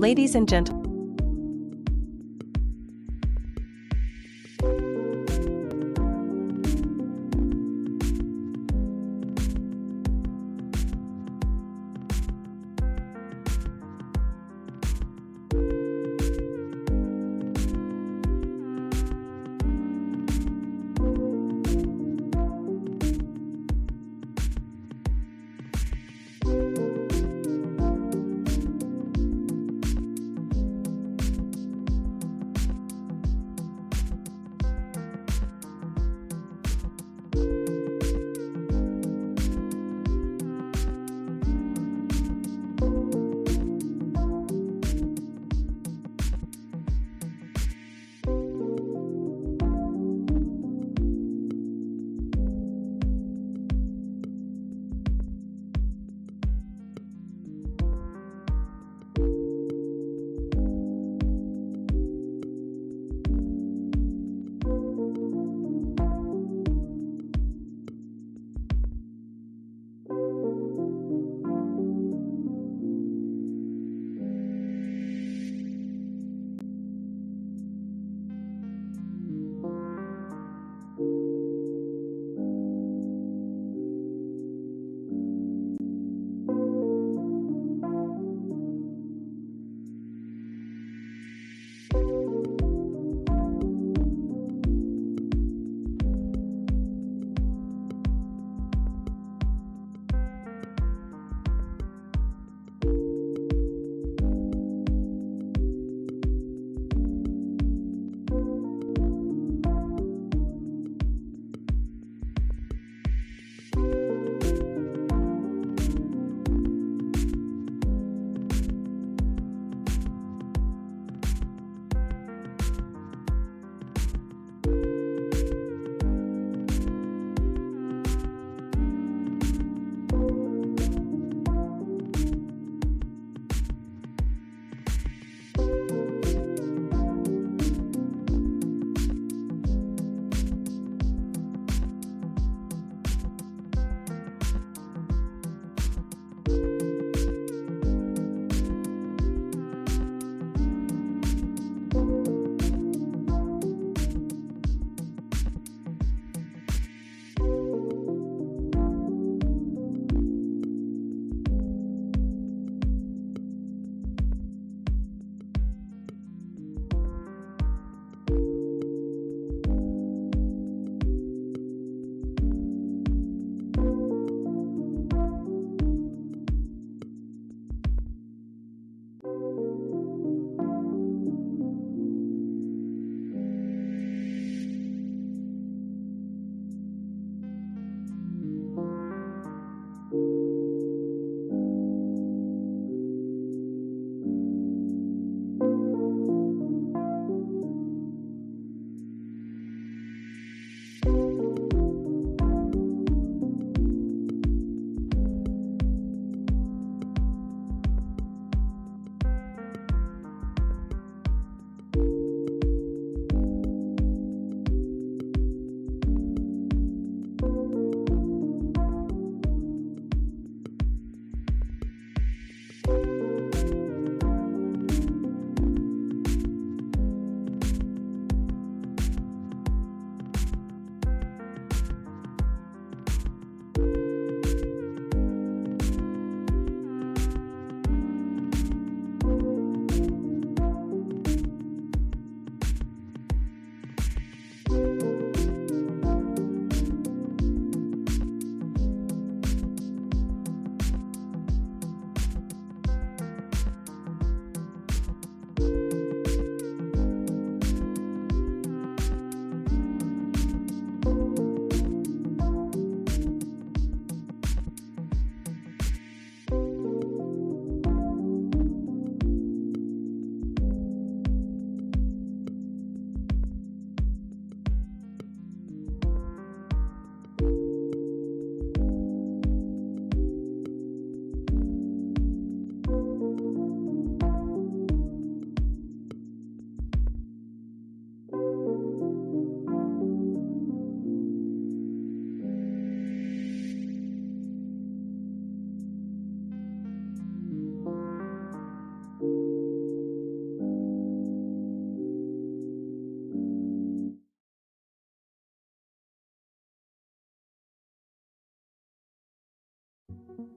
Ladies and gentlemen,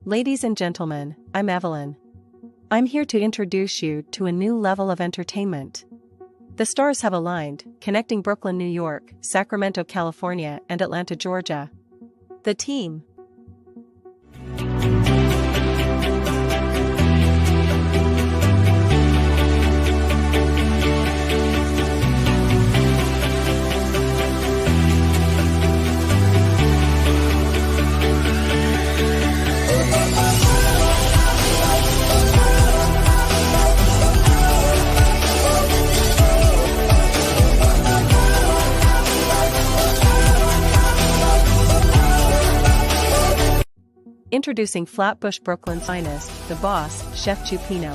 Ladies and gentlemen, I'm Evelyn. I'm here to introduce you to a new level of entertainment. The stars have aligned, connecting Brooklyn, New York, Sacramento, California, and Atlanta, Georgia. The team. Introducing Flatbush, Brooklyn's finest, the boss, Chef Chupino.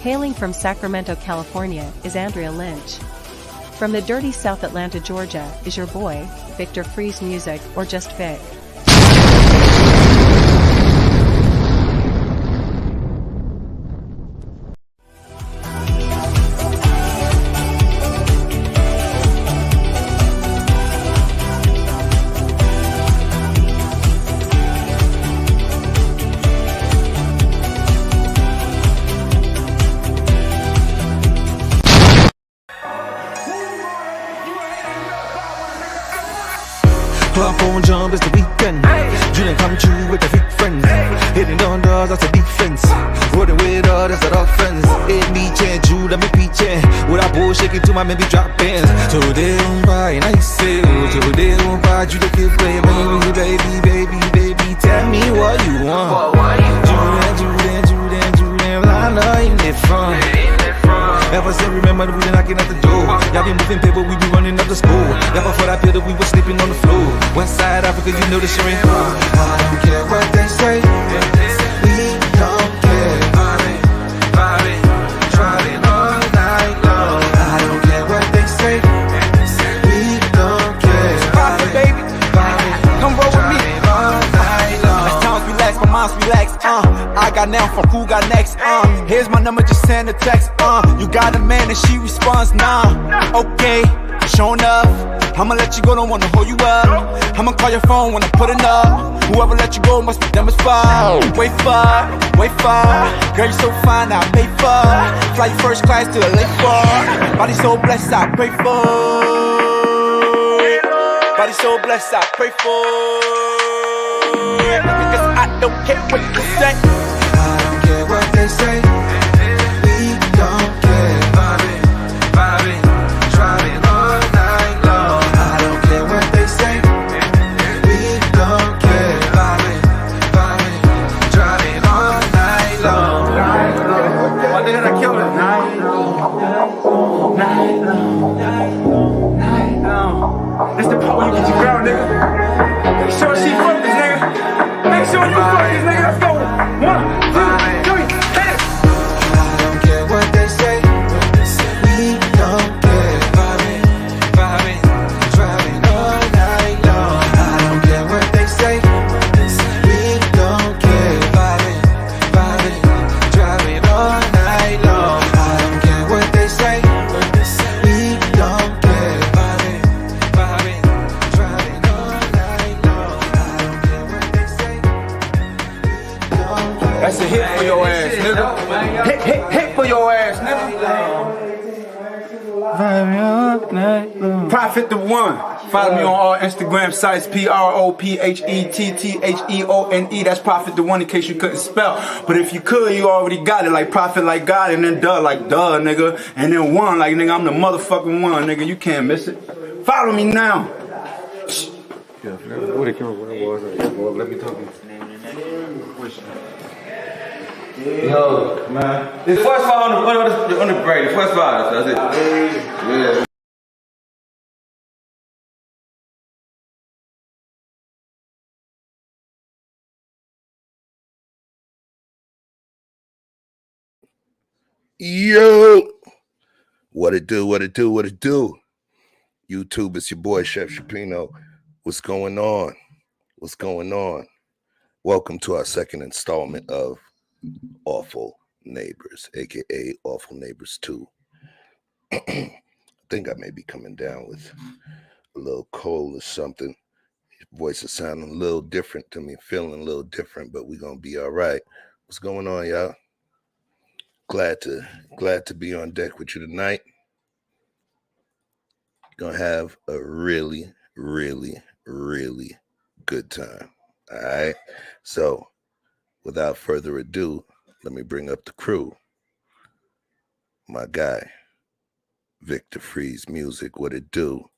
Hailing from Sacramento, California, is Andrea Lynch. From the dirty South Atlanta, Georgia, is your boy, Victor Freeze Music, or just Vic. Club phone jump, it's the weekend. Dream come true with the big friends. Hitting on doors, that's a defense. Rolling with all that's the offense. It me change, you let me preach it. With a bull shaking to my maybe drop bands. So they don't buy, and I say, so they don't buy. You the kid play, baby. Tell me what you want. Julian, well, I know you ain't fun. Ever since remember that we been knocking at the door. Y'all been moving paper, we be running up the school. Y'all before that pill that we was sleeping on the floor. West side Africa, you know the shit ain't fun. I don't care what they say. We don't care. Driving all night long. I don't care what they say. We don't care. Pop it, baby. Come roll with me. All night long. As times relax, my mind's relaxed. I got now from who got next. Here's my number, just send a text. You got a man and she responds, nah. Okay, showing up. I'ma let you go, don't wanna hold you up. I'ma call your phone when I'm putting up. Whoever let you go must be them as far. Wait far. Girl, you so fine, I pay for. Fly you first class to LA for. Body so blessed, I pray for. Body so blessed, I pray for. Because I don't care what you say. I don't care what they say. We don't care. Driving all night long. I don't care what they say. We don't care. Driving all night long. My nigga, I killed it. Night long. That's the part where you get your girl, nigga. Make sure she focused, nigga. Make sure you focus, nigga. Let's go. 1, 2, 3, hit it. I don't care what they say. We don't care. Driving all night long. I don't care what they say. We don't care. Driving all night long. I don't care what they say. We don't care. Driving all night long. I don't care what they say. That's a hit for your ass, nigga. Hit for your ass, nigga. Prophet the One. Follow me on all Instagram sites, PROPHETTHEONE. That's Prophet the One in case you couldn't spell. But if you could, you already got it. Like Prophet like God, and then duh like duh, nigga. And then one like nigga, I'm the motherfucking one, nigga. You can't miss it. Follow me now. Yeah, what the camera was. Let me talk to you. Yo, man. It's first five on the break. The first five. That's it. Yeah. Yo, what it do? YouTube, it's your boy Chef Chupino. What's going on? Welcome to our second installment of Awful Neighbors, aka Awful Neighbors 2. I think I may be coming down with a little cold or something. Voice is sounding a little different to me, feeling a little different, but we're gonna be all right. What's going on, y'all? Glad to be on deck with you tonight. Gonna have a really, really, really good time. All right. So without further ado, let me bring up the crew. My guy, Victor Freeze Music, what it do?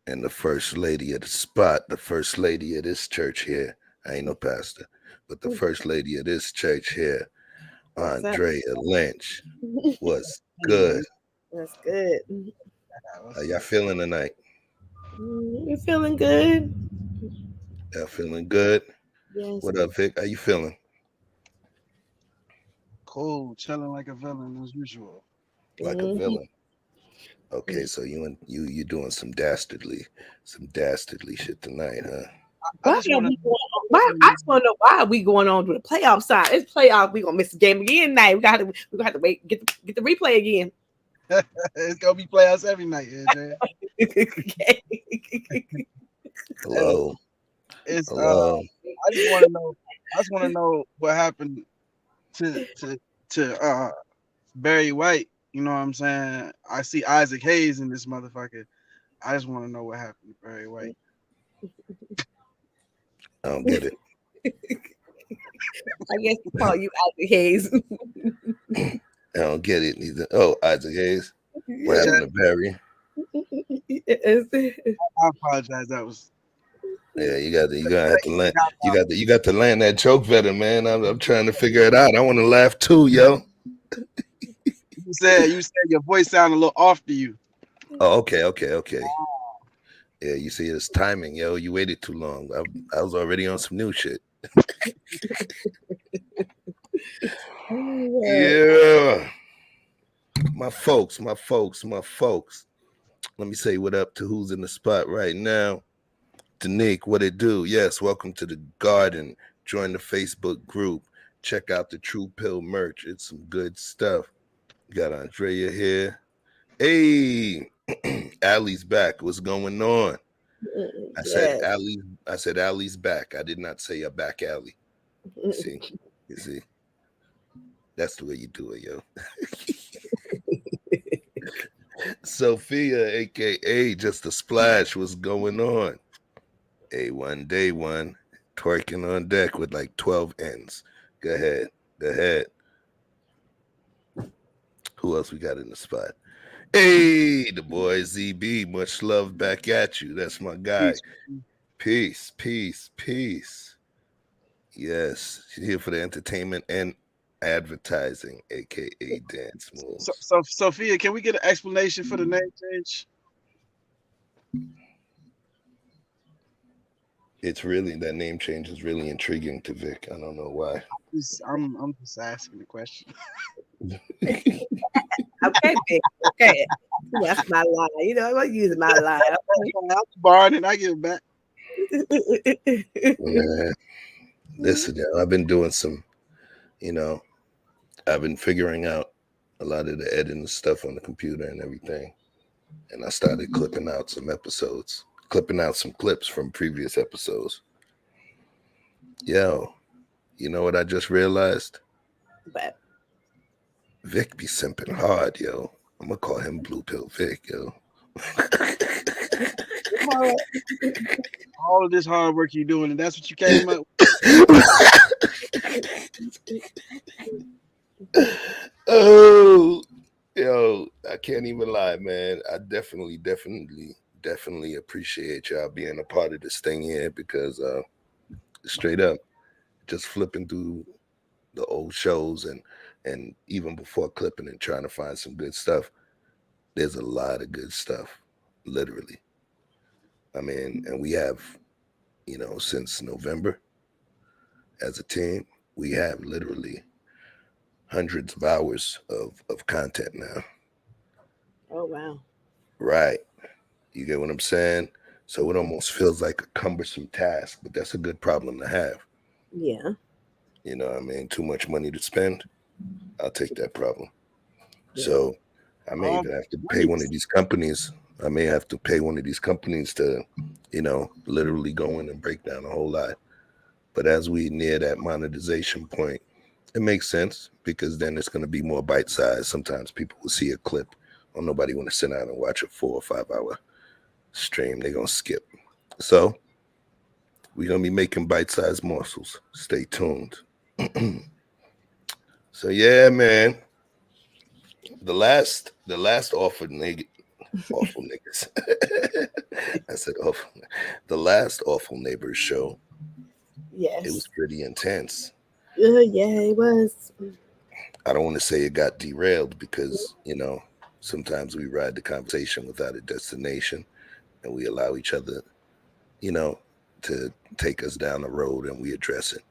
And the first lady of the spot, the first lady of this church here. I ain't no pastor, but the first lady of this church here, Andrea Lynch. What's good? That's good. How y'all feeling tonight? You feeling good? Y'all feeling good? Yes. What up, Vic? How you feeling? Cool, chilling like a villain as usual. Like a villain. Okay, so you doing some dastardly shit tonight, huh? I just want to know why are we going on to the playoff side. It's playoff. We gonna miss the game again tonight. We gonna have to wait get the replay again. It's gonna be playoffs every night, AJ. Hello. Hello. I just want to know what happened to Barry White. You know what I'm saying? I see Isaac Hayes in this motherfucker. I just want to know what happened to Barry White. I don't get it. I guess we call you Isaac Hayes. I don't get it either. Oh, Isaac Hayes. What happened to Barry? I apologize. That was. Yeah, you gotta have to land. You got to land that joke better, man. I'm trying to figure it out. I want to laugh too, yo. You said your voice sounded a little off to you. Oh, okay. Yeah, you see, it's timing, yo. You waited too long. I was already on some new shit. Yeah. My folks. Let me say what up to who's in the spot right now. Danique, what it do? Yes, welcome to the garden. Join the Facebook group. Check out the True Pill merch. It's some good stuff. Got Andrea here. Hey, Allie's back. What's going on? I said Allie's back. I did not say a back alley. You see? That's the way you do it, yo. Sophia, aka Just a Splash, what's going on? A1 day one, twerking on deck with like 12 ends. Go ahead. Who else we got in the spot? Hey, the boy ZB, much love back at you. That's my guy. Peace. Yes, here for the entertainment and advertising, aka dance moves. So Sophia, can we get an explanation for the name change? It's really, that name change is really intriguing to Vic. I don't know why. I'm just asking the question. Okay, Vic. Okay. That's my line. You know, I'm using my line. I'm borrowing it, I give it back. Yeah. Listen, I've been doing some, I've been figuring out a lot of the editing stuff on the computer and everything. And I started clipping out some clips from previous episodes. Yo, you know what I just realized? But Vic be simping hard, yo. I'm gonna call him Blue Pill Vic, yo. All of this hard work you're doing, and that's what you came up with. Oh, yo, I can't even lie, man. I definitely appreciate y'all being a part of this thing here, because straight up, just flipping through the old shows and even before clipping and trying to find some good stuff, there's a lot of good stuff, literally. I mean, and we have, since November as a team, we have literally hundreds of hours of content now. oh wow. Right. You get what I'm saying? So it almost feels like a cumbersome task, but that's a good problem to have. Yeah. You know what I mean? Too much money to spend. I'll take that problem. Yeah. So I may even have to pay one of these companies I may have to pay one of these companies to, literally go in and break down a whole lot. But as we near that monetization point, it makes sense because then it's going to be more bite sized. Sometimes people will see a clip, or nobody want to sit down and watch a 4 or 5 hour stream. They're going to skip. So we're going to be making bite sized morsels. Stay tuned. So yeah, man. The last awful niggas. I said awful. The last Awful Neighbors show. Yes. It was pretty intense. Yeah, it was. I don't want to say it got derailed because, sometimes we ride the conversation without a destination and we allow each other, to take us down the road and we address it.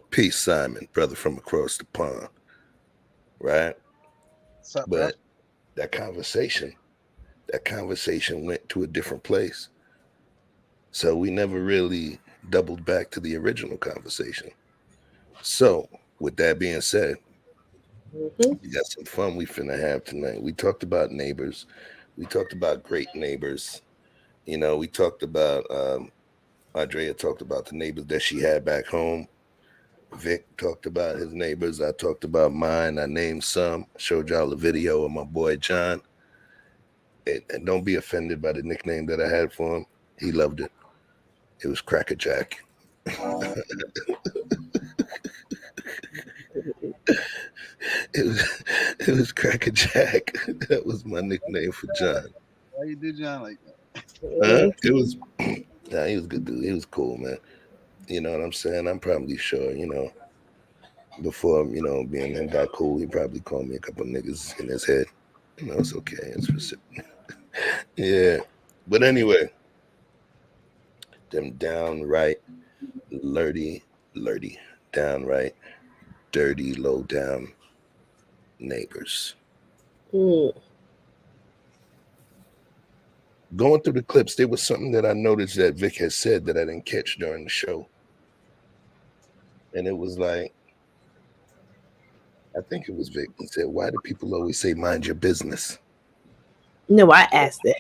Peace, Simon, brother from across the pond. Right? What's up, But that conversation went to a different place. So we never really doubled back to the original conversation. So with that being said, we got some fun we finna have tonight. We talked about neighbors. We talked about great neighbors. We talked about, Andrea talked about the neighbors that she had back home. Vic talked about his neighbors. I talked about mine. I named some. I showed y'all a video of my boy John. And don't be offended by the nickname that I had for him. He loved it. It was Cracker Jack. It was Cracker Jack. That was my nickname for John. Why you do John like that? It was. Nah, he was a good dude. He was cool, man. You know what I'm saying? I'm probably sure, before, being that guy cool, he probably called me a couple niggas in his head. It's okay. It's reciprocal. Yeah. But anyway, them downright downright dirty, low down neighbors. Going through the clips, there was something that I noticed that Vic has said that I didn't catch during the show. And it was like, I think it was Vic. He said, why do people always say mind your business? No, I asked that.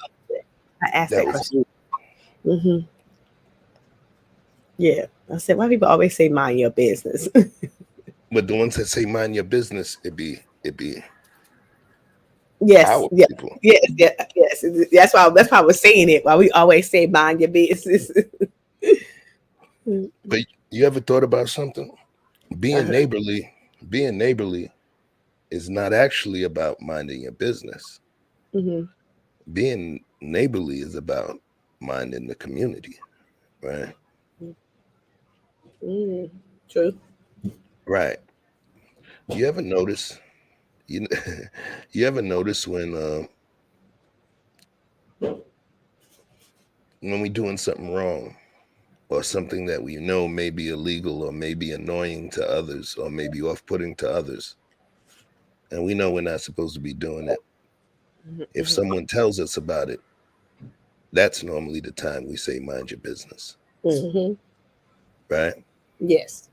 I asked that question. Yeah. I said, why people always say mind your business? But the ones that say mind your business, it be yes, yes. That's why I was saying it. Why we always say mind your business. But you ever thought about something? Being neighborly is not actually about minding your business. Being neighborly is about minding the community, right? True. Right. You ever notice? You ever notice when we doing something wrong, or something that we know may be illegal, or may be annoying to others, or maybe off-putting to others, and we know we're not supposed to be doing it? If someone tells us about it, that's normally the time we say mind your business. Right? Yes.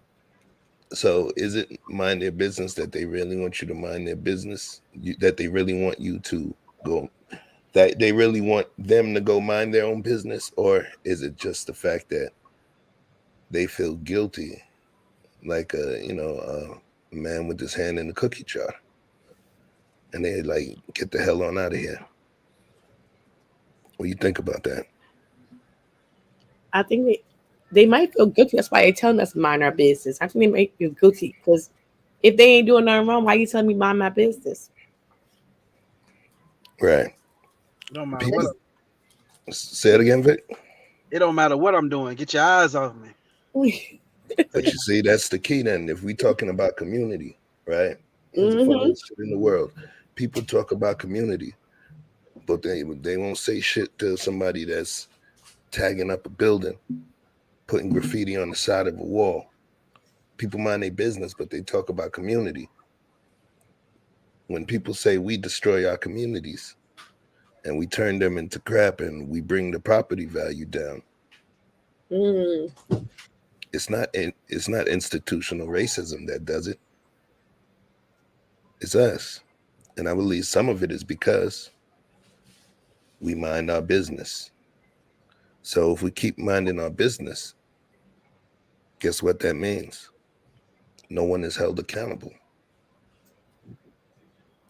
So is it mind their business that they really want you to mind their business? That they really want you to go, that they really want them to go mind their own business? Or is it just the fact that they feel guilty, like a man with his hand in the cookie jar, and they like, get the hell on out of here? What do you think about that? I think they might feel guilty. That's why they're telling us to mind our business. I think they might feel guilty because if they ain't doing nothing wrong, why you telling me mind my business? Right. It don't matter what. Say it again, Vic. It don't matter what I'm doing. Get your eyes off me. But you see, that's the key then. If we're talking about community, right? It's the funnest shit in the world. People talk about community, but they won't say shit to somebody that's tagging up a building, putting graffiti on the side of a wall. People mind their business, but they talk about community. When people say we destroy our communities and we turn them into crap and we bring the property value down, it's not institutional racism that does it. It's us. And I believe some of it is because we mind our business. So if we keep minding our business, guess what that means? No one is held accountable.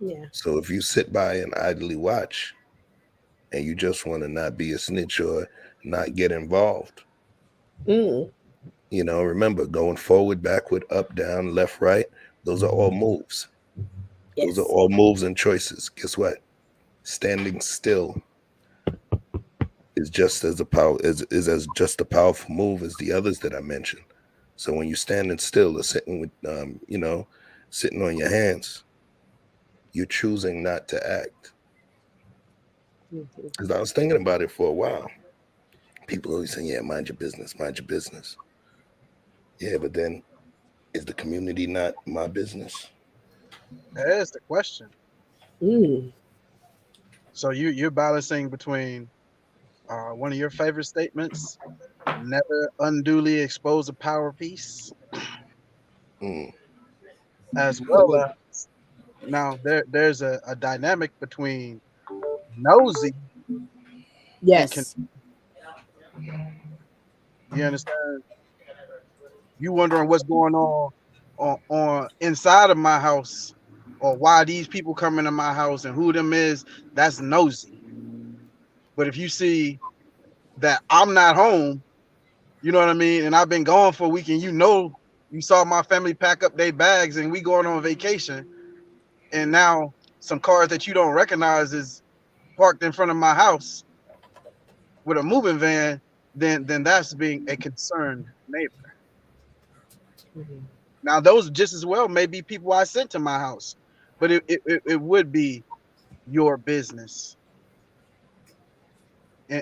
Yeah. So if you sit by and idly watch and you just want to not be a snitch or not get involved, remember, going forward, backward, up, down, left, right, those are all moves. Yes. Those are all moves and choices. Guess what? Standing still is just as just a powerful move as the others that I mentioned. So when you're standing still or sitting with sitting on your hands, you're choosing not to act. Because I was thinking about it for a while. People always saying, yeah, mind your business, mind your business. Yeah, but then is the community not my business? That's the question. So you're balancing between one of your favorite statements, never unduly expose a power piece, as well as now there's a dynamic between nosy. Yes. You understand? You wondering what's going on inside of my house, or why these people come into my house and who them is. That's nosy. But if you see that I'm not home, you know what I mean, and I've been gone for a week, and you saw my family pack up their bags and we going on vacation, and now some cars that you don't recognize is parked in front of my house with a moving van, then that's being a concerned neighbor. Now those just as well may be people I sent to my house, but it would be your business.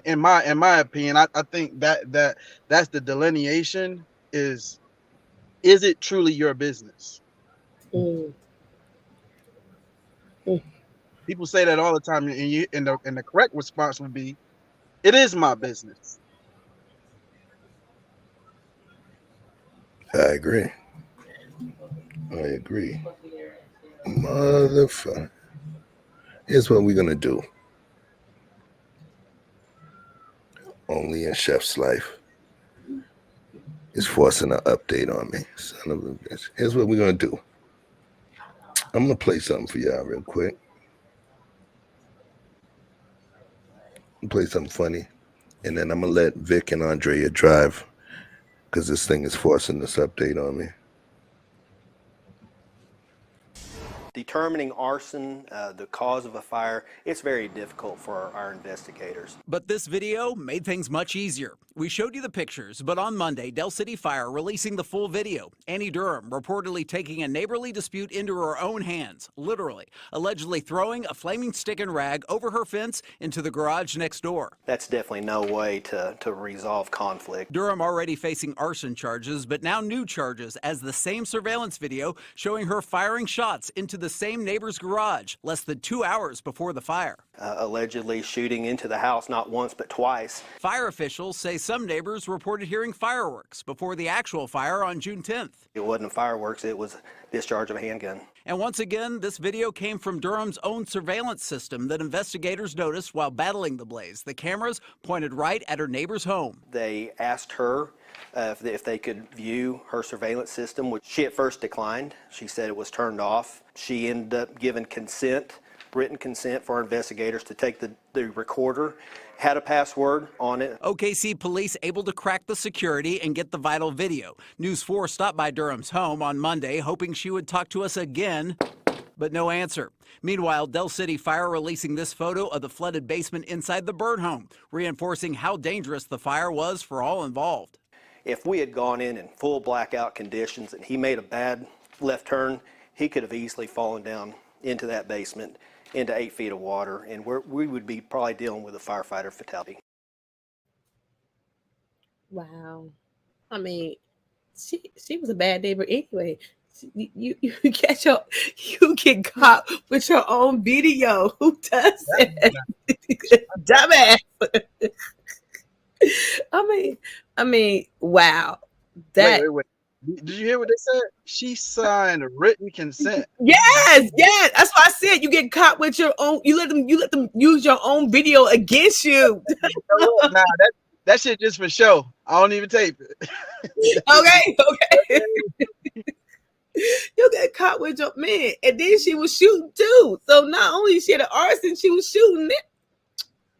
In my opinion, I think that's the delineation is it truly your business? People say that all the time, and the correct response would be, it is my business. I agree. Motherfucker. Here's what we're gonna do. Only in Chef's life is forcing an update on me. Son of a bitch. Here's what we're gonna do. I'm gonna play something for y'all real quick. Play something funny, and then I'm gonna let Vic and Andrea drive because this thing is forcing this update on me. Determining arson, the cause of a fire, it's very difficult for our investigators. But this video made things much easier. We showed you the pictures, but on Monday, Del City Fire releasing the full video. Annie Durham reportedly taking a neighborly dispute into her own hands, literally, allegedly throwing a flaming stick and rag over her fence into the garage next door. That's definitely no way to resolve conflict. Durham already facing arson charges, but now new charges as the same surveillance video showing her firing shots into the same neighbor's garage less than 2 hours before the fire. Allegedly shooting into the house not once but twice. Fire officials say some neighbors reported hearing fireworks before the actual fire on June 10th. It wasn't fireworks, it was discharge of a handgun. And once again, this video came from Durham's own surveillance system that investigators noticed while battling the blaze. The cameras pointed right at her neighbor's home. They asked her if they could view her surveillance system, which she at first declined. She said it was turned off. She ended up giving consent, written consent for our investigators to take the recorder, had a password on it. OKC police able to crack the security and get the vital video. News 4 stopped by Durham's home on Monday, hoping she would talk to us again, but no answer. Meanwhile, Del City Fire releasing this photo of the flooded basement inside the Byrd home, reinforcing how dangerous the fire was for all involved. If we had gone in full blackout conditions and he made a bad left turn, he could have easily fallen down into that basement, into 8 feet of water, and we would be probably dealing with a firefighter fatality. Wow. I mean, she was a bad neighbor anyway. You get caught with your own video. Who does that? Dumbass. I mean, wow. That wait. Did you hear what they said? She signed a written consent. Yes. That's why I said you get caught with your own. You let them use your own video against you. Nah, that shit just for show. I don't even tape it. Okay. You get caught with your man, and then she was shooting too. So not only she had an arson, she was shooting it.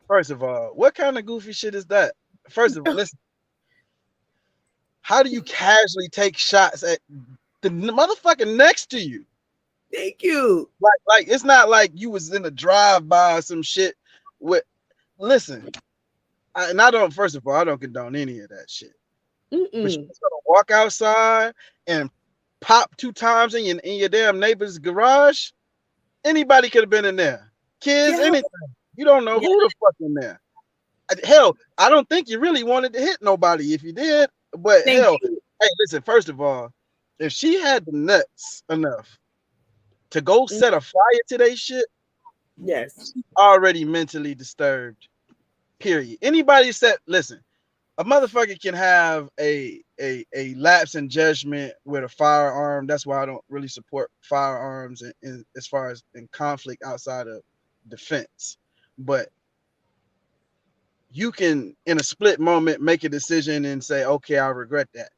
First of all, what kind of goofy shit is that? First of all, listen. How do you casually take shots at the motherfucker next to you? Thank you. Like it's not like you was in a drive-by or some shit. Listen, I don't. First of all, I don't condone any of that shit. But you're gonna walk outside and pop 2 times in your damn neighbor's garage. Anybody could have been in there. Kids, anything. You don't know who the fuck in there. Hell, I don't think you really wanted to hit nobody if you did. But hey, listen, first of all, if she had the nuts enough to go set a fire to their shit, yes, she's already mentally disturbed. Period. Anybody said, listen, a motherfucker can have a lapse in judgment with a firearm. That's why I don't really support firearms in as far as in conflict outside of defense. But you can, in a split moment, make a decision and say, okay, I regret that.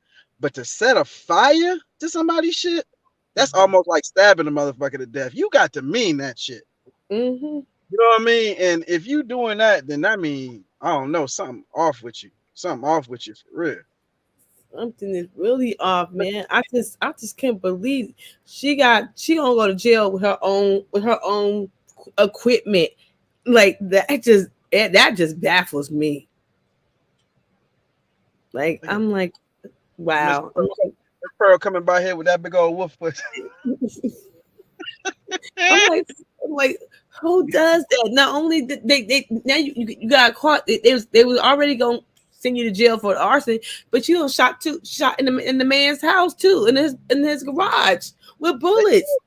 But to set a fire to somebody's shit, that's almost like stabbing a motherfucker to death. You got to mean that shit. You know what I mean? And if you doing that, then that means, I don't know, something off with you. Something off with you for real. Something is really off, man. I just can't believe she gonna go to jail with her own equipment. Like that just baffles me. Like I'm like, wow. Pearl coming by here with that big old wolf foot. I'm like, who does that? Not only did they now you got caught. They was already gonna send you to jail for arson, but you shot in the man's house too, in his garage with bullets.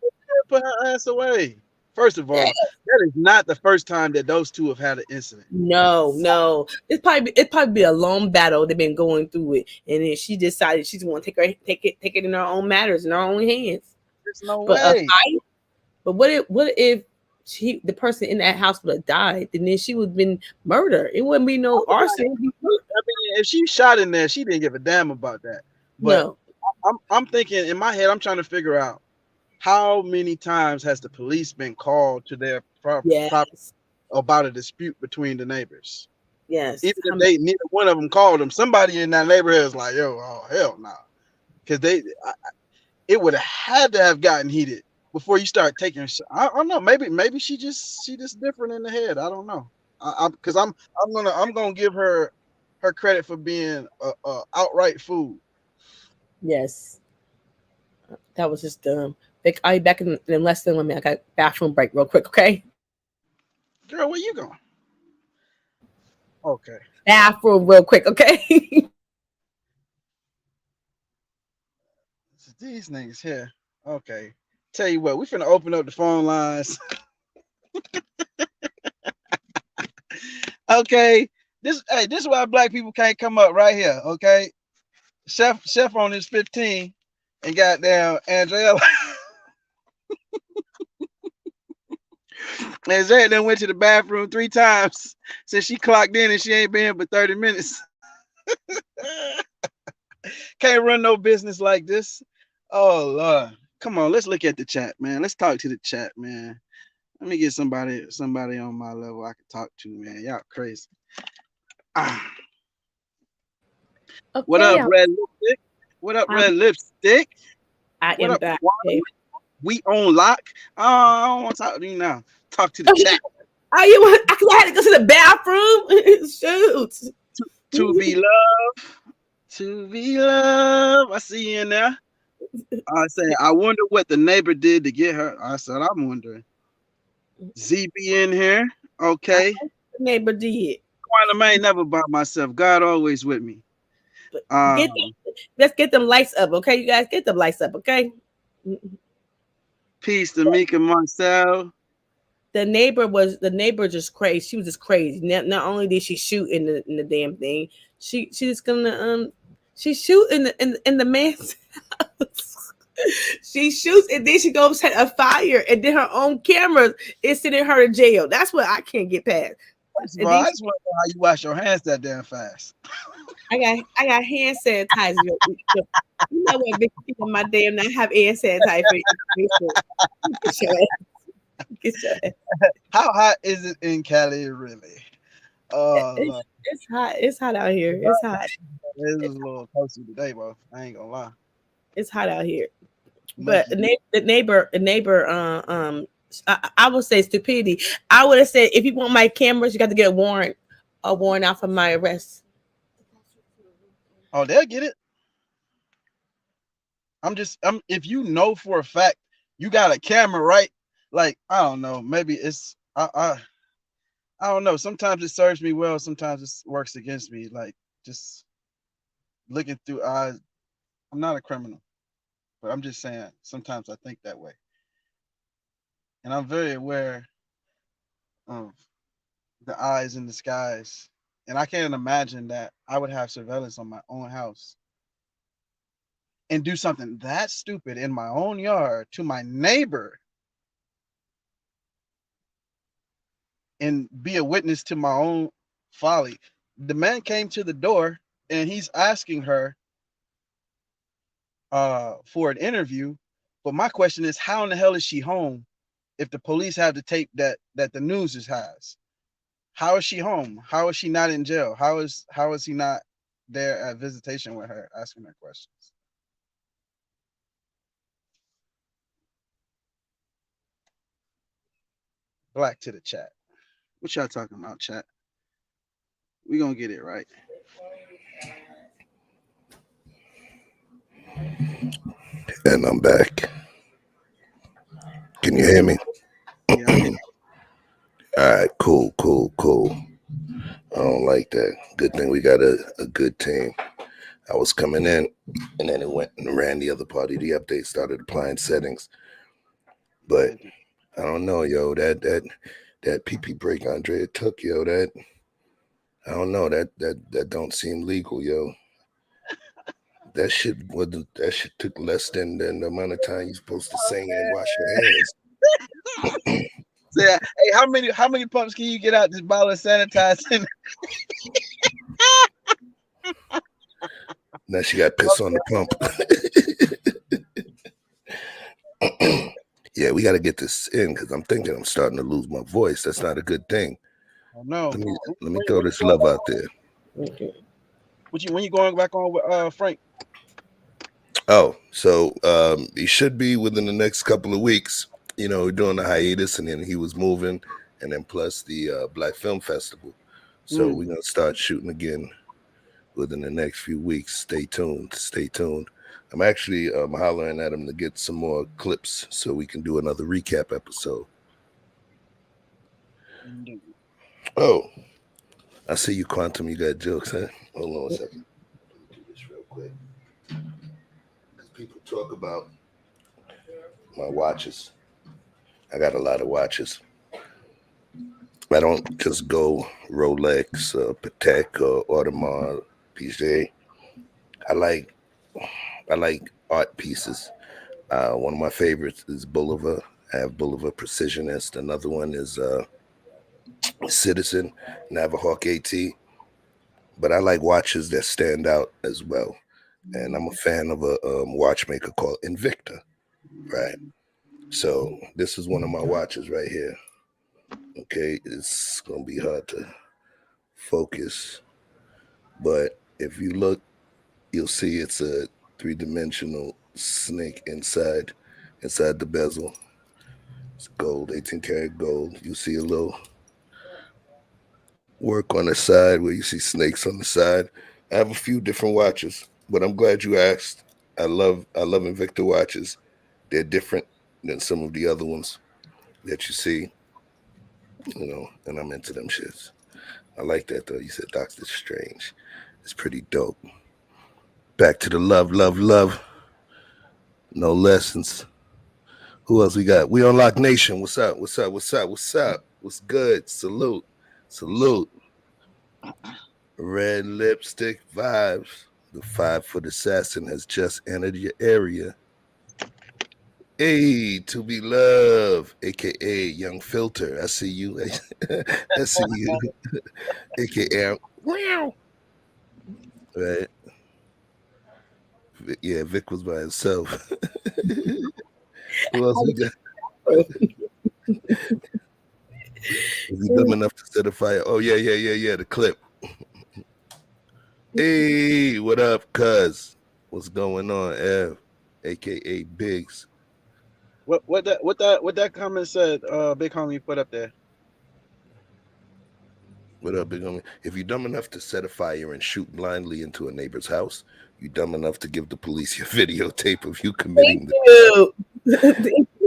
Put her ass away. First of all, that is not the first time that those two have had an incident. No. It's probably been a long battle. They've been going through it, and then she decided she's going to take it in her own matters, in her own hands. There's no way. But what if the person in that house would have died, and then she would have been murdered? It wouldn't be no arson. I mean, if she shot in there, she didn't give a damn about that. But no. I'm thinking in my head, I'm trying to figure out how many times has the police been called to their property about a dispute between the neighbors? Yes. Even if neither one of them called them, somebody in that neighborhood is like, yo, oh hell no. Because it would have had to have gotten heated before you start taking. I don't know. Maybe she just different in the head. I don't know. Because I'm gonna give her credit for being a outright fool. Yes. That was just dumb. I'll be back in less than 1 minute. I got a bathroom break real quick, okay? Girl, where you going? Okay. Bathroom real quick, okay? These niggas here. Okay. Tell you what, we finna open up the phone lines. Okay. This is why black people can't come up right here, okay? Chef on his 15 and goddamn Andrea. Andrea then went to the bathroom 3 times since she clocked in and she ain't been but 30 minutes. Can't run no business like this. Oh Lord. Come on, let's look at the chat, man. Let's talk to the chat, man. Let me get somebody on my level I can talk to, man. Y'all crazy. Okay. What up, Red Lipstick? What up, Red Lipstick? I am back. We on lock. I don't want to talk to you now. Talk to the chat. I had to go to the bathroom. Shoot. To be loved. To be loved. I see you in there. I say, I wonder what the neighbor did to get her. I said, I'm wondering. ZB in here. Okay. The neighbor did. I ain't never by myself. God always with me. Let's get them lights up, okay? You guys get them lights up, okay? Peace to Mika Marcel. The neighbor just crazy. She was just crazy. Not only did she shoot in the damn thing, she just gonna she shoot in the man's She shoots and then she goes set a fire, and then her own camera is sending her to jail. That's what I can't get past. Bro, I just want to know how you wash your hands that damn fast. I got hand sanitizer. You know what, bitch? My damn, I have hand sanitizer. How hot is it in Cali, really? It's hot. It's hot out here. It's hot. It was a little toasty today, bro. I ain't gonna lie. It's hot out here. But the neighbor, I would say stupidity. I would have said, if you want my cameras, you got to get a warrant out for my arrest. Oh, they'll get it. If you know for a fact you got a camera, right? Like, I don't know, maybe it's I don't know. Sometimes it serves me well, sometimes it works against me. Like, just looking through eyes. I'm not a criminal, but I'm just saying sometimes I think that way. And I'm very aware of the eyes in the skies. And I can't imagine that I would have surveillance on my own house and do something that stupid in my own yard to my neighbor and be a witness to my own folly. The man came to the door and he's asking her for an interview. But my question is, how in the hell is she home if the police have the tape that the news has? How is she home? How is she not in jail? How is he not there at visitation with her asking her questions? Black to the chat. What y'all talking about, chat? We gonna get it right. And I'm back. Can you hear me? Yeah. All right, cool. I don't like that. Good thing we got a good team. I was coming in, and then it went and ran the other part of the update, started applying settings. But I don't know, yo, that PP break Andrea took, yo, that I don't know, that don't seem legal, yo. That shit took less than the amount of time you're supposed to sing and wash your hands. Yeah. Hey, how many pumps can you get out this bottle of sanitizer? Now she got piss on the pump. Yeah, we got to get this in because I'm thinking I'm starting to lose my voice. That's not a good thing. Oh, no. Let me throw this love out there. When you going back on with Frank? Oh, so he should be within the next couple of weeks. You know, doing the hiatus, and then he was moving, and then plus the Black Film Festival. So we're gonna start shooting again within the next few weeks. Stay tuned. I'm actually hollering at him to get some more clips so we can do another recap episode. Oh, I see you, Quantum. You got jokes, huh? Hold on a second. Let me do this real quick. Because people talk about my watches. I got a lot of watches. I don't just go Rolex, Patek, or Audemars Piguet. I like art pieces. One of my favorites is Bulova. I have Bulova Precisionist. Another one is Citizen Navahawk AT. But I like watches that stand out as well. And I'm a fan of a watchmaker called Invicta, right? So this is one of my watches right here. Okay, it's gonna be hard to focus, but if you look, you'll see it's a 3-dimensional snake inside the bezel. It's gold, 18 karat gold. You see a little work on the side where you see snakes on the side. I have a few different watches, but I'm glad you asked. I love Invicta watches. They're different than some of the other ones that you see, you know, and I'm into them shits. I like that though. You said Doctor Strange. It's pretty dope. Back to the love. No lessons. Who else we got? We Unlock Nation. What's up? What's good? Salute. Red Lipstick Vibes. The 5-foot assassin has just entered your area. Hey, to be loved, aka Young Filter. I see you. I see you, aka wow. Right? Yeah, Vic was by himself. Who else we got? Was he dumb enough to set a fire? Oh yeah. The clip. Hey, what up, cuz? What's going on, Ev? AKA Biggs. What that comment said, big homie put up there. What up, big homie? If you're dumb enough to set a fire and shoot blindly into a neighbor's house, you're dumb enough to give the police your videotape of you committing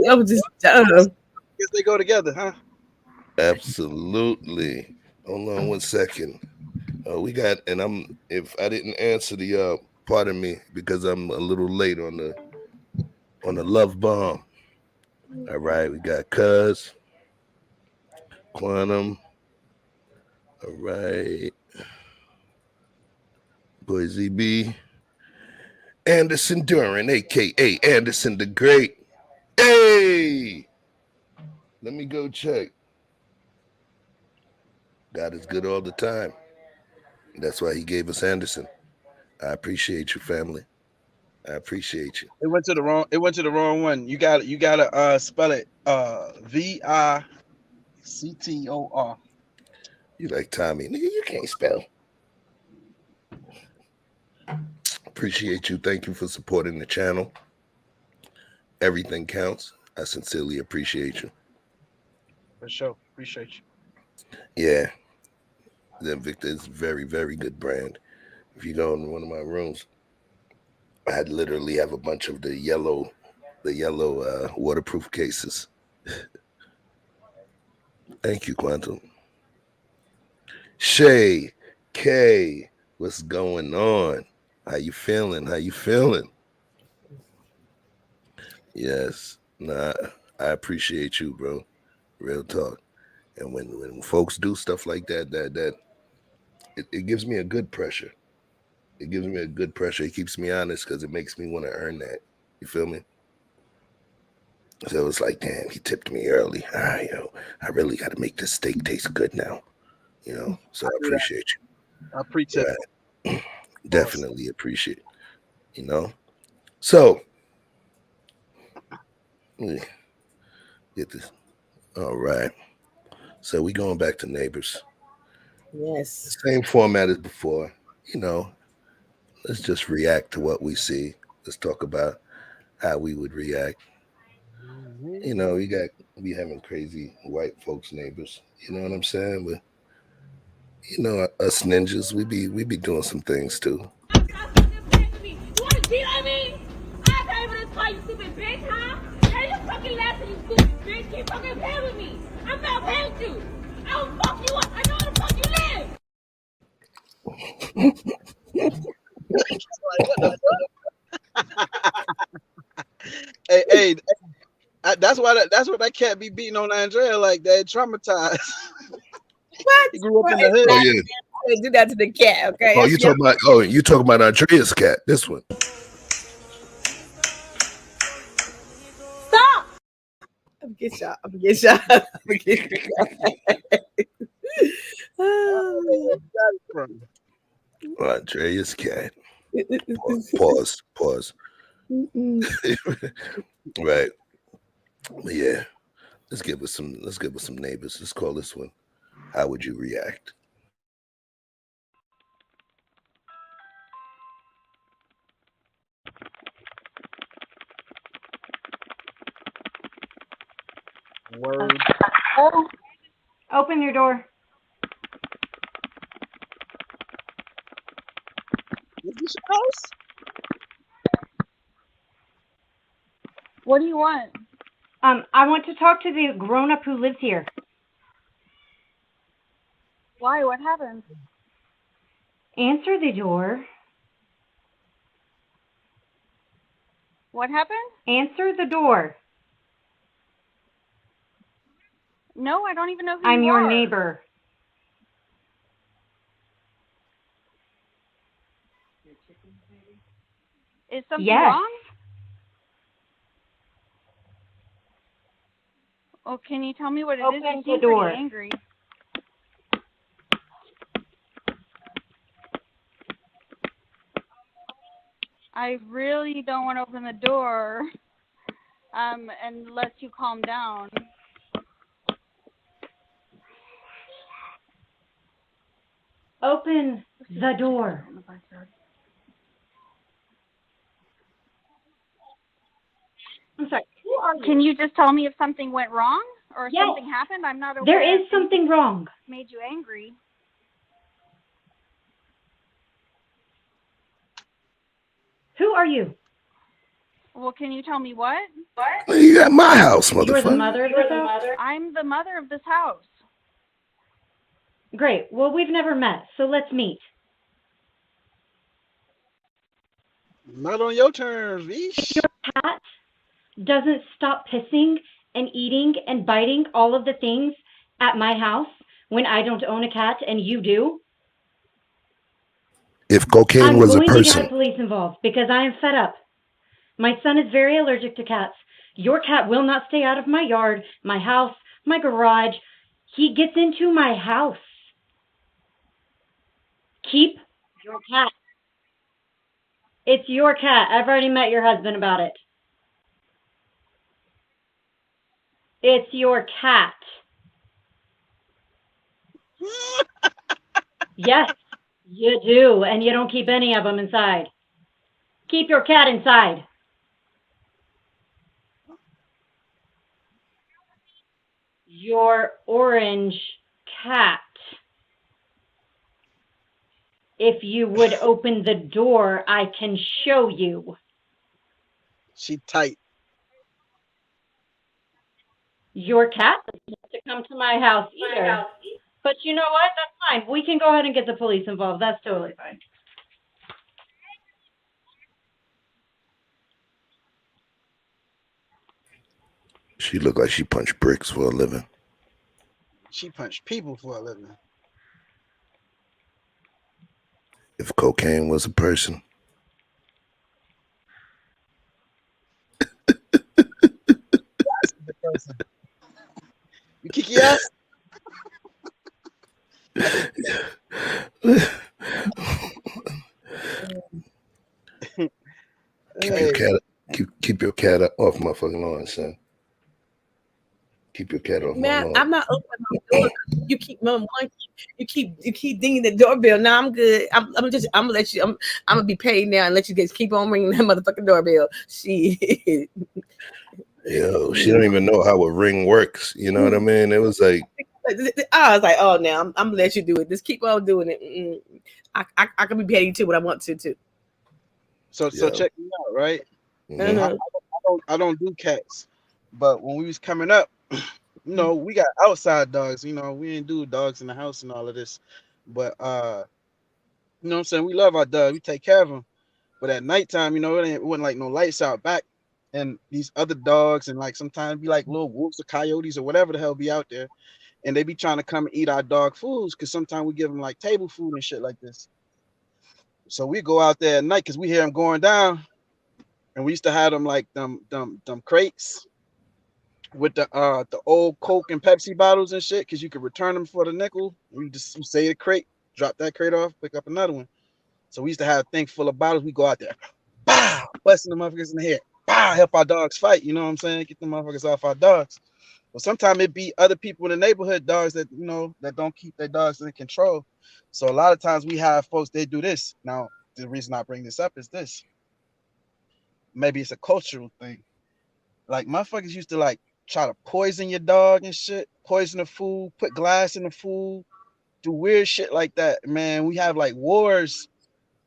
I was just dumb. Guess they go together, huh? Absolutely. Hold on 1 second. We got, and if I didn't answer the pardon me because I'm a little late on the love bomb. All right, we got Cuz, Quantum. All right, Boy ZB, Anderson Duran, aka Anderson the Great. Hey, let me go check. God is good all the time. That's why he gave us Anderson. I appreciate you, family. I appreciate you. It went to the wrong one. You gotta spell it Victor. You like Tommy. Nigga, you can't spell. Appreciate you. Thank you for supporting the channel. Everything counts. I sincerely appreciate you. For sure. Appreciate you. Yeah. Then Victor is very, very good brand. If you go in one of my rooms, I literally have a bunch of the yellow waterproof cases. Thank you, Quantum. Shay, K, what's going on? How you feeling? Yes. Nah, I appreciate you, bro. Real talk. And when folks do stuff like that, it gives me a good pressure. It gives me a good pressure. It keeps me honest because it makes me want to earn that. You feel me? So it's like, damn, he tipped me early. All right, yo, I really got to make this steak taste good now. You know, so I appreciate you. I pre-tip. Right. Definitely appreciate it. You know? So, let me get this. All right. So we going back to neighbors. Yes. Same format as before. You know, let's just react to what we see. Let's talk about how we would react. You know, we having crazy white folks neighbors. You know what I'm saying? But you know, us ninjas, we be doing some things too. You want to cheat on me? I paid for this car, you stupid bitch, huh? Hey, you fucking laughing, you stupid bitch. Keep fucking playing with me. I'm not paying with you. I will fuck you up. I know where the fuck you live. hey, that's why that cat be beating on Andrea like that. Traumatized. What? He grew up in the hood. Oh yeah. I didn't do that to the cat. Okay. Oh, you talking about Andrea's cat? This one. Stop. I'm gonna get shot. Andrea's cat. Pause. Right. Yeah. Let's give us some neighbors. Let's call this one. How would you react? Word. Oh, open your door. Is this your house? What do you want? I want to talk to the grown-up who lives here. Why? What happened? Answer the door. What happened? Answer the door. No, I don't even know who you are. I'm your neighbor. Is something wrong? Well, can you tell me what it is? Open You the seem door. pretty angry. I really don't want to open the door, unless you calm down. Open the door. I'm sorry. Who are you? Can you just tell me if something went wrong or if Yes. something happened? I'm not aware. There is something wrong. Made you angry. Who are you? Well, can you tell me what? You at my house, You're the motherfucker. mother of this house? I'm the mother of this house. Great. Well, we've never met, so let's meet. Not on your terms, Vish. Your cat doesn't stop pissing and eating and biting all of the things at my house when I don't own a cat and you do. If cocaine was a I'm going to get person, the police involved because I am fed up. My son is very allergic to cats. Your cat will not stay out of my yard, my house, my garage. He gets into my house. Keep your cat. It's your cat. I've already met your husband about it. It's your cat. Yes, you do, and you don't keep any of them inside. Keep your cat inside. Your orange cat. If you would open the door, I can show you. She tight. Your cat doesn't have to come to my house either. But you know what? That's fine. We can go ahead and get the police involved. That's totally fine. she looked like she punched bricks for a living. She punched people for a living. If cocaine was a person, You kick your ass? keep your cat off my fucking lawn, son. Keep your cat off my Man, lawn. I'm not opening my door. You keep dinging the doorbell. No, I'm good. I'm gonna let you. I'm gonna be paid now and let you guys keep on ringing that motherfucking doorbell. Shit. Yo, she don't even know how a ring works. You know what I mean? It was like, I was like, oh, now I'm gonna let you do it. Just keep on doing it. I can be paying you too, but I want to too. So check me out, right? mhm. I don't do cats, but when we was coming up, you know, we got outside dogs. You know, we didn't do dogs in the house and all of this, but you know what I'm saying? We love our dogs. We take care of them, but at nighttime, you know, it wasn't like no lights out back, and these other dogs and like sometimes be like little wolves or coyotes or whatever the hell be out there, and they be trying to come and eat our dog foods because sometimes we give them like table food and shit like this. So we go out there at night because we hear them going down, and we used to have them like them crates with the old Coke and Pepsi bottles and shit, because you could return them for the nickel. You say the crate, drop that crate off, pick up another one. So we used to have a thing full of bottles. We go out there, bow, busting the motherfuckers in the head, bow, help our dogs fight. You know what I'm saying? Get the motherfuckers off our dogs. But sometimes it be other people in the neighborhood, dogs that, you know, that don't keep their dogs in control. So a lot of times we have folks, they do this. Now, the reason I bring this up is this. Maybe it's a cultural thing. Like motherfuckers used to like try to poison your dog and shit, poison the food, put glass in the food, do weird shit like that. Man, we have like wars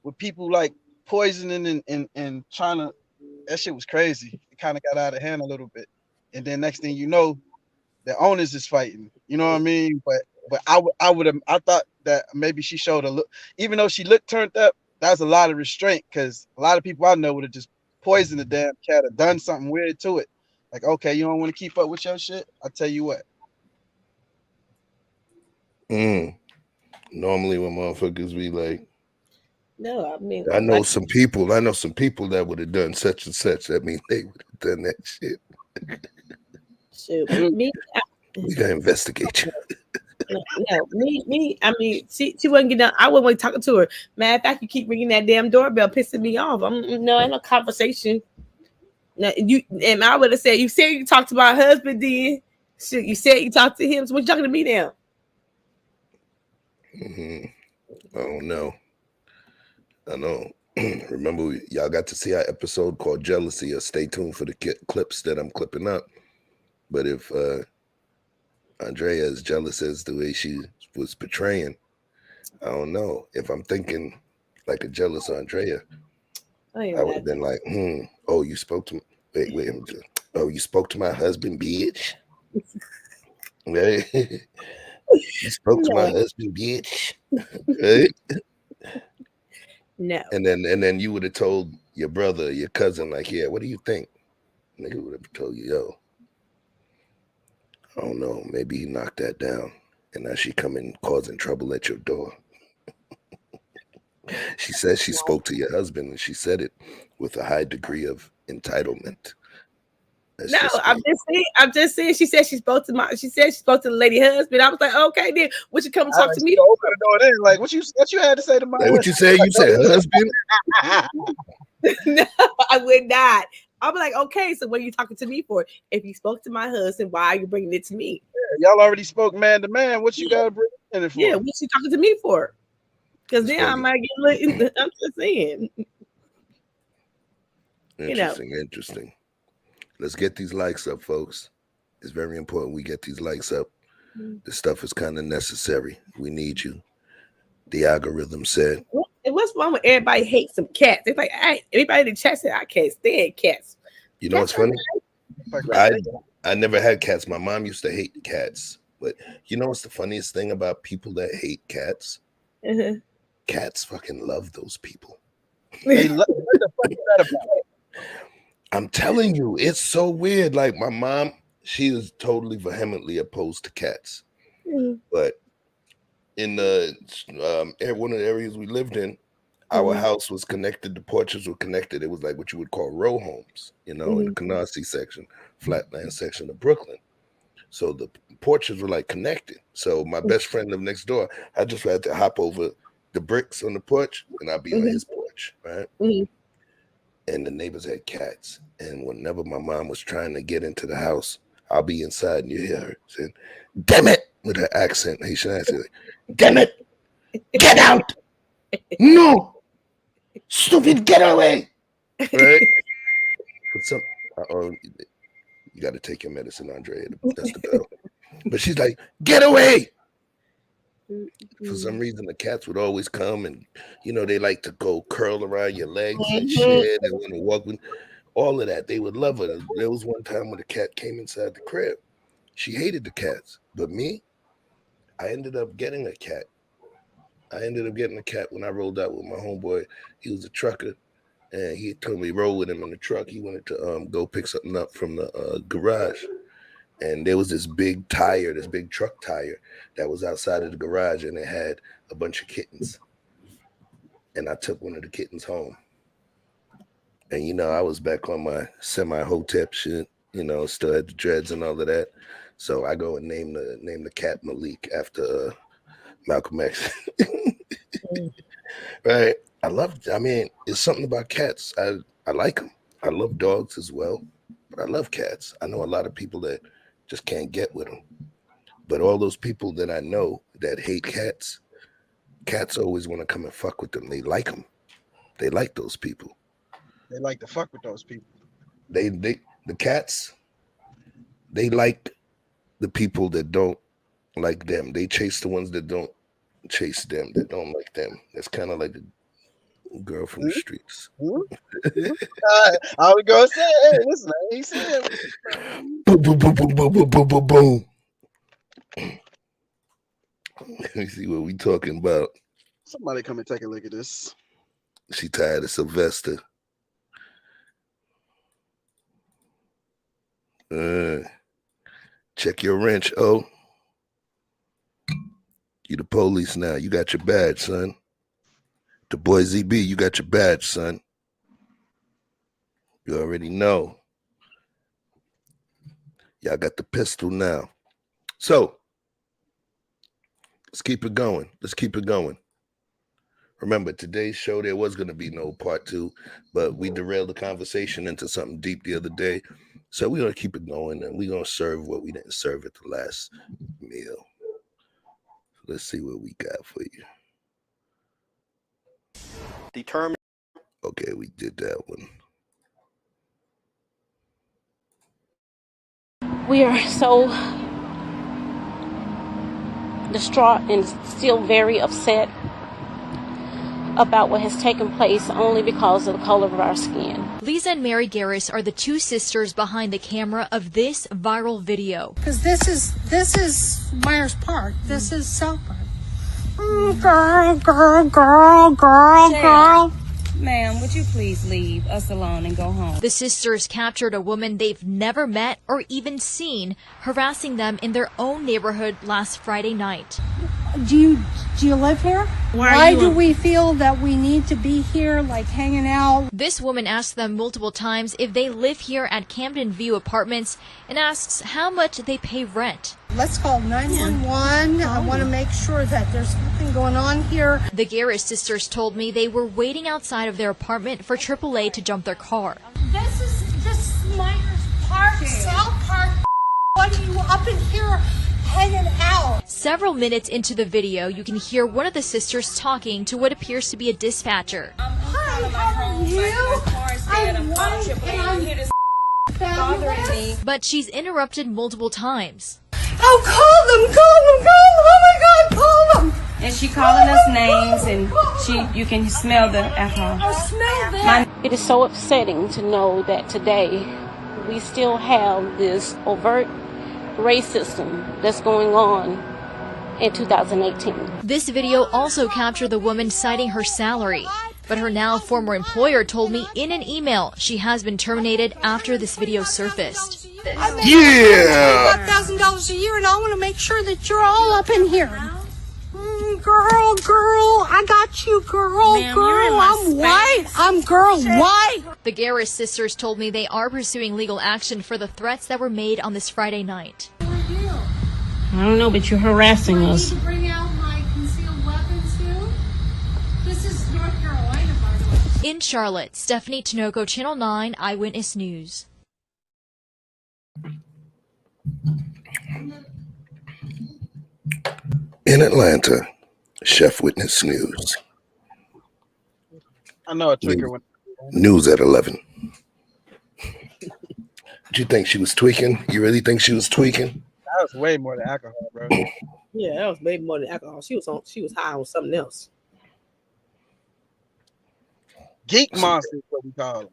with people like poisoning and trying to, that shit was crazy. It kind of got out of hand a little bit. And then next thing you know, the owners is fighting. You know what I mean? But I thought that maybe she showed a look, even though she looked turned up, that was a lot of restraint, because a lot of people I know would have just poisoned the damn cat or done something weird to it. Like, okay, you don't want to keep up with your shit? I'll tell you what. Normally when motherfuckers be like, no, I mean, I know some people that would have done such and such. I mean, they would have done that shit. Shoot, me. We gotta investigate you. No, me. I mean, she wouldn't get down. I wouldn't want talking to her. Matter of fact, you keep ringing that damn doorbell, pissing me off. No, ain't no conversation. No, and I would have said, you said you talked to my husband, then shit, you said you talked to him. So what you talking to me now? Oh no, I know. Remember, y'all got to see our episode called Jealousy. Or stay tuned for the clips that I'm clipping up. But if Andrea is jealous as the way she was portraying, I don't know. If I'm thinking like a jealous Andrea, I would have been like, oh, you spoke to me. Wait. Oh, you spoke to my husband, bitch. Right? You spoke to my husband, bitch. Right? No. And then you would have told your brother, your cousin, like, yeah, what do you think? Nigga would have told you, yo, I don't know, maybe he knocked that down. And now she coming causing trouble at your door. She says she spoke to your husband, and she said it with a high degree of entitlement. No, I'm just saying. She said she spoke to the lady husband. I was like, okay, then what you come and talk to me? Like what you had to say to my like what you said? You said husband? No, I would not. I'll be like, okay, so what are you talking to me for? If you spoke to my husband, why are you bringing it to me? Yeah, y'all already spoke man to man. What you got to bring it for? Yeah, what you talking to me for? Because then I might get. I'm just saying. Interesting. Let's get these likes up, folks. It's very important we get these likes up. This stuff is kind of necessary. We need you. The algorithm said. What's wrong with everybody hates some cats? It's like everybody in the chat said I can't stand cats. You know what's funny? I never had cats. My mom used to hate cats. But you know what's the funniest thing about people that hate cats? Cats fucking love those people. They love the fuck out of it. I'm telling you, it's so weird. Like my mom, she is totally vehemently opposed to cats. But in the one of the areas we lived in, our house was connected. The porches were connected. It was like what you would call row homes, in the Canarsie section, flatland section of Brooklyn. So the porches were like connected. So my best friend lived next door. I just had to hop over the bricks on the porch, and I'd be on his porch, right? And the neighbors had cats. And whenever my mom was trying to get into the house, I'll be inside and you hear her saying, damn it, with her accent, Haitian accent, like, damn it, get out. No, stupid, get away. Right? You got to take your medicine, Andrea. That's the bell. But she's like, get away. For some reason, the cats would always come and, they like to go curl around your legs and shit. They want to walk with all of that. They would love it. There was one time when the cat came inside the crib. She hated the cats. But me, I ended up getting a cat. When I rolled out with my homeboy. He was a trucker. And he told me roll with him in the truck. He wanted to go pick something up from the garage. And there was this big truck tire that was outside of the garage, and it had a bunch of kittens. And I took one of the kittens home. And, I was back on my semi-hotep shit, still had the dreads and all of that. So I go and name the cat Malik after Malcolm X. Right? It's something about cats. I like them. I love dogs as well, but I love cats. I know a lot of people that just can't get with them. But all those people that I know that hate cats always want to come and fuck with them. They like them. They like those people. They like to fuck with those people. The cats, they like the people that don't like them. They chase the ones that don't chase them, that don't like them. That's kind of like a girl from the streets. I was gonna say, hey, listen, he said boom, boom, boom, boom, boom, boom, boom, boom, boom. Let me see what we talking about. Somebody come and take a look at this. She tired of Sylvester. Check your wrench, oh. You the police now. You got your badge, son. The boy ZB, you got your badge, son. You already know. Y'all got the pistol now. So let's keep it going. Let's keep it going. Remember, today's show, there was going to be no part 2, but we derailed the conversation into something deep the other day. So we're going to keep it going, and we're going to serve what we didn't serve at the last meal. Let's see what we got for you. Determined. Okay, we did that one. We are so distraught and still very upset about what has taken place only because of the color of our skin. Lisa and Mary Garris are the two sisters behind the camera of this viral video. Because this is Myers Park. This is South Park. Girl. Ma'am, would you please leave us alone and go home? The sisters captured a woman they've never met or even seen harassing them in their own neighborhood last Friday night. Do you live here? Why do we feel that we need to be here, like hanging out? This woman asked them multiple times if they live here at Camden View Apartments and asks how much they pay rent. Let's call 911. I want to make sure that there's nothing going on here. The Garris sisters told me they were waiting outside of their apartment for AAA to jump their car. This is Myers Park, South Park. What are you up in here hanging out? Several minutes into the video, you can hear one of the sisters talking to what appears to be a dispatcher. Hi, how are you? I'm white and I'm bothering me. But she's interrupted multiple times. Oh, call them! Oh my God, call them! And she calling us names, and you can smell the alcohol. I smell that. It is so upsetting to know that today we still have this overt racism that's going on in 2018. This video also captured the woman citing her salary, but her now former employer told me in an email she has been terminated after this video surfaced. Yeah! $1,000 a year, and I want to make sure that you're all up in here. Girl, I got you, girl. I'm white. I'm white. The Garris sisters told me they are pursuing legal action for the threats that were made on this Friday night. I don't know, but you're harassing us. I need to bring out my concealed weapons too. This is North Carolina, by the way. In Charlotte, Stephanie Tinoco, Channel 9 Eyewitness News. In Atlanta, Chef Witness News. I know a trigger when News at 11. Did you think she was tweaking? You really think she was tweaking? that was way more than alcohol, bro. Yeah, that was maybe more than alcohol. She was high on something else. Geek monster is what we call them.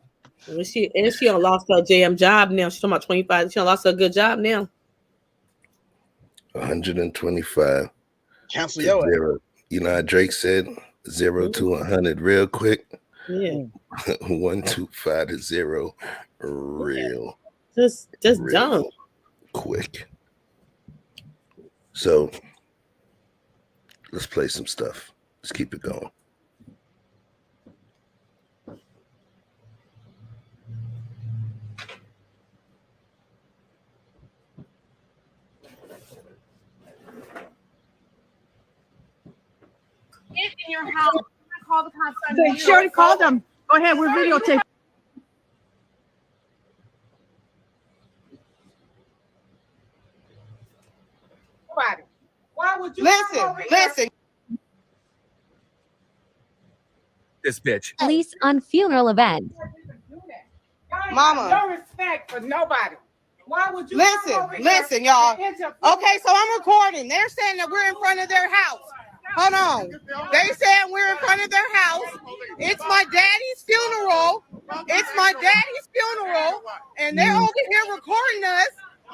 And she done lost her JM job now. She's talking about 25. She done lost her good job now. 125. Cancel your zero. You know how Drake said 0 to 100 real quick? Yeah. 125 to 0 real. Just real dumb. Quick. So let's play some stuff. Let's keep it going. In your house, call the cops on you. She already called them. Go ahead, we're videotaping. Why would you Listen. This bitch. Police on funeral event. Mama, no respect for nobody. Why would you Listen, y'all. Okay, so I'm recording. They're saying that we're in front of their house. Hold on. They saying we're in front of their house. It's my daddy's funeral. And they're over here recording us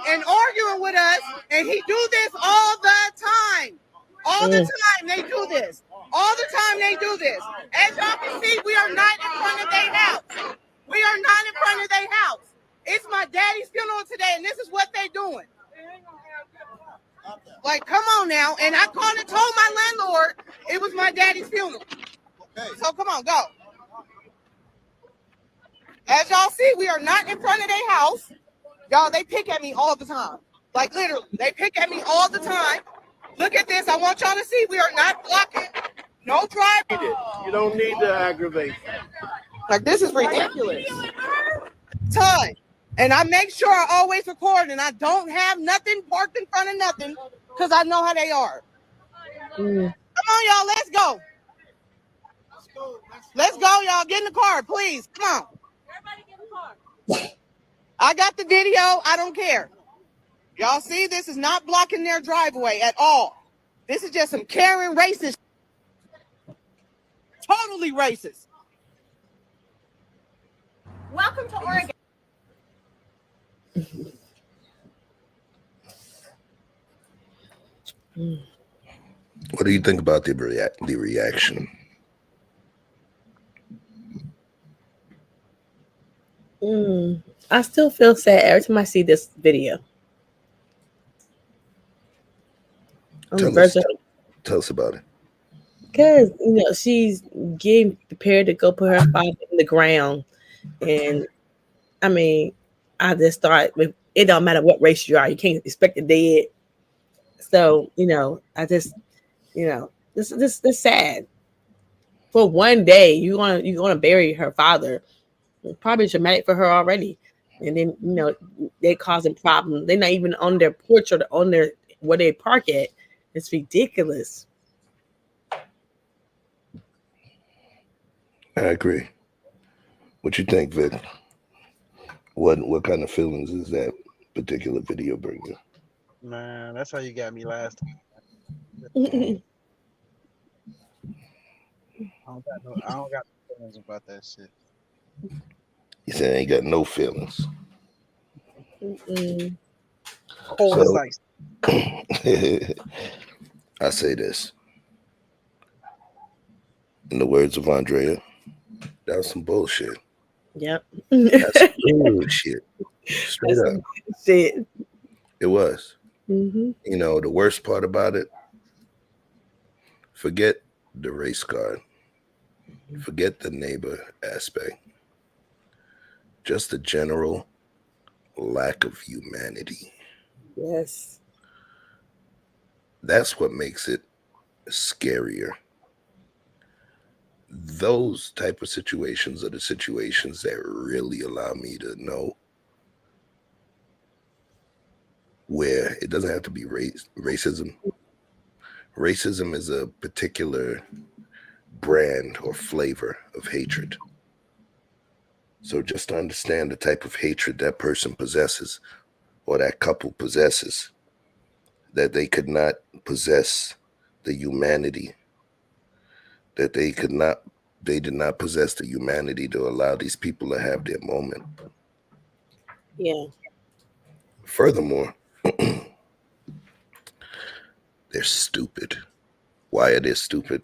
and arguing with us. And he do this all the time. All the time they do this. As y'all can see, we are not in front of their house. It's my daddy's funeral today, and this is what they doing. Like, come on now. And I called and told my landlord it was my daddy's funeral. Okay. So come on, go. As y'all see, we are not in front of their house. Y'all, they pick at me all the time. Like literally, they pick at me all the time. Look at this. I want y'all to see we are not blocking. No driving. You don't need to aggravate. Like this is ridiculous. Ton. And I make sure I always record and I don't have nothing parked in front of nothing because I know how they are. Come on, y'all. Let's go. Let's go, y'all. Get in the car, please. Come on. Everybody get in the car. I got the video. I don't care. Y'all see, this is not blocking their driveway at all. This is just some Karen racist. Totally racist. Welcome to Oregon. What do you think about the reaction? I still feel sad every time I see this video. Tell us about it. Because, she's getting prepared to go put her father in the ground. And, I mean, I just thought, it don't matter what race you are. You can't expect the dead. So, I just, this is sad. For one day, you're gonna bury her father. It's probably traumatic for her already. And then, they're causing problems. They're not even on their porch or on their where they park at. It's ridiculous. I agree. What you think, Vic? What kind of feelings is that particular video bring you? Man, that's how you got me last time. I don't got no feelings about that shit. You said I ain't got no feelings. Cold as ice. I say this. In the words of Andrea, that was some bullshit. Yep. That's bullshit. Straight up. Shit. It was. Mm-hmm. The worst part about it, forget the race card. Forget the neighbor aspect. Just the general lack of humanity. Yes. That's what makes it scarier. Those type of situations are the situations that really allow me to know where it doesn't have to be racism. Racism is a particular brand or flavor of hatred. So just to understand the type of hatred that person possesses or that couple possesses, that they could not possess the humanity, that they did not possess the humanity to allow these people to have their moment. Yeah. Furthermore, they're stupid. Why are they stupid?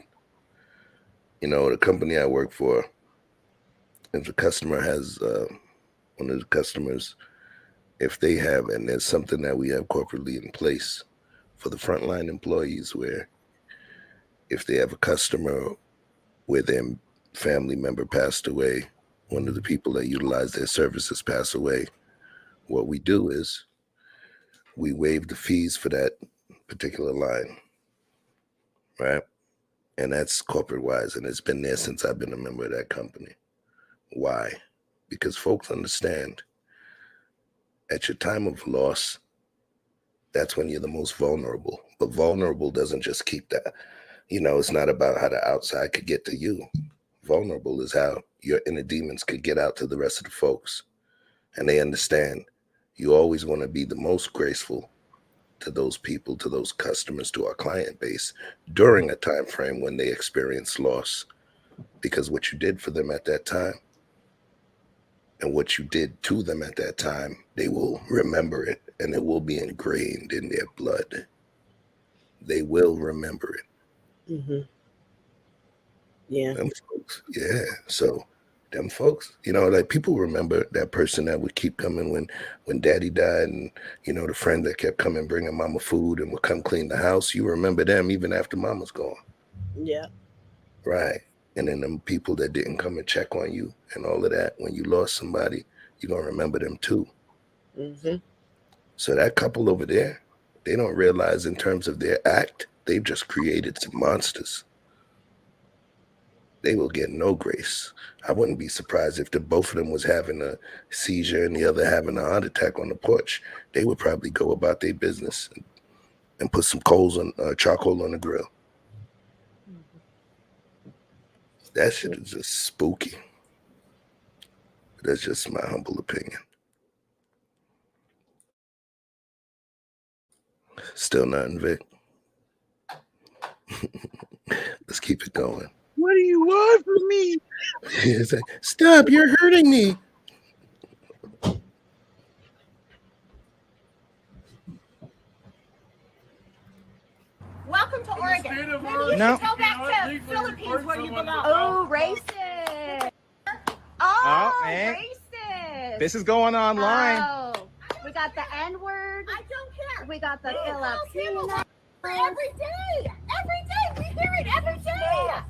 The company I work for, if the customer has one of the customers, if they have, and there's something that we have corporately in place for the frontline employees, where if they have a customer where their family member passed away, one of the people that utilize their services passed away, what we do is we waive the fees for that particular line, right? And that's corporate wise, and it's been there since I've been a member of that company. Why? Because folks understand at your time of loss, that's when you're the most vulnerable. But vulnerable doesn't just keep that. It's not about how the outside could get to you. Vulnerable is how your inner demons could get out to the rest of the folks. And they understand you always want to be the most graceful to those people, to those customers, to our client base during a time frame when they experience loss. Because what you did for them at that time and what you did to them at that time, they will remember it, and it will be ingrained in their blood. They will remember it. Mm-hmm. Yeah. Them folks, yeah. So them folks, like people remember that person that would keep coming when daddy died, and the friend that kept coming bringing mama food and would come clean the house. You remember them even after mama's gone. Yeah. Right. And then them people that didn't come and check on you and all of that, when you lost somebody, you're going to remember them too. Mm-hmm. So that couple over there, they don't realize in terms of their act, they've just created some monsters. They will get no grace. I wouldn't be surprised if both of them was having a seizure and the other having a heart attack on the porch. They would probably go about their business and put some charcoal on the grill. That shit is just spooky. That's just my humble opinion. Still nothing, Vic. Let's keep it going. What do you want from me? Stop, you're hurting me. Welcome to Oregon. Maybe you No. should go back to Philippines where you belong. Oh, racist. Oh, man. racist. This is going online. Oh, we got the N-word. I don't care. We got the Filipino. Filipino. Every day. Every day. We hear it every day.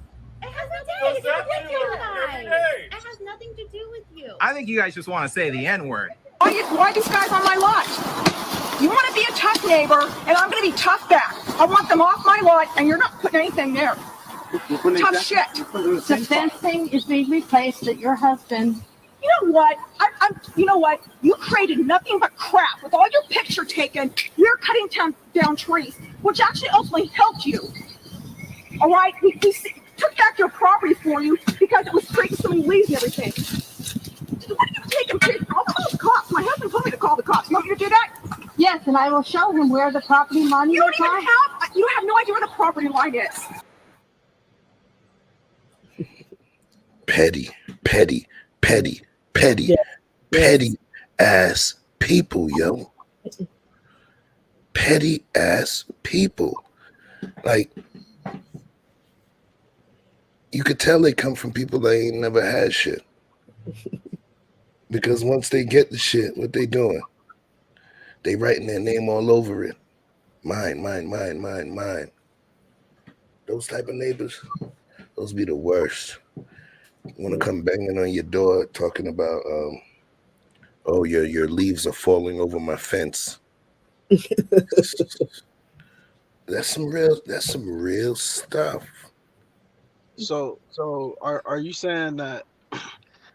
It has nothing to do with you guys. It has nothing to do with you. I think you guys just want to say the N-word. Why these guys on my lot? You want to be a tough neighbor, and I'm going to be tough back. I want them off my lot, and you're not putting anything there. Tough shit. The fencing is being replaced at your husband. You know what? You know what? You created nothing but crap with all your picture taken. You're cutting down trees, which actually ultimately helped you. All right? We took back your property for you because it was creating so many leaves and everything. What are you taking pictures? I'll call the cops. My husband told me to call the cops. You want me to do that? Yes, and I will show him where the property line is. You have no idea where the property line is. Petty ass people, yo. Petty ass people. Like, you could tell they come from people that ain't never had shit. Because once they get the shit, what they doing? They writing their name all over it. Mine. Those type of neighbors, those be the worst. Want to come banging on your door talking about, oh, your leaves are falling over my fence. That's some real stuff. So are you saying that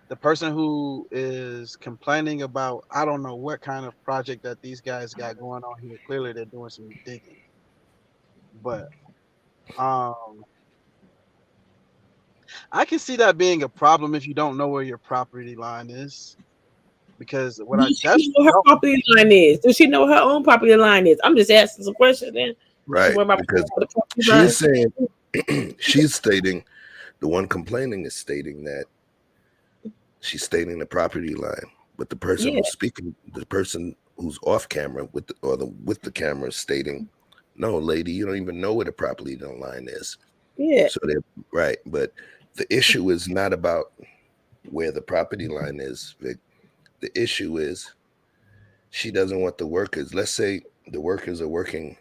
the person who is complaining about, I don't know what kind of project that these guys got going on here, clearly they're doing some digging, but I can see that being a problem if you don't know where your property line is, because what Does she know her property line is? Does she know her own property line is? I'm just asking some questions then. Right, because she's saying, she's stating, the one complaining is stating that she's stating the property line, but the person who's speaking, the person who's off camera with the camera is stating, no, lady, you don't even know where the property line is. Yeah. So they're right, but the issue is not about where the property line is, Vic. The issue is she doesn't want the workers. Let's say the workers are working,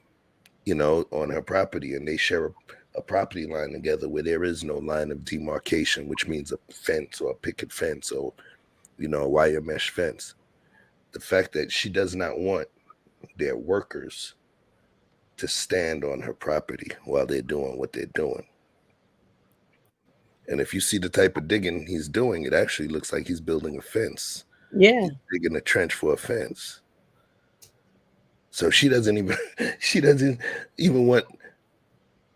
on her property, and they share a property line together where there is no line of demarcation, which means a fence or a picket fence or, a wire mesh fence. The fact that she does not want their workers to stand on her property while they're doing what they're doing. And if you see the type of digging he's doing, it actually looks like he's building a fence. Yeah. He's digging a trench for a fence. So she doesn't even want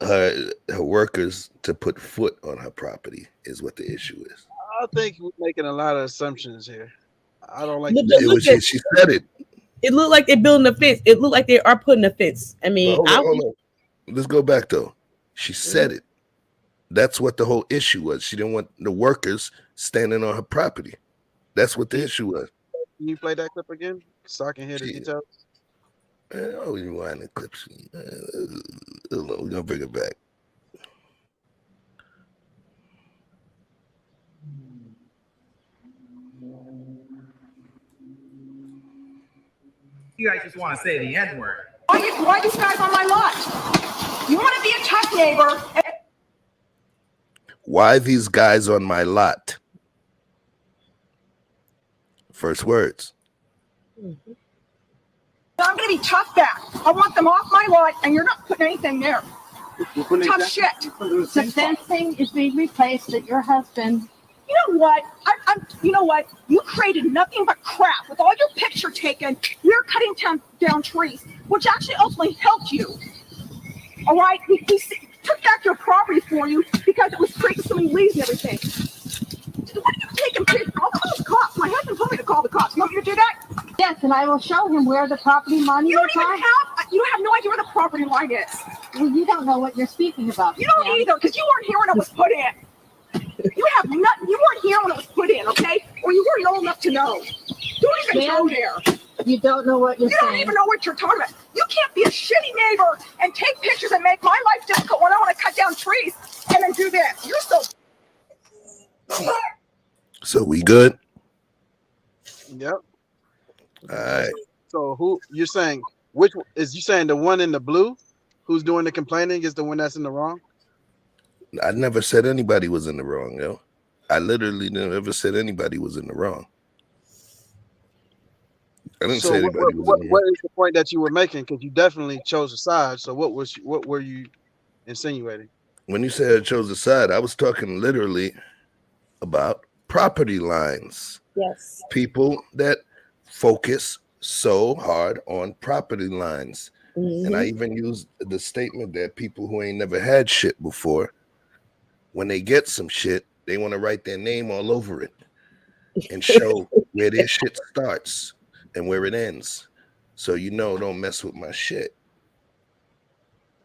her workers to put foot on her property is what the issue is. I think we're making a lot of assumptions here. I don't like she said it. It looked like they're building a fence. It looked like they are putting a fence. I mean, hold on. Let's go back though. She said it. That's what the whole issue was. She didn't want the workers standing on her property. That's what the issue was. Can you play that clip again so I can hear the details? Oh, you want the clips? We're gonna bring it back. You guys just want to say the N-word. Why these guys on my lot? You want to be a tough neighbor. Why these guys on my lot? First words. I'm going to be tough back. I want them off my lot, and you're not putting anything there. Tough shit. The fencing is being replaced at your husband. You know what? You know what? You created nothing but crap with all your picture taken. You're cutting down trees, which actually ultimately helped you. All right? We took back your property for you because it was creating so many leaves and everything. What are you taking pictures? I'll call the cops. My husband told me to call the cops. You want me to do that? Yes, and I will show him where the property line is. You don't have no idea where the property line is. Well, you don't know what you're speaking about. You don't either, because you weren't here when it was put in. You weren't here when it was put in, okay? Or you weren't old enough to know. Don't even go there. You don't know what you're saying. You don't even know what you're talking about. You can't be a shitty neighbor and take pictures and make my life difficult when I want to cut down trees and then do this. You're so... So we good? Yep. All right. So who you're saying? Which is you saying the one in the blue, who's doing the complaining, is the one that's in the wrong? I never said anybody was in the wrong, yo. I literally never said anybody was in the wrong. I didn't say anybody was in the wrong. What is the point that you were making? Because you definitely chose a side. So what were you insinuating? When you said I chose a side, I was talking literally about property lines. Yes. People that focus so hard on property lines. And I even used the statement that people who ain't never had shit before, when they get some shit, they want to write their name all over it and show where their shit starts and where it ends. So don't mess with my shit.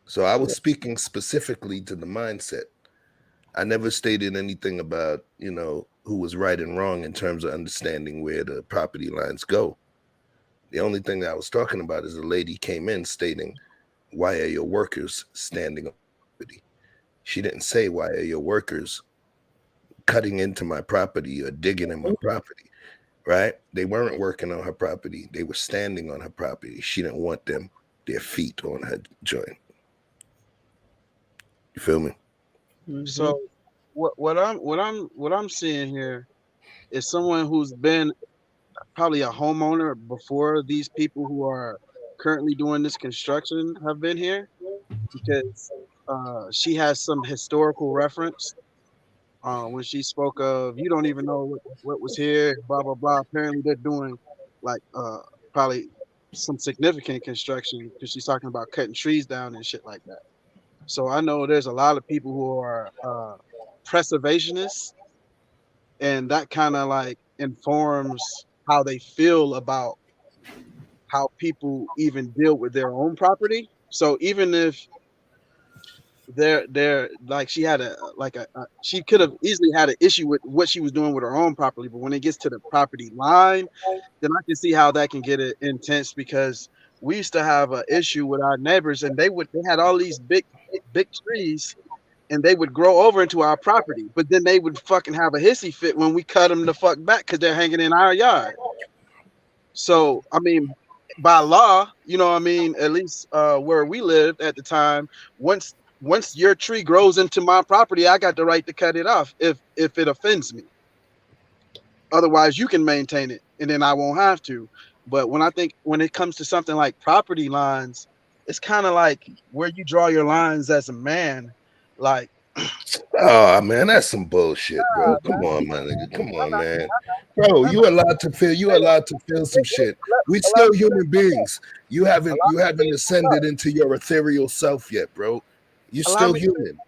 So I was speaking specifically to the mindset. I never stated anything about, who was right and wrong in terms of understanding where the property lines go. The only thing that I was talking about is a lady came in stating, why are your workers standing on property? She didn't say, why are your workers cutting into my property or digging in my property, right? They weren't working on her property. They were standing on her property. She didn't want their feet on her joint. You feel me? So what I'm seeing here is someone who's been probably a homeowner before these people who are currently doing this construction have been here, because she has some historical reference when she spoke of, you don't even know what was here, blah blah blah. Apparently they're doing like probably some significant construction, because she's talking about cutting trees down and shit like that. So I know there's a lot of people who are preservationists, and that kind of like informs how they feel about how people even deal with their own property. So even if they're like, she had she could have easily had an issue with what she was doing with her own property, but when it gets to the property line, then I can see how that can get intense, because we used to have an issue with our neighbors, and they had all these big trees, and they would grow over into our property, but then they would fucking have a hissy fit when we cut them the fuck back because they're hanging in our yard. So I mean, by law, at least where we lived at the time, once your tree grows into my property, I got the right to cut it off if it offends me. Otherwise, you can maintain it, and then I won't have to. But when it comes to something like property lines, it's kind of like where you draw your lines as a man. Like, oh man, that's some bullshit, bro. Come on, my nigga. Come on, man. Bro, you allowed to feel some shit. We still human beings. You haven't ascended into your ethereal self yet, bro. You're still human.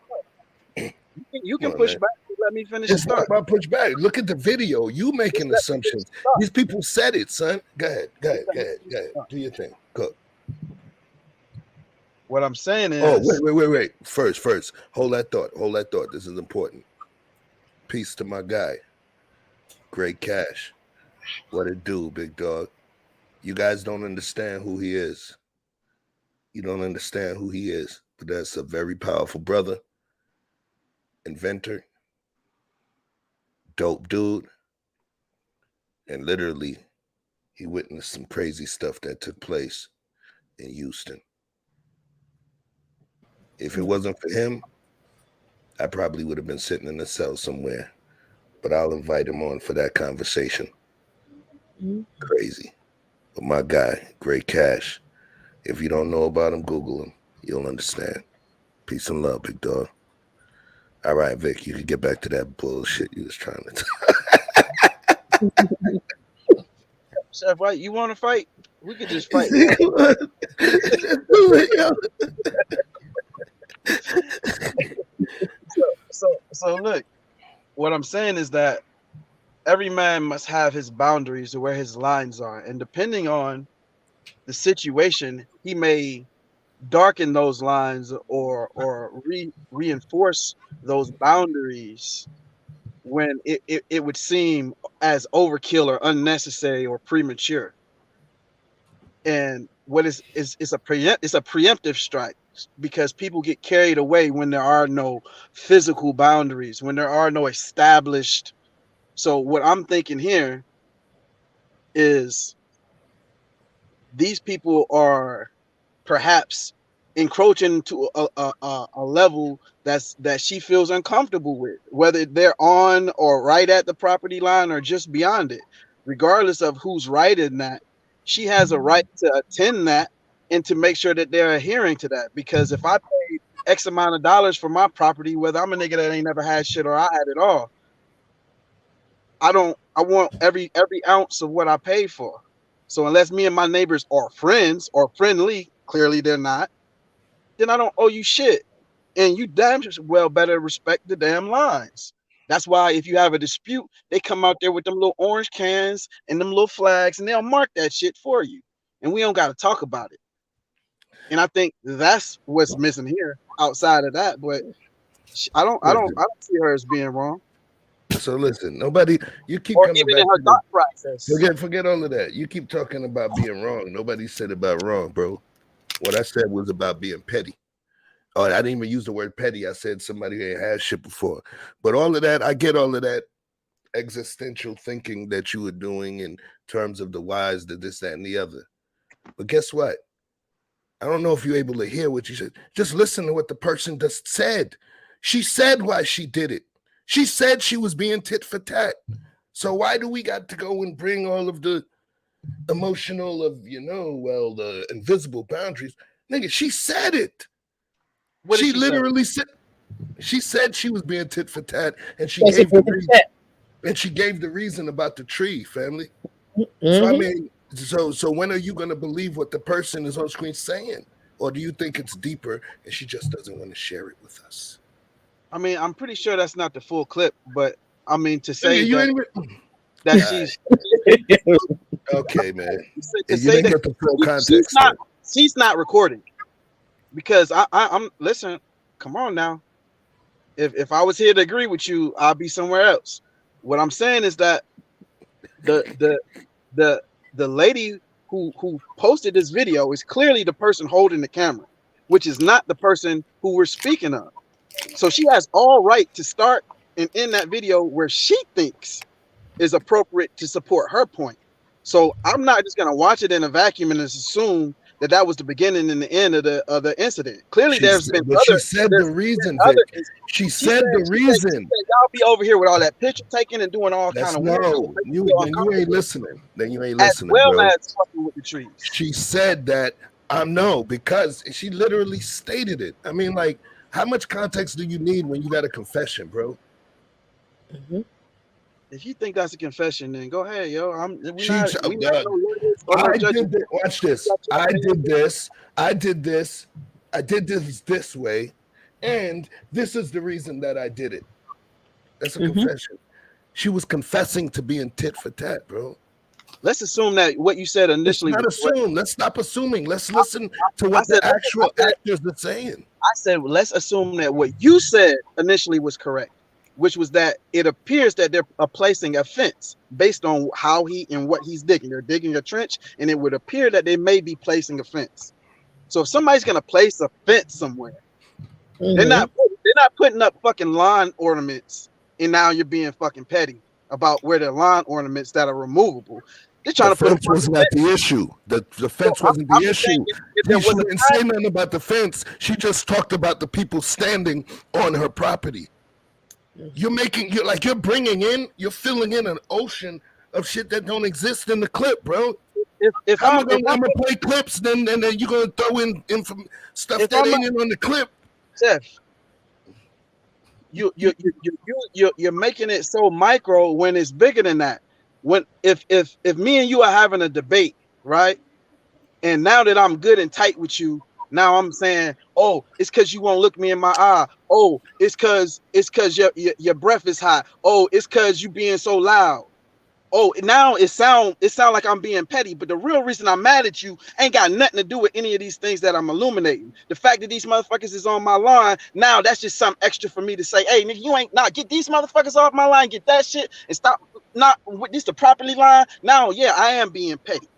You can push back. Let me finish. It's not about push back. Look at the video. You making assumptions. These people said it, son. Go ahead. Do your thing. Go. What I'm saying is, wait. First, hold that thought. This is important. Peace to my guy, Great Cash. What it do, big dog? You guys don't understand who he is. You don't understand who he is, but that's a very powerful brother, inventor, dope dude, and literally, he witnessed some crazy stuff that took place in Houston. If it wasn't for him, I probably would have been sitting in a cell somewhere. But I'll invite him on for that conversation. Crazy. with my guy, Great Cash. If you don't know about him, Google him. You'll understand. Peace and love, big dog. All right, Vic, you can get back to that bullshit you was trying to Chef, right? You want to fight? We could just fight. So look, what I'm saying is that every man must have his boundaries to where his lines are, and depending on the situation, he may darken those lines or reinforce those boundaries when it would seem as overkill or unnecessary or premature. And what is it's a preemptive strike, because people get carried away when there are no physical boundaries, when there are no established. So what I'm thinking here is these people are perhaps encroaching to a level that she feels uncomfortable with, whether they're on or right at the property line or just beyond it. Regardless of who's right in that, she has a right to attend that and to make sure that they're adhering to that. Because if I paid X amount of dollars for my property, whether I'm a nigga that ain't never had shit or I had it all, I want every ounce of what I paid for. So unless me and my neighbors are friends or friendly, clearly they're not, then I don't owe you shit. And you damn well better respect the damn lines. That's why if you have a dispute, they come out there with them little orange cans and them little flags, and they'll mark that shit for you. And we don't got to talk about it. And I think that's what's missing here. Outside of that, but I don't see her as being wrong. So listen, nobody, you keep Or coming even back in her to thought process. forget all of that. You keep talking about being wrong. Nobody said about wrong, bro. What I said was about being petty. Oh, I didn't even use the word petty. I said somebody who ain't had shit before. But all of that, I get all of that existential thinking that you were doing in terms of the whys, the this, that, and the other. But guess what? I don't know if you're able to hear what you said. Just listen to what the person just said. She said why she did it. She said she was being tit for tat. So why do we got to go and bring all of the emotional of, the invisible boundaries? Nigga, she said it. She literally said she was being tit for tat, and she gave the reason. And she gave the reason about the tree, family. So I mean, so when are you going to believe what the person is on screen saying? Or do you think it's deeper and she just doesn't want to share it with us? I mean, I'm pretty sure that's not the full clip, but I mean to say that she's okay, man. To say that the full context. She's not recording, because I'm listen. Come on now. If I was here to agree with you, I'll be somewhere else. What I'm saying is that the lady who posted this video is clearly the person holding the camera, which is not the person who we're speaking of. So she has all right to start and end that video where she thinks is appropriate to support her point. So I'm not just gonna watch it in a vacuum and just assume that was the beginning and the end of the incident. Clearly, there's been other. She said the reason. She said the reason. Y'all be over here with all that picture taking and doing all kind of weird. You ain't listening. Then you ain't listening. As well bro. as fucking with the trees. She said that because she literally stated it. I mean, like, how much context do you need when you got a confession, bro? Mm-hmm. If you think that's a confession, then go ahead, yo. Watch this. I did this. I did this this way, and this is the reason that I did it. That's a confession. She was confessing to being tit for tat, bro. Let's assume that what you said initially. Let's stop assuming. Let's listen to what the actual actors are saying. I said, let's assume that what you said initially was correct, which was that it appears that they're placing a fence based on how and what he's digging. They're digging a trench, and it would appear that they may be placing a fence. So if somebody's gonna place a fence somewhere, they're not putting up fucking lawn ornaments, and now you're being fucking petty about where the lawn ornaments that are removable. They're trying to put fence was not the issue. The fence wasn't the issue. She didn't say nothing about the fence. She just talked about the people standing on her property. You're filling in an ocean of shit that don't exist in the clip, bro. if I'm I'm gonna play clips, then and then you're gonna throw in stuff if that I'm ain't in on the clip. Seth, you're making it so micro when it's bigger than that. When if me and you are having a debate, right? And now that I'm good and tight with you, now I'm saying, oh, it's because you won't look me in my eye. Oh, it's because your breath is hot. Oh, it's because you being so loud. Oh, now it sound like I'm being petty, but the real reason I'm mad at you ain't got nothing to do with any of these things that I'm illuminating. The fact that these motherfuckers is on my line, now that's just something extra for me to say, hey, nigga, you ain't get these motherfuckers off my line, get that shit, and stop not with this the properly line. Now, yeah, I am being petty.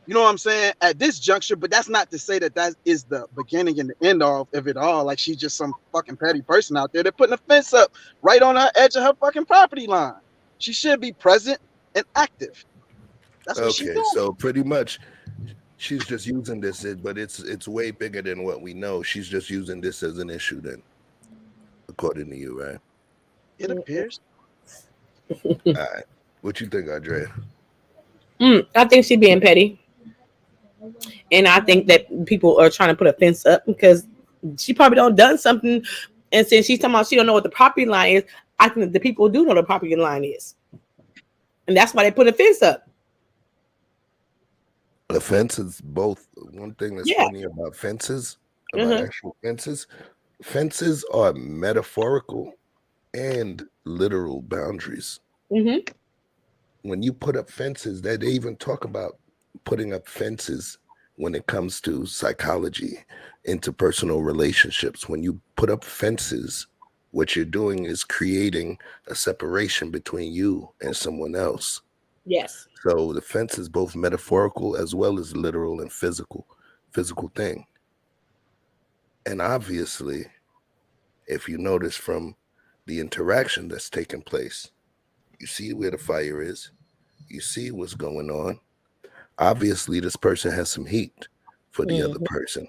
You know what I'm saying? At this juncture, but that's not to say that is the beginning and the end of it all. Like she's just some fucking petty person out there. They're putting a fence up right on the edge of her fucking property line. She should be present and active. That's what she's doing. So pretty much she's just using this, but it's way bigger than what we know. She's just using this as an issue then, according to you, right? It appears. All right. What you think, Andrea? I think she's being petty. And I think that people are trying to put a fence up because she probably done something. And since she's talking about she don't know what the property line is, I think the people do know the property line is. And that's why they put a fence up. The fence is both. One thing that's funny about fences, about actual fences are metaphorical and literal boundaries. When you put up fences, they even talk about putting up fences when it comes to psychology, interpersonal relationships. When you put up fences, what you're doing is creating a separation between you and someone else. Yes. So the fence is both metaphorical as well as literal and physical thing. And obviously, if you notice from the interaction that's taking place, you see where the fire is, you see what's going on. Obviously, this person has some heat for the other person.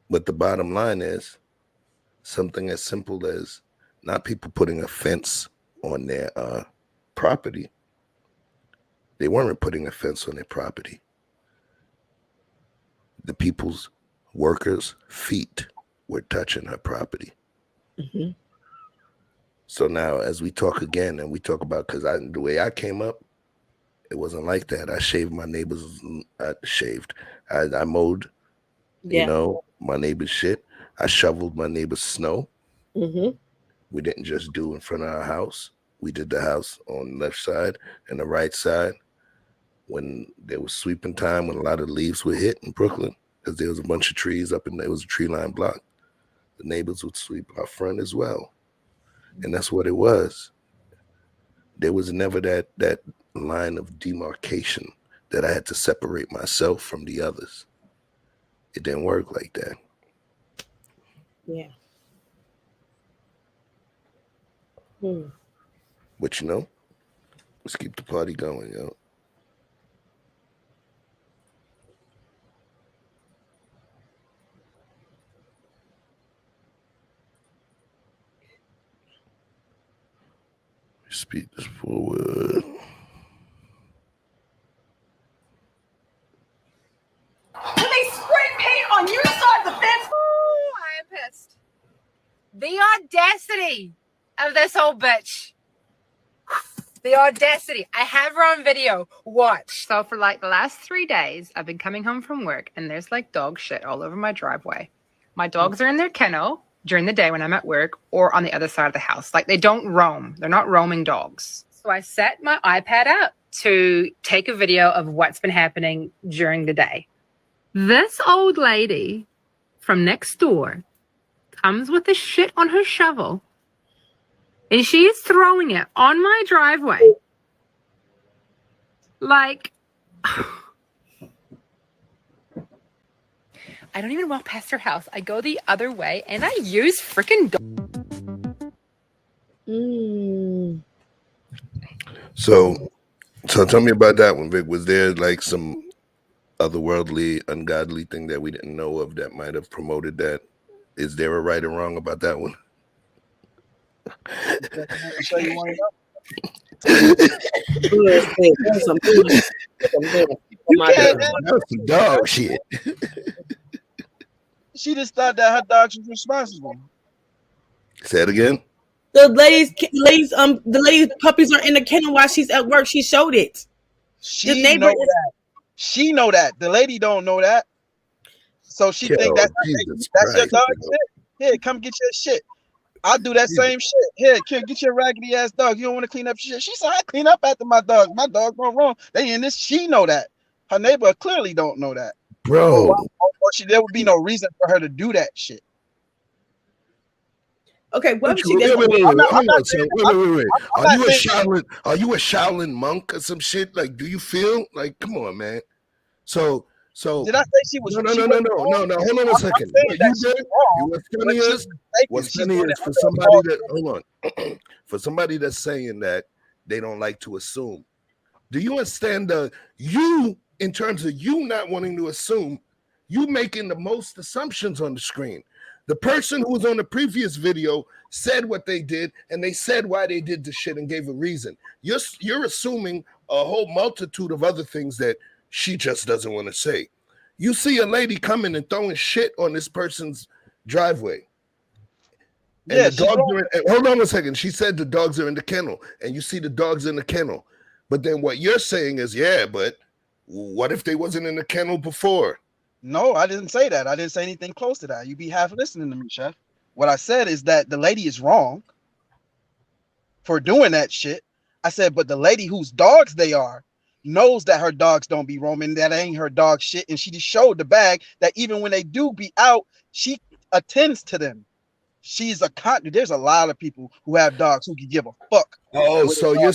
But the bottom line is something as simple as not people putting a fence on their property. They weren't putting a fence on their property. The people's workers' feet were touching her property. So now as we talk again and we talk about, because the way I came up, it wasn't like that. I shaved my neighbors. I mowed, you know, my neighbor's shit. I shoveled my neighbor's snow. We didn't just do in front of our house. We did the house on the left side and the right side when there was sweeping time, when a lot of leaves were hit in Brooklyn, because there was a bunch of trees up and there was a tree line block. The neighbors would sweep our front as well. And that's what it was. There was never that line of demarcation that I had to separate myself from the others. It didn't work like that. Yeah. But you know, let's keep the party going, yo. Speed this forward. And they spray paint on your side of the fence. Ooh, I am pissed. The audacity of this old bitch. The audacity. I have her on video. Watch. So for like the last 3 days, I've been coming home from work and there's like dog shit all over my driveway. My dogs are in their kennel during the day when I'm at work or on the other side of the house. Like they don't roam. They're not roaming dogs. So I set my iPad up to take a video of what's been happening during the day. This old lady from next door comes with the shit on her shovel and she is throwing it on my driveway. Like, I don't even walk past her house. I go the other way and I use freaking So tell me about that one, Vic. Was there like some otherworldly, ungodly thing that we didn't know of that might have promoted that? Is there a right or wrong about that one? That's some dog shit. She just thought that her dogs was responsible. Say it again. The ladies' puppies are in the kennel while she's at work. She showed it. She know that. She know that. The lady don't know that. So she think that's your dog shit. Here, come get your shit. I'll do that same shit. Here, kid, get your raggedy ass dog. You don't want to clean up shit. She said, I clean up after my dog. My dog went wrong. They in this. She know that. Her neighbor clearly don't know that. Bro. Or there would be no reason for her to do that shit. Okay, what Wait. Are you a Shaolin monk or some shit? Like, do you feel like, come on, man? So did I say she was? No. Hold on a second. What's funny is for somebody that for somebody that's saying that they don't like to assume. Do you understand you in terms of you not wanting to assume? You making the most assumptions on the screen. The person who was on the previous video said what they did, and they said why they did the shit and gave a reason. You're assuming a whole multitude of other things that she just doesn't want to say. You see a lady coming and throwing shit on this person's driveway. And the dogs are hold on a second. She said the dogs are in the kennel, and you see the dogs in the kennel. But then what you're saying is, yeah, but what if they wasn't in the kennel before? No, I didn't say that. I didn't say anything close to that. You be half listening to me, Chef. What I said is that the lady is wrong for doing that shit. I said, but the lady whose dogs they are knows that her dogs don't be roaming. That ain't her dog shit. And she just showed the bag that even when they do be out, she attends to them. She's there's a lot of people who have dogs who can give a fuck. Oh, so you're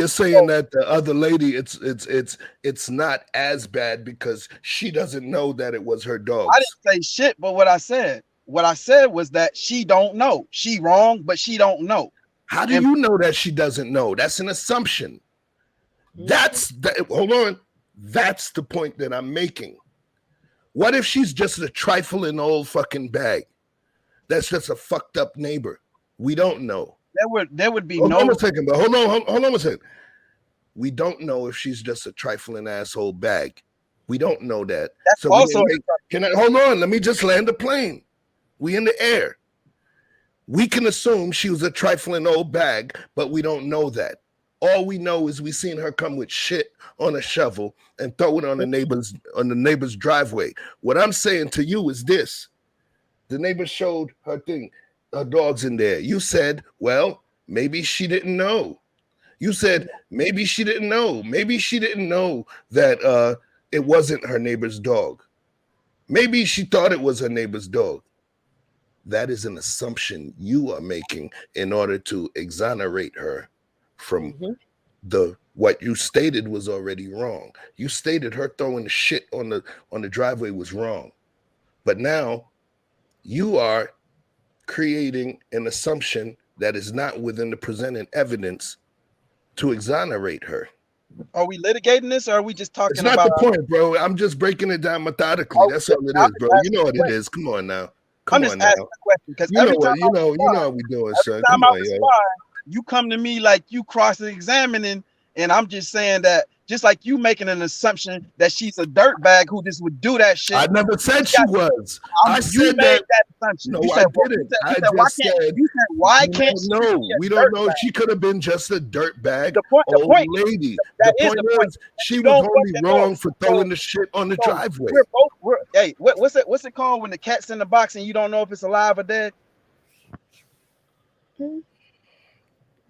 saying that the other lady, it's not as bad because she doesn't know that it was her dog. I didn't say shit, but what I said was that she don't know. She wrong, but she don't know. How do you know that she doesn't know? That's an assumption. Hold on. That's the point that I'm making. What if she's just a trifling old fucking bag? That's just a fucked up neighbor. We don't know. There would be hold on a second. Hold on a second. We don't know if she's just a trifling asshole bag. We don't know that. That's so also. Hold on? Let me just land the plane. We in the air. We can assume she was a trifling old bag, but we don't know that. All we know is we seen her come with shit on a shovel and throw it on the neighbor's driveway. What I'm saying to you is this. The neighbor showed her dogs in there. You said, well, maybe she didn't know. You said, maybe she didn't know. Maybe she didn't know that it wasn't her neighbor's dog. Maybe she thought it was her neighbor's dog. That is an assumption you are making in order to exonerate her from what you stated was already wrong. You stated her throwing the shit on the driveway was wrong. But now you are creating an assumption that is not within the presented evidence to exonerate her. Are we litigating this, or are we just talking it's not about the point, bro? I'm just breaking it down methodically. That's all it is, bro. You know what it is. Come on now. I'm just asking a question because you know how we doing, son. Come on, yo. You come to me like you cross-examining, and I'm just saying that just like you making an assumption that she's a dirtbag who just would do that shit. I never said she was. I said that assumption. No, I didn't. Why can't we don't know? We don't know. She could have been just a dirtbag old lady. The point is, she was only wrong for throwing the shit on the driveway. Hey, what's it called when the cat's in the box and you don't know if it's alive or dead?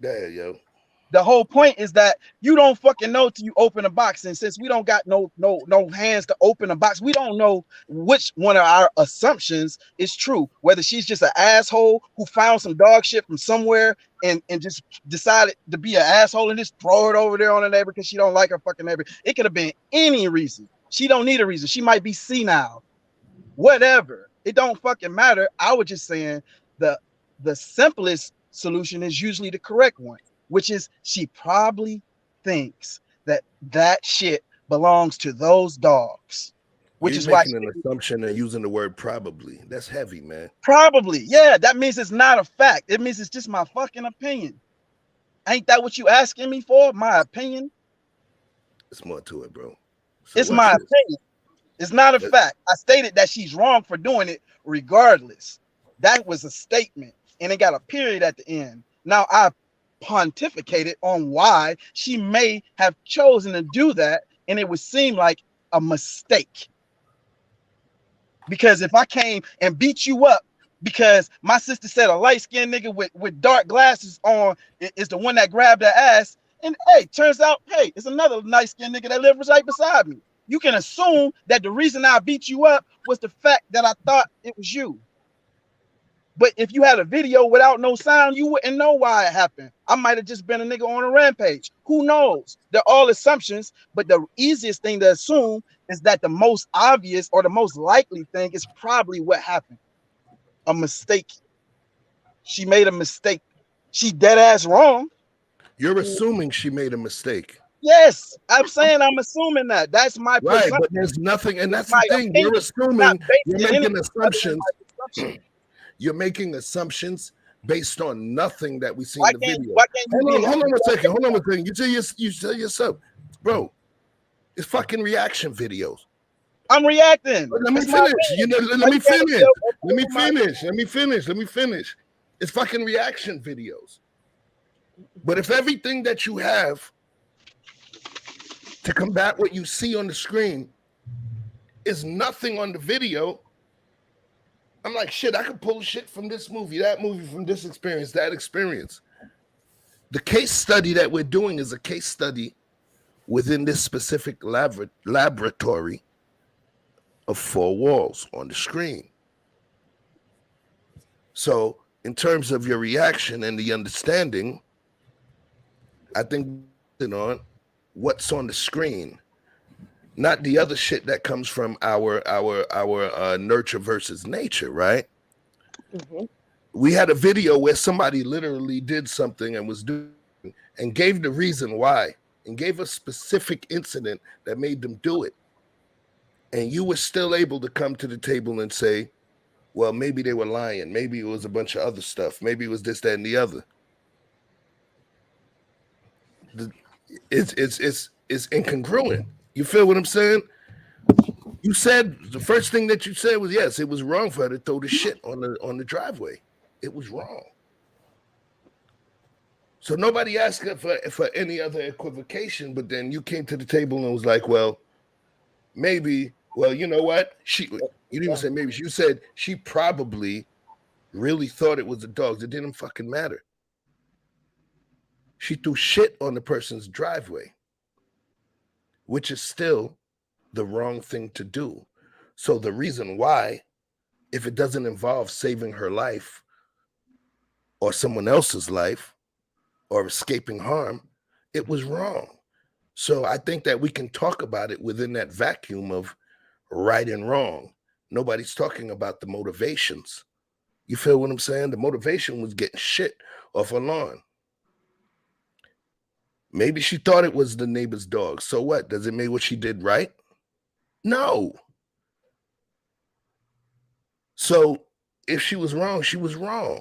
There, yo. The whole point is that you don't fucking know till you open a box, and since we don't got no hands to open a box, we don't know which one of our assumptions is true. Whether she's just an asshole who found some dog shit from somewhere and just decided to be an asshole and just throw it over there on the neighbor because she don't like her fucking neighbor. It could have been any reason. She don't need a reason. She might be senile. Whatever. It don't fucking matter. I was just saying the simplest solution is usually the correct one, which is she probably thinks that shit belongs to those dogs, which You're is why making an assumption and using the word probably. That's heavy, man. Probably, yeah. That means it's not a fact. It means it's just my fucking opinion. Ain't that what you asking me for? My opinion? It's more to it, bro. So It's my opinion. It's not a fact. I stated that she's wrong for doing it regardless. That was a statement, and it got a period at the end. Now I pontificated on why she may have chosen to do that, and it would seem like a mistake. Because if I came and beat you up because my sister said a light-skinned nigga with dark glasses on is the one that grabbed her ass, and hey, turns out, hey, it's another light-skinned nigga that lives right beside me. You can assume that the reason I beat you up was the fact that I thought it was you. But if you had a video without no sound, you wouldn't know why it happened. I might have just been a nigga on a rampage. Who knows? They're all assumptions, but the easiest thing to assume is that the most obvious or the most likely thing is probably what happened. A mistake. She made a mistake. She dead ass wrong. You're assuming she made a mistake. Yes, I'm saying I'm assuming that. That's my Right, presumption. but there's nothing, and that's My the thing. opinion. You're It's not assuming, based you're on making anything other than assumptions. my presumption. You're making assumptions based on nothing that we see Why in the can't- video. why can't you Hold be- on, hold on a second. Hold on a second. You tell yourself, bro. It's fucking reaction videos. I'm reacting. Let me It's my finish. opinion. Let me You can't finish. tell- Let me finish. It's fucking reaction videos. But if everything that you have to combat what you see on the screen is nothing on the video, I'm like, shit, I could pull shit from this movie, that movie, from this experience, that experience. The case study that we're doing is a case study within this specific laboratory of four walls on the screen. So in terms of your reaction and the understanding, I think on what's on the screen, not the other shit that comes from our nurture versus nature, right? Mm-hmm. We had a video where somebody literally did something and was doing and gave the reason why and gave a specific incident that made them do it. And you were still able to come to the table and say, well, maybe they were lying. Maybe it was a bunch of other stuff. Maybe it was this, that, and the other. It's incongruent. You feel what I'm saying? You said the first thing that you said was, yes, it was wrong for her to throw the shit on the driveway. It was wrong. So nobody asked her for any other equivocation, but then you came to the table and was like, well, maybe, well, you know what? You didn't even say maybe. You said she probably really thought it was the dogs. It didn't fucking matter. She threw shit on the person's driveway, which is still the wrong thing to do. So the reason why, if it doesn't involve saving her life or someone else's life or escaping harm, it was wrong. So I think that we can talk about it within that vacuum of right and wrong. Nobody's talking about the motivations. You feel what I'm saying? The motivation was getting shit off her lawn. Maybe she thought it was the neighbor's dog. So what? Does it make what she did right? No. So if she was wrong, she was wrong.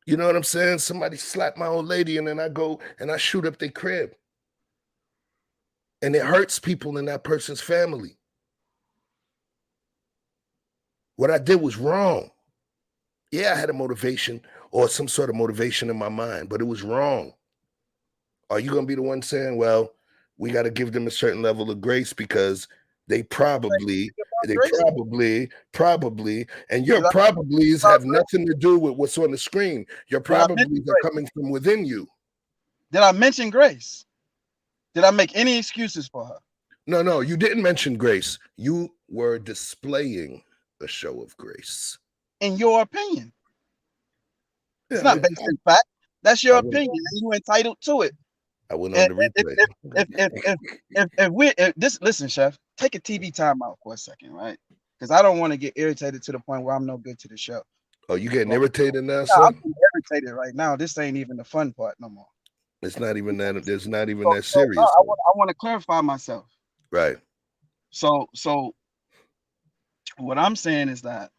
You know what I'm saying? Somebody slapped my old lady and then I go and I shoot up their crib. And it hurts people in that person's family. What I did was wrong. Yeah, I had a motivation or some sort of motivation in my mind, but it was wrong. Are you going to be the one saying, well, we got to give them a certain level of grace because they probably, and your probablys have nothing to do with what's on the screen. Your probablys are coming from within you. Did I mention grace? Did I make any excuses for her? No, you didn't mention grace. You were displaying a show of grace. In your opinion. It's not based in fact. That's your opinion, and you're entitled to it. I went on the replay. Listen, Chef, take a TV time out for a second, right? Because I don't want to get irritated to the point where I'm no good to the show. Oh, you getting irritated now, No, sir? I'm irritated right now. This ain't even the fun part no more. It's not even that. There's not even that serious. No, I want to clarify myself. Right. So what I'm saying is that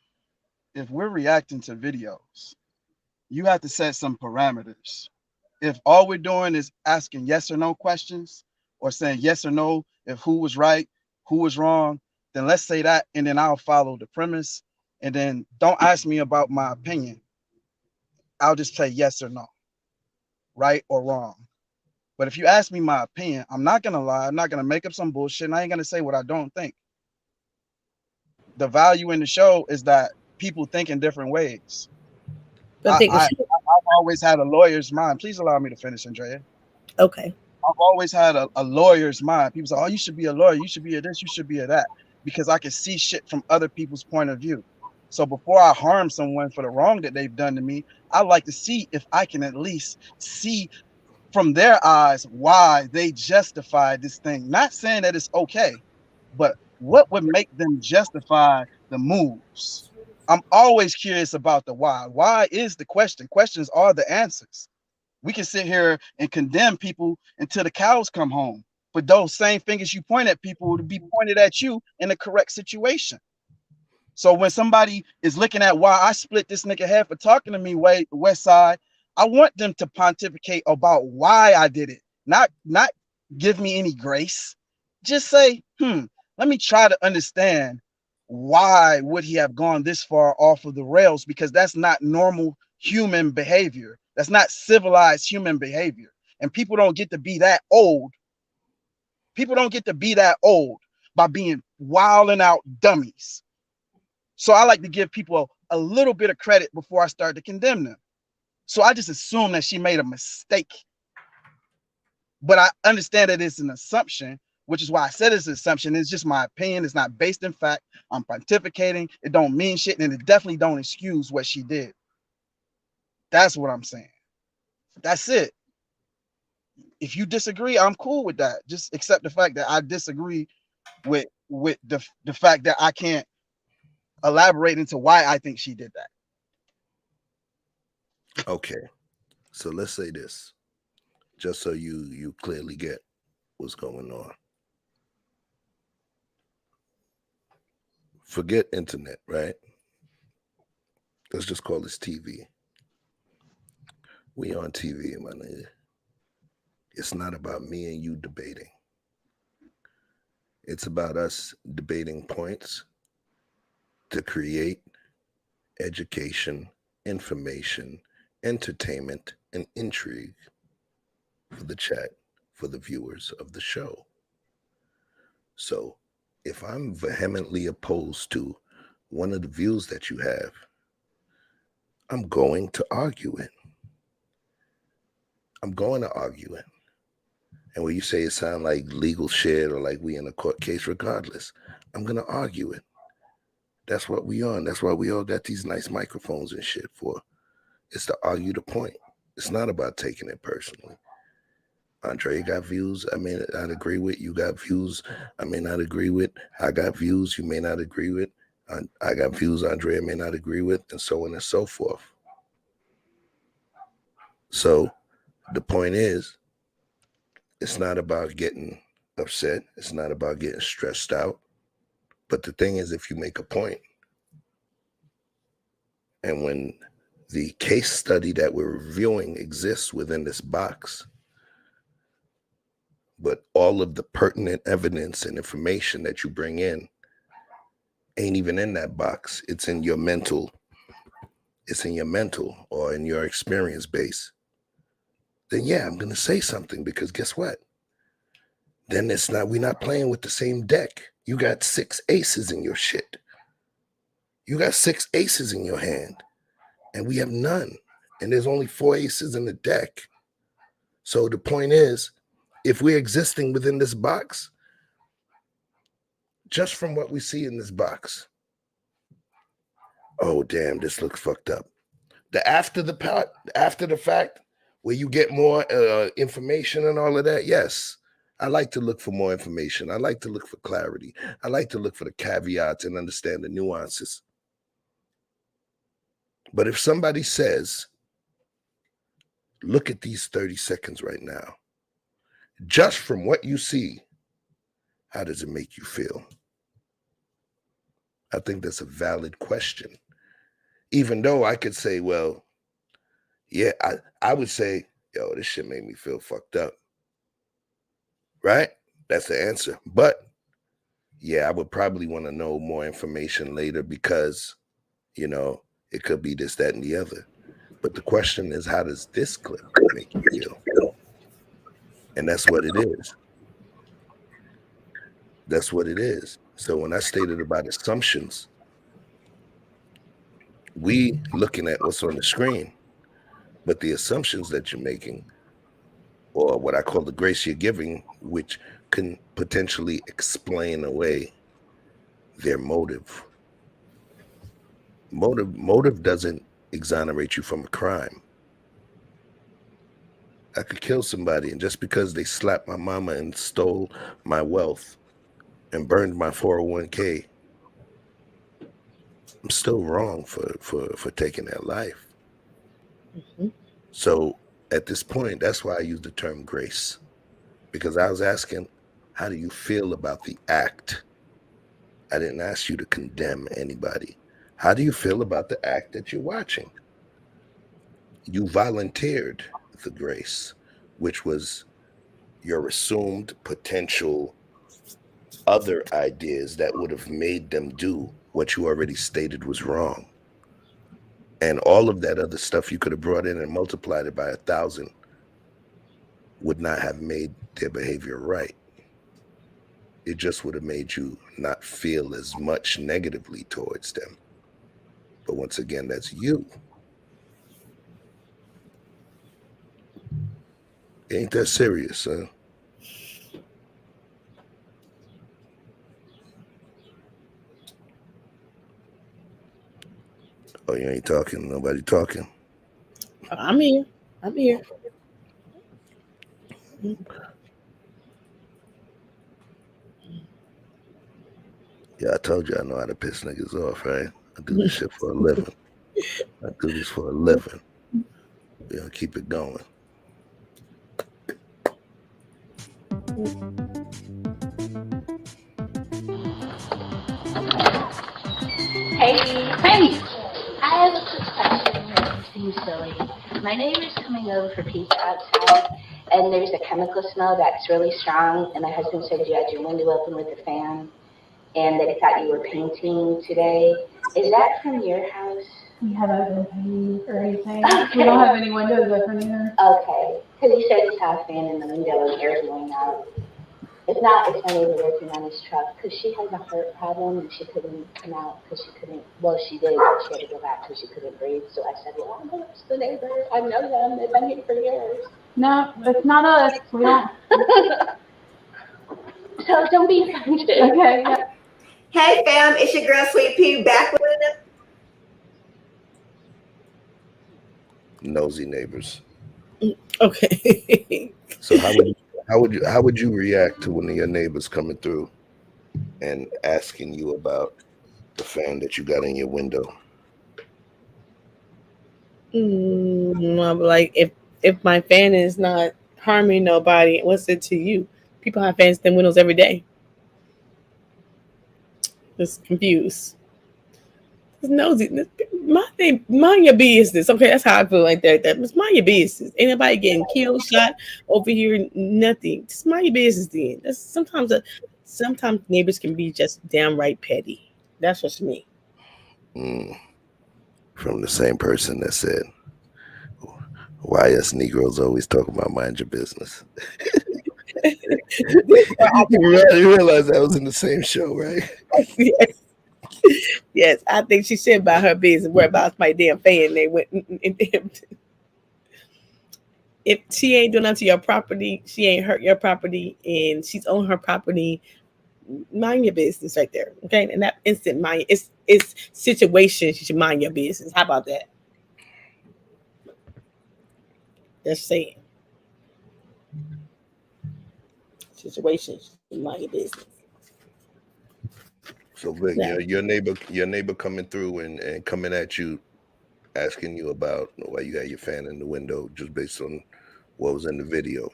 if we're reacting to videos you have to set some parameters. If all we're doing is asking yes or no questions or saying yes or no, if who was right, who was wrong, then let's say that, and then I'll follow the premise. And then don't ask me about my opinion. I'll just say yes or no, right or wrong. But if you ask me my opinion, I'm not going to lie. I'm not going to make up some bullshit. And I ain't going to say what I don't think. The value in the show is that people think in different ways. I've always had a lawyer's mind. Please allow me to finish, Andrea. Okay. I've always had a lawyer's mind. People say, oh, you should be a lawyer. You should be a this. You should be a that. Because I can see shit from other people's point of view. So before I harm someone for the wrong that they've done to me, I like to see if I can at least see from their eyes why they justify this thing. Not saying that it's okay, but what would make them justify the moves? I'm always curious about the why. Why is the question? Questions are the answers. We can sit here and condemn people until the cows come home, but those same fingers you point at people to be pointed at you in the correct situation. So when somebody is looking at why I split this nigga head for talking to me, West Side, I want them to pontificate about why I did it. Not give me any grace. Just say, let me try to understand why would he have gone this far off of the rails, because that's not normal human behavior. That's not civilized human behavior. And people don't get to be that old. People don't get to be that old by being wilding out dummies. So I like to give people a little bit of credit before I start to condemn them. So I just assume that she made a mistake. But I understand that it's an assumption, which is why I said it's an assumption. It's just my opinion. It's not based in fact. I'm pontificating. It don't mean shit, and it definitely don't excuse what she did. That's what I'm saying. That's it. If you disagree, I'm cool with that. Just accept the fact that I disagree with the fact that I can't elaborate into why I think she did that. Okay, so let's say this, just so you clearly get what's going on. Forget internet, right? Let's just call this TV. We on TV, my nigga. It's not about me and you debating. It's about us debating points to create education, information, entertainment, and intrigue for the chat, for the viewers of the show. So if I'm vehemently opposed to one of the views that you have, I'm going to argue it. I'm going to argue it. And when you say it sounds like legal shit or like we in a court case, regardless, I'm going to argue it. That's what we on. That's why we all got these nice microphones and shit for. It's to argue the point. It's not about taking it personally. Andre got views I may not agree with. You got views I may not agree with. I got views you may not agree with. I got views Andrea may not agree with, and so on and so forth. So the point is, it's not about getting upset. It's not about getting stressed out. But the thing is, if you make a point, and when the case study that we're reviewing exists within this box, but all of the pertinent evidence and information that you bring in ain't even in that box. It's in your mental. It's in your mental or in your experience base. Then yeah, I'm going to say something, because guess what? Then we're not playing with the same deck. You got 6 aces in your shit. You got 6 aces in your hand, and we have none. And there's only 4 aces in the deck. So the point is, if we're existing within this box, just from what we see in this box, oh damn, this looks fucked up. After the fact, where you get more information and all of that, yes. I like to look for more information. I like to look for clarity. I like to look for the caveats and understand the nuances. But if somebody says, look at these 30 seconds right now, just from what you see, how does it make you feel? I think that's a valid question. Even though I could say, well, yeah, I would say, yo, this shit made me feel fucked up. Right? That's the answer. But yeah, I would probably want to know more information later because, you know, it could be this, that, and the other. But the question is, how does this clip make you feel? And that's what it is. That's what it is. So when I stated about assumptions, we looking at what's on the screen, but the assumptions that you're making, or what I call the grace you're giving, which can potentially explain away their motive. Motive doesn't exonerate you from a crime. I could kill somebody, and just because they slapped my mama and stole my wealth and burned my 401k, I'm still wrong for taking their life. So at this point, that's why I use the term grace, because I was asking, how do you feel about the act? I didn't ask you to condemn anybody. How do you feel about the act that you're watching? You volunteered the grace, which was your assumed potential other ideas that would have made them do what you already stated was wrong. And all of that other stuff you could have brought in and multiplied it by 1,000 would not have made their behavior right. It just would have made you not feel as much negatively towards them. But once again, that's you. Ain't that serious, huh? Oh, you ain't talking? Nobody talking? I'm here. I'm here. Yeah, I told you I know how to piss niggas off, right? I do this shit for a living. I do this for a living. We're gonna keep it going. Hey. Hey. I have a quick question that seems silly. My neighbor's coming over for pizza outside, and there's a chemical smell that's really strong, and my husband said you had your window open with the fan, and that he thought you were painting today. Is that from your house? We haven't been painting or anything. Okay. We don't have any windows open either. Okay. Because he said he saw a fan in the window and air's going out. It's not even working on his truck because she has a heart problem and she couldn't come out because she couldn't, well, she did, but she had to go back because she couldn't breathe. So I said, well, I'm going to the neighbor. I know them. They've been here for years. No, it's not us. We don't. So don't be offended. Okay. Yeah. Hey fam, it's your girl Sweet Pea back with it. Nosy neighbors. Okay. So how would you react to one of your neighbors coming through and asking you about the fan that you got in your window? I'm like, if my fan is not harming nobody, what's it to you? People have fans in windows every day. Just confused. It's nosy. Mind your business. Okay, that's how I feel like that. Just mind your business. Ain't nobody getting killed, shot over here. Nothing. Just mind your business. Then that's sometimes neighbors can be just downright petty. That's just me. From the same person that said, "Why us Negroes always talk about mind your business." You realize that was in the same show, right? Yes. Yes, I think she said about her business. Worry about my damn fan. They went. If she ain't doing nothing to your property, she ain't hurt your property, and she's on her property. Mind your business, right there. Okay, and that instant mind, it's situations. You should mind your business. How about that? Just saying. Situations, mind your business. So Vic, your neighbor coming through and coming at you, asking you about why you had your fan in the window, just based on what was in the video.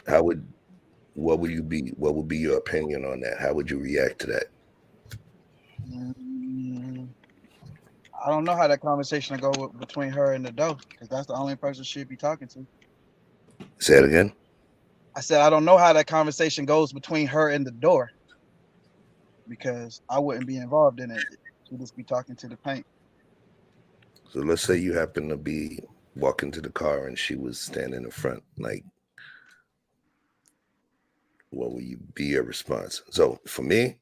What would be your opinion on that? How would you react to that? I don't know how that conversation will go between her and the doe, because that's the only person she'd be talking to. Say it again. I said I don't know how that conversation goes between her and the door, because I wouldn't be involved in it. She'd just be talking to the paint. So let's say you happen to be walking to the car and she was standing in front. Like, what will you be your response? So for me,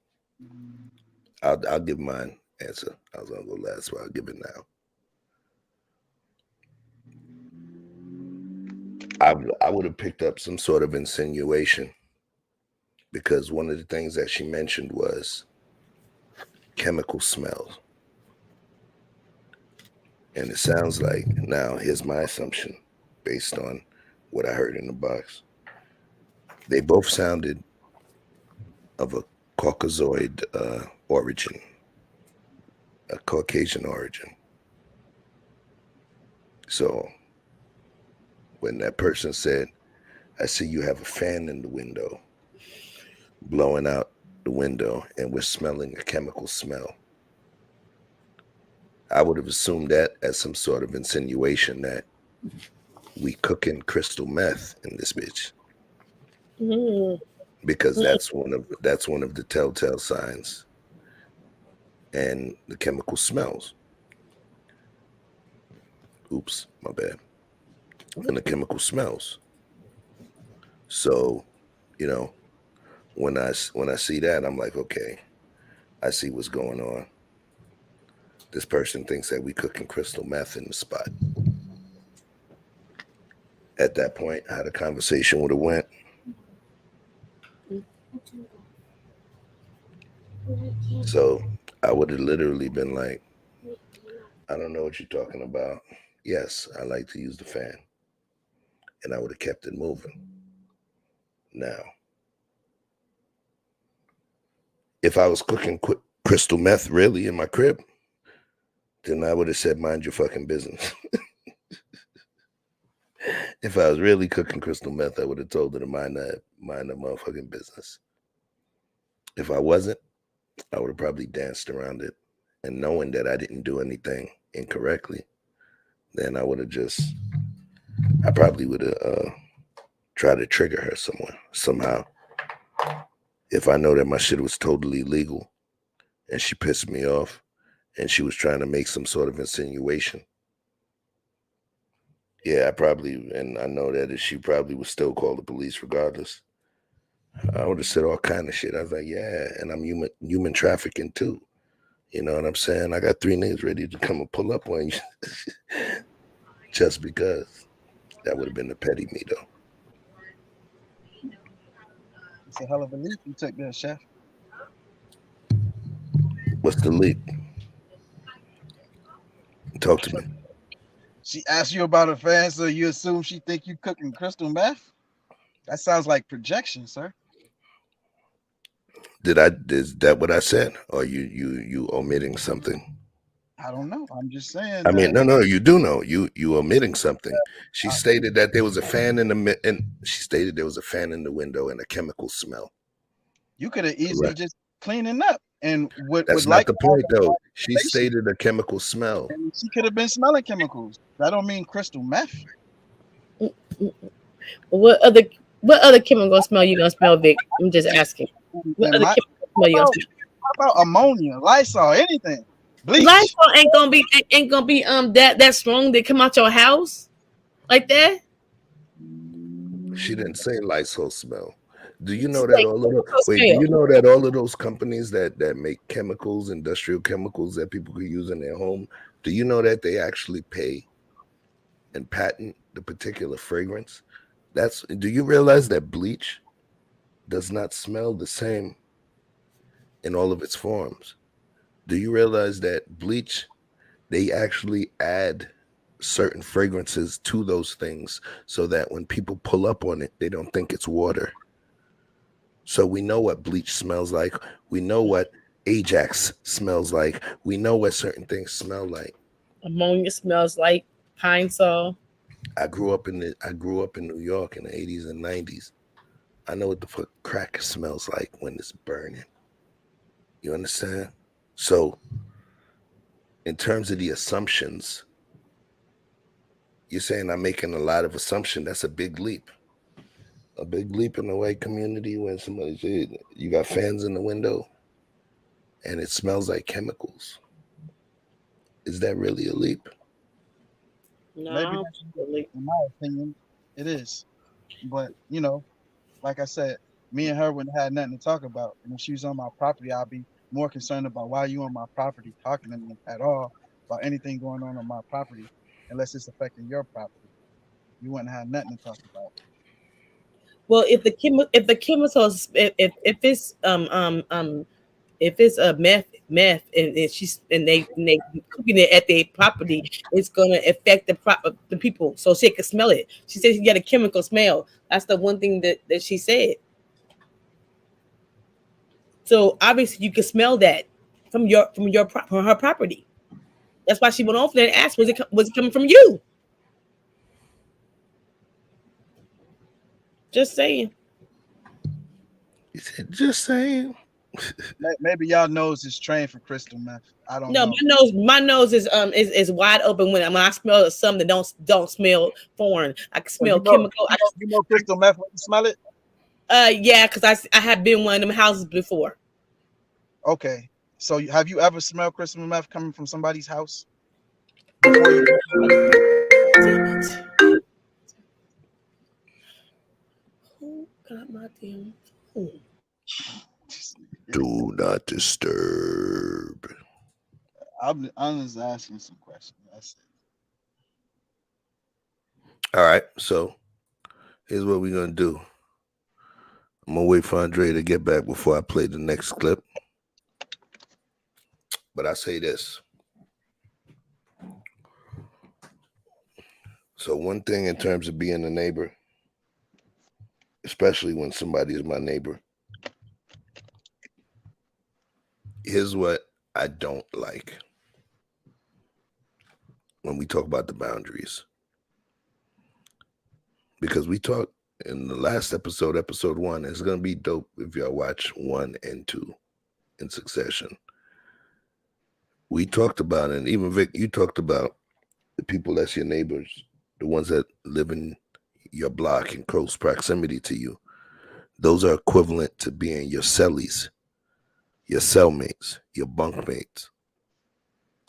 I'll give mine answer. I was gonna go last, but I'll give it now. I would have picked up some sort of insinuation, because one of the things that she mentioned was chemical smells. And it sounds like, now here's my assumption based on what I heard in the box. They both sounded of a Caucasoid origin, a Caucasian origin. So when that person said, I see you have a fan in the window, blowing out the window, and we're smelling a chemical smell, I would have assumed that as some sort of insinuation that we cooking crystal meth in this bitch. Because that's one of the telltale signs, and the chemical smells. Oops, my bad. And the chemical smells. So, you know, when I see that, I'm like, okay, I see what's going on. This person thinks that we cooking crystal meth in the spot. At that point, how the conversation would have went. So I would have literally been like, I don't know what you're talking about. Yes, I like to use the fan. And I would have kept it moving. Now, if I was cooking crystal meth really in my crib, then I would have said, mind your fucking business. If I was really cooking crystal meth, I would have told her to mind the motherfucking business. If I wasn't, I would have probably danced around it. And knowing that I didn't do anything incorrectly, then I probably would have tried to trigger her somehow. If I know that my shit was totally legal and she pissed me off and she was trying to make some sort of insinuation, yeah, I know that she probably would still call the police regardless. I would have said all kind of shit. I was like, yeah, and I'm human trafficking too. You know what I'm saying? I got 3 niggas ready to come and pull up on you. Just because. That would have been the petty me, though. It's a hell of a leap you took there, Chef. What's the leap? Talk to me. She asked you about a fan, so you assume she think you cooking crystal meth? That sounds like projection, sir. Is that what I said? Or you omitting something? I don't know. I'm just saying. I mean, no, you do know. You omitting something. She stated that there was a fan in the window and a chemical smell. You could have easily just cleaning up and That's not the point, though. She stated a chemical smell. And she could have been smelling chemicals. That don't mean crystal meth. What other chemical smell you gonna smell, Vic? I'm just asking. What other chemical smell you gonna smell? How about ammonia, Lysol, anything? Bleach. Lysol ain't gonna be that strong to come out your house like that. She didn't say Lysol smell. Do you know that all of those companies that make chemicals, industrial chemicals that people could use in their home, do you know that they actually pay and patent the particular fragrance? Do you realize that bleach does not smell the same in all of its forms? Do you realize that bleach, they actually add certain fragrances to those things so that when people pull up on it, they don't think it's water? So we know what bleach smells like. We know what Ajax smells like. We know what certain things smell like. Ammonia smells like Pine Sol. I grew up in New York in the 80s and 90s. I know what the fuck crack smells like when it's burning. You understand? So in terms of the assumptions, you're saying I'm making a lot of assumption. That's a big leap. A big leap in the white community when somebody said you got fans in the window and it smells like chemicals. Is that really a leap? Maybe that's, in my opinion, it is. But you know, like I said, me and her wouldn't have nothing to talk about. And if she was on my property, I'd be more concerned about why you on my property talking to me at all about anything going on my property, unless it's affecting your property. You wouldn't have nothing to talk about. Well, if the chemicals, if it's a meth and she's and they cooking it at their property, it's gonna affect the people, so she can smell it. She said she got a chemical smell. That's the one thing that she said. So obviously you can smell that from her property. That's why she went off there and asked, was it coming from you? Just saying. He said, just saying. Maybe y'all nose is trained for crystal meth. I don't know. My nose is wide open when I smell something that don't smell foreign. I can smell chemical. You know crystal meth when you smell it? Yeah, because I have been in one of them houses before. Okay. So have you ever smelled crystal meth coming from somebody's house? Who got my damn phone? Do not disturb. I'm just asking some questions. That's it. All right, so here's what we're gonna do. I'm gonna wait for Andre to get back before I play the next clip. But I say this. So one thing in terms of being a neighbor, especially when somebody is my neighbor, here's what I don't like when we talk about the boundaries. Because we talked in the last episode, episode 1, it's going to be dope if y'all watch 1 and 2 in succession. We talked about it, and even Vic, you talked about the people that's your neighbors, the ones that live in your block in close proximity to you. Those are equivalent to being your cellies, your cellmates, your bunkmates.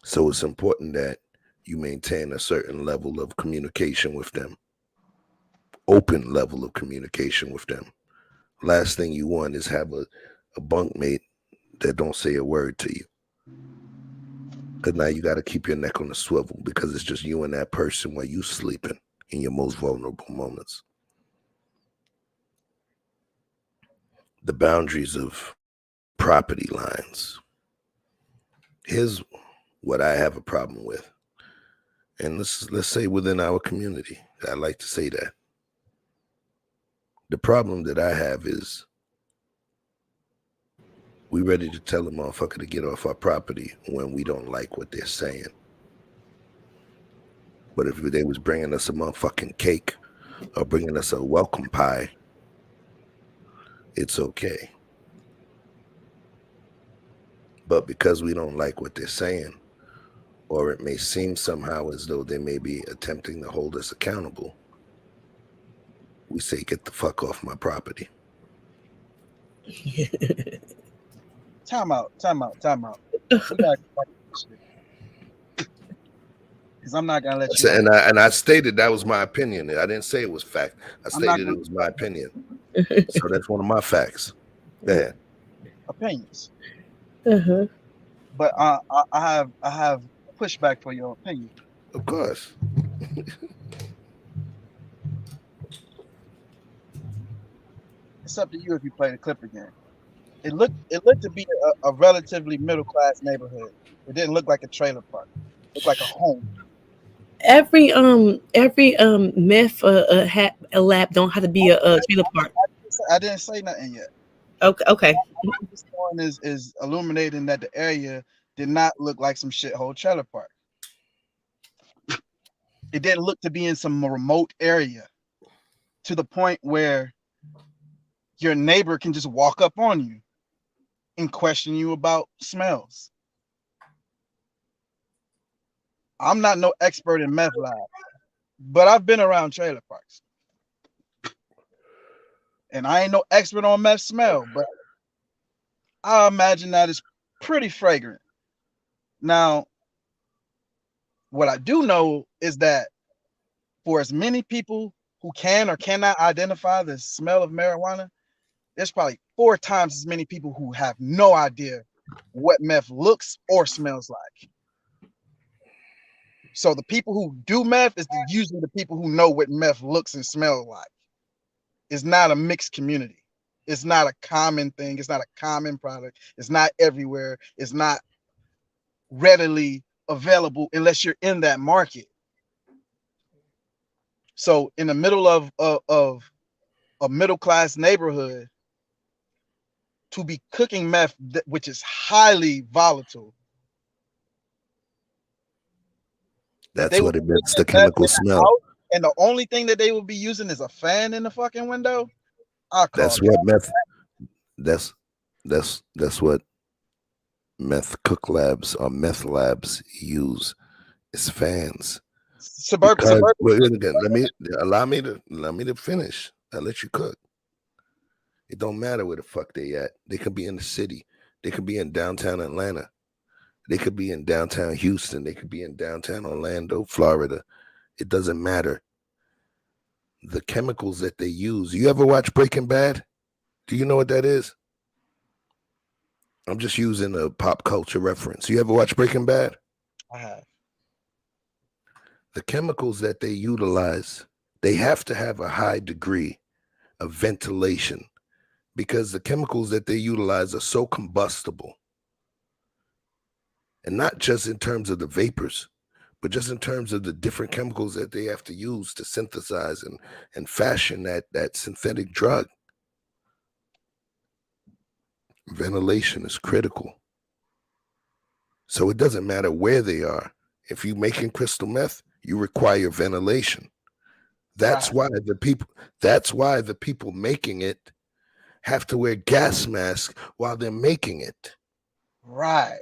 So it's important that you maintain a certain level of communication with them, open level of communication with them. Last thing you want is have a bunkmate that don't say a word to you. Because now you got to keep your neck on the swivel because it's just you and that person while you sleeping in your most vulnerable moments. The boundaries of property lines. Here's what I have a problem with. And let's say within our community, I like to say that. The problem that I have is we ready to tell a motherfucker to get off our property when we don't like what they're saying. But if they was bringing us a motherfucking cake or bringing us a welcome pie, it's okay. But because we don't like what they're saying, or it may seem somehow as though they may be attempting to hold us accountable, we say, get the fuck off my property. Time out. Because I'm not gonna let you. And I stated that was my opinion. I didn't say it was fact. I stated it was my opinion. So that's one of my facts. Go ahead. Opinions. Uh-huh. But I have pushback for your opinion. Of course. It's up to you if you play the clip again. It looked to be a relatively middle class neighborhood. It didn't look like a trailer park. It looked like a home. Every meth lab don't have to be a trailer park. I didn't say nothing yet. Okay. What I'm just doing is illuminating that the area did not look like some shithole trailer park. It didn't look to be in some remote area to the point where your neighbor can just walk up on you and question you about smells. I'm not no expert in meth lab, but I've been around trailer parks. And I ain't no expert on meth smell, but I imagine that it's pretty fragrant. Now, what I do know is that for as many people who can or cannot identify the smell of marijuana, there's probably 4 times as many people who have no idea what meth looks or smells like. So the people who do meth is usually the people who know what meth looks and smells like. It's not a mixed community. It's not a common thing. It's not a common product. It's not everywhere. It's not readily available unless you're in that market. So in the middle of a middle-class neighborhood, to be cooking meth, which is highly volatile. That's what it makes the chemical smell. And the only thing that they will be using is a fan in the fucking window. That's what meth. That's what meth cook labs or meth labs use. Is fans. Suburban. Let me allow me to finish. I'll let you cook. It don't matter where the fuck they at. They could be in the city. They could be in downtown Atlanta. They could be in downtown Houston. They could be in downtown Orlando, Florida. It doesn't matter. The chemicals that they use. You ever watch Breaking Bad? Do you know what that is? I'm just using a pop culture reference. You ever watch Breaking Bad? I have. The chemicals that they utilize, they have to have a high degree of ventilation because the chemicals that they utilize are so combustible. And not just in terms of the vapors, but just in terms of the different chemicals that they have to use to synthesize and fashion that synthetic drug. Ventilation is critical. So it doesn't matter where they are. If you're making crystal meth, you require ventilation. That's why the people making it have to wear gas masks while they're making it. Right.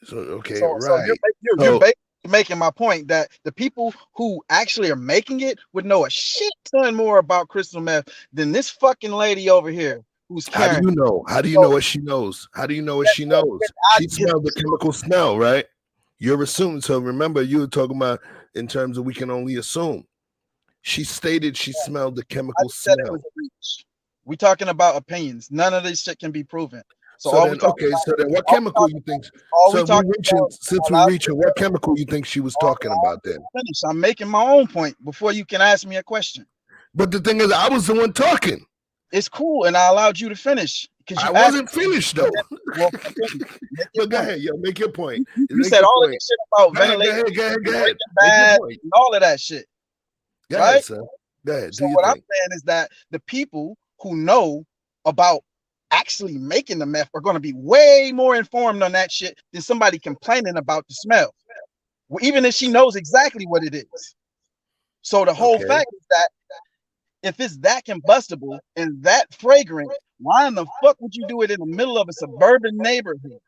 So okay, so right. You're basically making my point that the people who actually are making it would know a shit ton more about crystal meth than this fucking lady over here who's carrying. How do you know? How do you know what she knows? How do you know what she knows? She smelled the chemical smell, right? You're assuming. So remember, you were talking about in terms of we can only assume. She stated she smelled the chemical smell. We're talking about opinions. None of this shit can be proven. So then what chemical you think? Since we're reaching, what chemical you think she was talking about then? I'm making my own point before you can ask me a question. But the thing is, I was the one talking. It's cool, and I allowed you to finish. I wasn't finished though. But go ahead, yo, make your point. You said all of this shit about ventilation, go ahead. And all of that shit. Go right? ahead, son. Go ahead. So what I'm saying is that the people who know about actually making the meth are going to be way more informed on that shit than somebody complaining about the smell. Well, even if she knows exactly what it is. So the whole fact is that if it's that combustible and that fragrant, why in the fuck would you do it in the middle of a suburban neighborhood?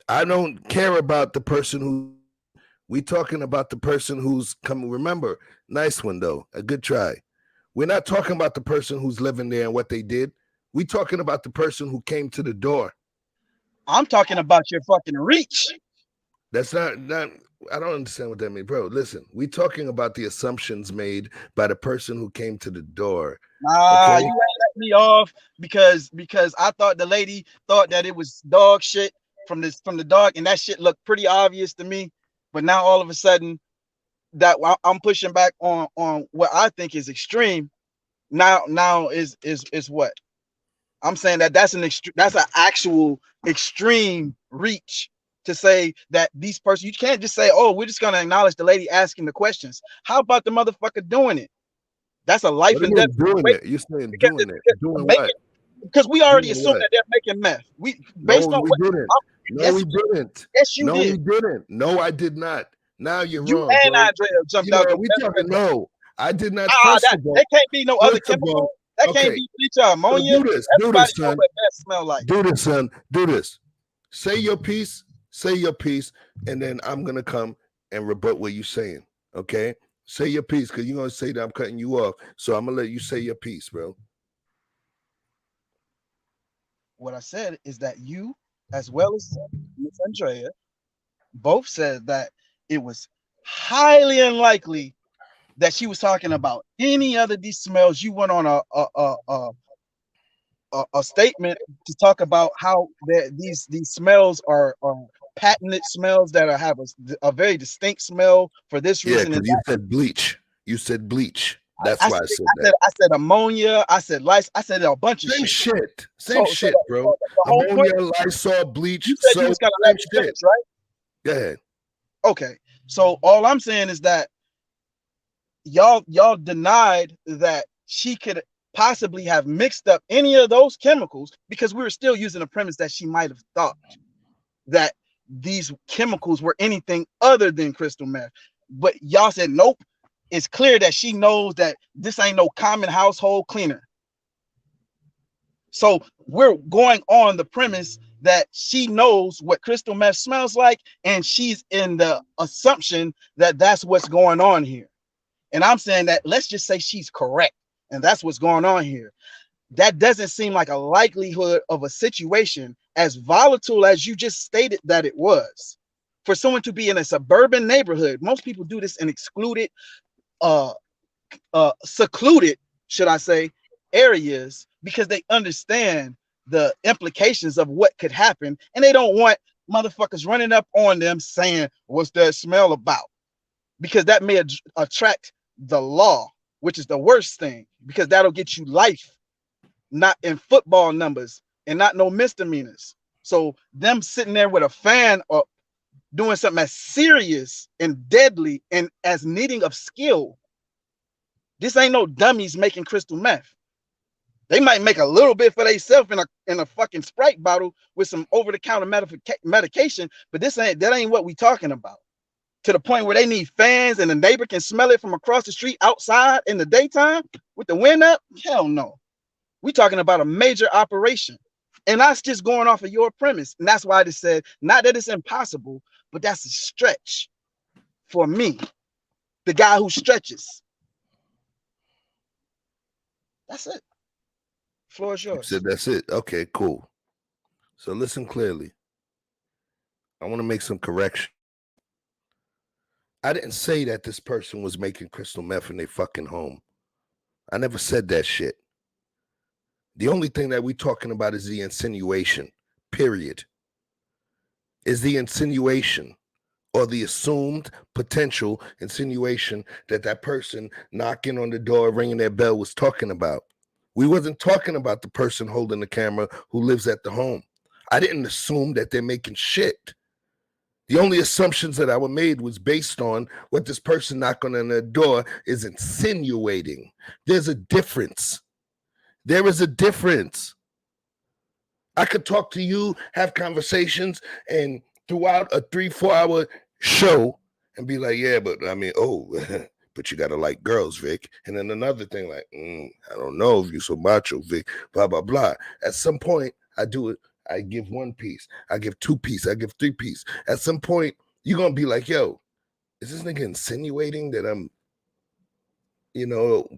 I don't care about the person who we talking about the person who's coming. Remember, nice one though, a good try. We're not talking about the person who's living there and what they did. We talking about the person who came to the door. I'm talking about your fucking reach. That's not I don't understand what that means, bro. Listen, we talking about the assumptions made by the person who came to the door. Nah, you let me off because I thought the lady thought that it was dog shit from the dog, and that shit looked pretty obvious to me. But now all of a sudden, that I'm pushing back on what I think is extreme. Now is what I'm saying that's an actual extreme reach to say that these persons, you can't just say, oh, we're just gonna acknowledge the lady asking the questions. How about the motherfucker doing it? That's a life and death. Doing it. You're saying doing it. Doing what? Because we already assumed that they're making meth. We didn't. No, we didn't. Yes, you did. No, we didn't. No, I did not. Now you're wrong. You and Andrea jumped out. We talking no. I did not. There can't be no other chemical. That can't be bleach or ammonia. Do this, son. What meth smell like. Do this, son. Do this. Say your piece. Say your piece, and then I'm gonna come and rebut what you're saying. Okay, say your piece because you're gonna say that I'm cutting you off. So I'm gonna let you say your piece, bro. What I said is that you, as well as Miss Andrea, both said that it was highly unlikely that she was talking about any other these smells. You went on a statement to talk about how these smells are patented smells that have a very distinct smell for this reason. Yeah, because you said bleach. You said bleach. That's why I said that. I said ammonia. I said lice. I said a bunch of Same shit. shit. Same shit, bro. Ammonia, Lysol, bleach. You said you was gonna let me finish, right? Go ahead. Okay. So all I'm saying is that y'all denied that she could possibly have mixed up any of those chemicals because we were still using the premise that she might have thought that these chemicals were anything other than crystal meth. But y'all said nope. It's clear that she knows that this ain't no common household cleaner. So we're going on the premise that she knows what crystal meth smells like, and she's in the assumption that that's what's going on here. And I'm saying that let's just say she's correct, and that's what's going on here. That doesn't seem like a likelihood of a situation as volatile as you just stated that it was. For someone to be in a suburban neighborhood, most people do this in excluded, secluded, should I say, areas because they understand the implications of what could happen, and they don't want motherfuckers running up on them saying, "What's that smell about?" Because that may attract the law, which is the worst thing, because that'll get you life, not in football numbers and not no misdemeanors. So them sitting there with a fan or doing something as serious and deadly and as needing of skill. This ain't no dummies making crystal meth. They might make a little bit for themselves in a fucking Sprite bottle with some over-the-counter medication, but that ain't what we talking about. To the point where they need fans and the neighbor can smell it from across the street outside in the daytime with the wind up? Hell no. We talking about a major operation. And that's just going off of your premise. And that's why I just said, not that it's impossible, but that's a stretch for me, the guy who stretches. That's it. Floor is yours. You said that's it. Okay, cool. So listen clearly. I want to make some correction. I didn't say that this person was making crystal meth in their fucking home. I never said that shit. The only thing that we're talking about is the insinuation, period. Is the insinuation or the assumed potential insinuation that that person knocking on the door, ringing their bell was talking about. We wasn't talking about the person holding the camera who lives at the home. I didn't assume that they're making shit. The only assumptions that I were made was based on what this person knocking on the door is insinuating. There's a difference. There is a difference. I could talk to you, have conversations, and throughout a 3-4 hour show and be like, yeah, but I mean, oh, but you gotta like girls, Vic. And then another thing like, I don't know if you're so macho, Vic, blah, blah, blah. At some point, I do it. I give 1 piece. I give 2 pieces. I give 3 pieces. At some point, you're going to be like, yo, is this nigga insinuating that I'm,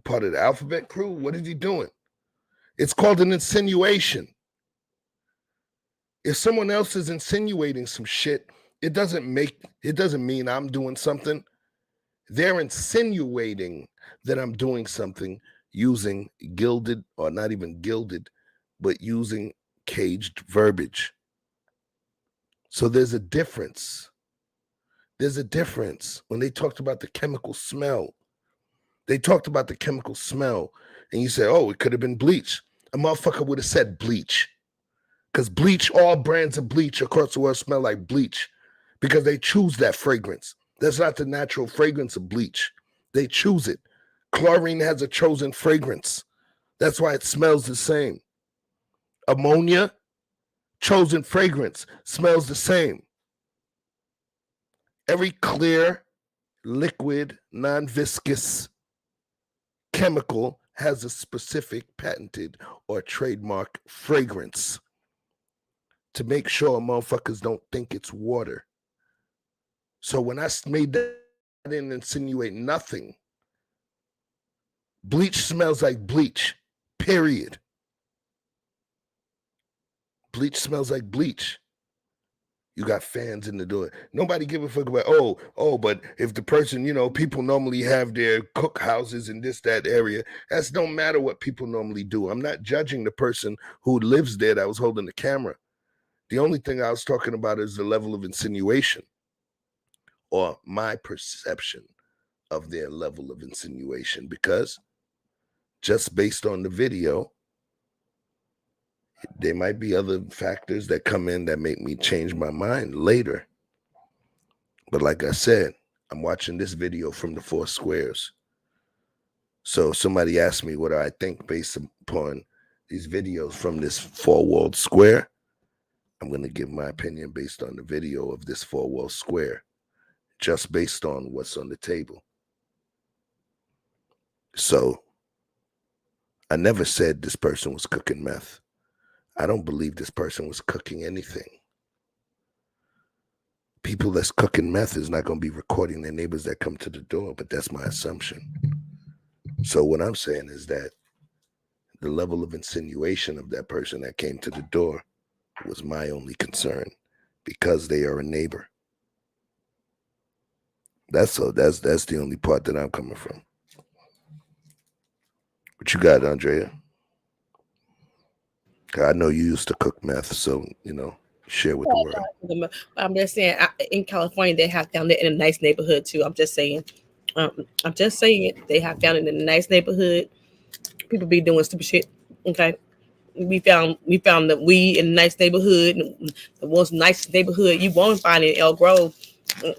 part of the alphabet crew? What is he doing? It's called an insinuation. If someone else is insinuating some shit, it doesn't mean I'm doing something. They're insinuating that I'm doing something using gilded, or not even gilded, but using caged verbiage. So there's a difference. There's a difference. When they talked about the chemical smell, and you say, oh, it could have been bleach. A motherfucker would have said bleach. Because bleach, all brands of bleach across the world smell like bleach because they choose that fragrance. That's not the natural fragrance of bleach. They choose it. Chlorine has a chosen fragrance. That's why it smells the same. Ammonia, chosen fragrance, smells the same. Every clear, liquid, non-viscous chemical has a specific patented or trademark fragrance to make sure motherfuckers don't think it's water. So when I made that, I didn't insinuate nothing. Bleach smells like bleach, period. Bleach smells like bleach. You got fans in the door. Nobody give a fuck about, but if the person, people normally have their cook houses in that area. That don't matter what people normally do. I'm not judging the person who lives there that was holding the camera. The only thing I was talking about is the level of insinuation, or my perception of their level of insinuation, because just based on the video, there might be other factors that come in that make me change my mind later. But like I said, I'm watching this video from the 4 squares. So somebody asked me what I think based upon these videos from this 4-walled square. I'm going to give my opinion based on the video of this 4-walled square, just based on what's on the table. So I never said this person was cooking meth. I don't believe this person was cooking anything. People that's cooking meth is not going to be recording their neighbors that come to the door, but that's my assumption. So what I'm saying is that the level of insinuation of that person that came to the door was my only concern, because they are a neighbor. That's the only part that I'm coming from. What you got, Andrea? I know you used to cook meth, so, share with the world. I'm just saying, in California, they have found it in a nice neighborhood, too. I'm just saying it. They have found it in a nice neighborhood. People be doing stupid shit, okay? We found the weed in a nice neighborhood, the most nice neighborhood you won't find in El Grove.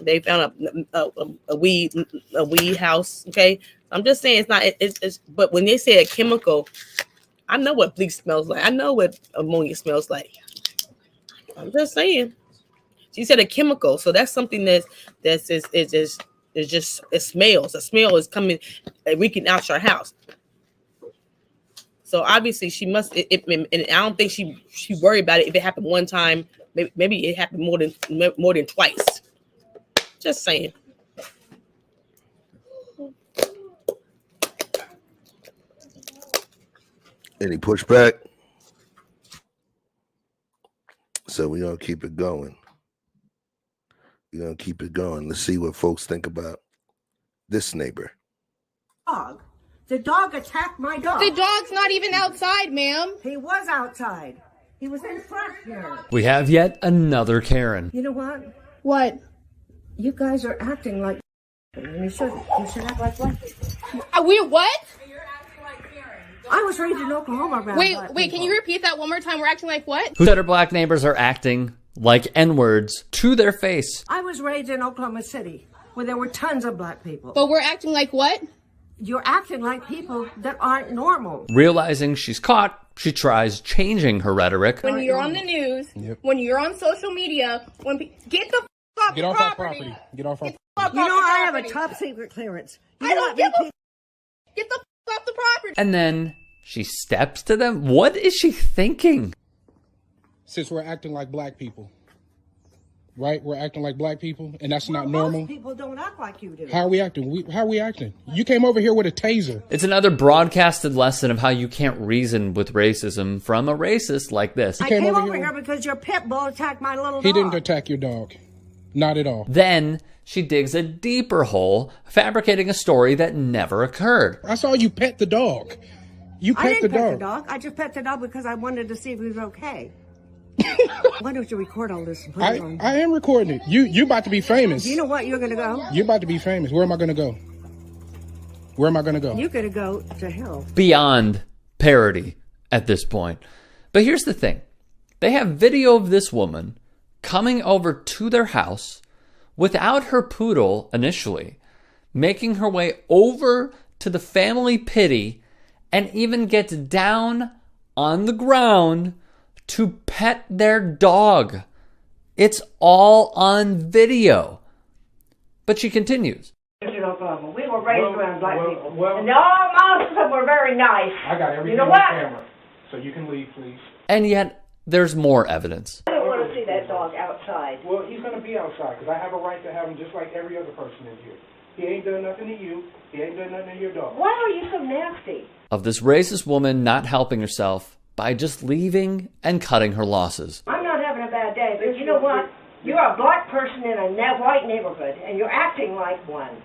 They found a weed house, okay? I'm just saying it's but when they say a chemical, I know what bleach smells like. I know what ammonia smells like. I'm just saying. She said a chemical, so that's something it smells. A smell is coming, reeking out your house. So obviously she must. And I don't think she worried about it if it happened one time. Maybe it happened more than twice. Just saying. Any pushback? So we're going to keep it going. Let's see what folks think about this neighbor. Dog. The dog attacked my dog. The dog's not even outside, ma'am. He was outside. He was in front here. We have yet another Karen. You know what? What? You guys are acting like you should act like black people. We what? I was raised in Oklahoma around Wait, black can people. you repeat that one more time? We're acting like what? Who said her black neighbors are acting like N-words to their face? I was raised in Oklahoma City where there were tons of black people. But we're acting like what? You're acting like people that aren't normal. Realizing she's caught, she tries changing her rhetoric. When you're on the news, when you're on social media, get the f- off Get the off property. our property. Get off our Get the f- You off know the I have a property. top secret clearance. I don't give a f- Get the f- off the property. And then she steps to them. What is she thinking? Since we're acting like black people, right? We're acting like black people, and that's not normal. Most people don't act like you do. How are we acting? How are we acting? You came over here with a taser. It's another broadcasted lesson of how you can't reason with racism from a racist like this. I came over here because your pit bull attacked my little dog. He didn't attack your dog. Not at all. Then she digs a deeper hole, fabricating a story that never occurred. I saw you pet the dog. You I pet the didn't pet the dog. dog. I just pet the dog because I wanted to see if he was okay. Why don't you record all this and put it on? I am recording it. You about to be famous. Do you know what? You're going to go? You're about to be famous. Where am I going to go? Where am I going to go? You're going to go to hell. Beyond parody at this point. But here's the thing. They have video of this woman coming over to their house without her poodle initially, making her way over to the family pity, and even gets down on the ground to pet their dog. It's all on video. But she continues. We were raised around black people. And all most of them were very nice. I got everything You know on what? camera. So you can leave, please. And yet, there's more evidence. I don't want to see that that dog outside. Well, he's going to be outside because I have a right to have him just like every other person in here. He ain't done nothing to you. He ain't done nothing to your dog. Why are you so nasty? Of this racist woman not helping herself by just leaving and cutting her losses. I'm not having a bad day, but you know what? You're a black person in a white neighborhood, and you're acting like one.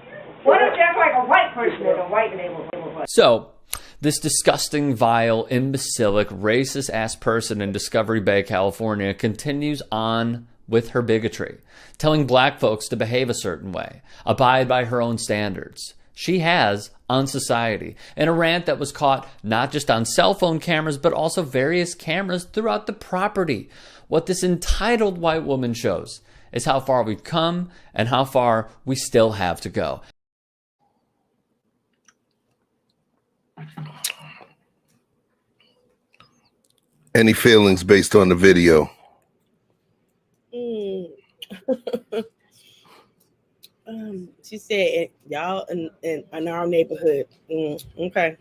Why don't you act like a white person in a white neighborhood? So, this disgusting, vile, imbecilic, racist-ass person in Discovery Bay, California continues on with her bigotry, telling black folks to behave a certain way, abide by her own standards. She has on society, in a rant that was caught not just on cell phone cameras, but also various cameras throughout the property. What this entitled white woman shows is how far we've come and how far we still have to go. Any feelings based on the video? She said, y'all in our neighborhood. Okay.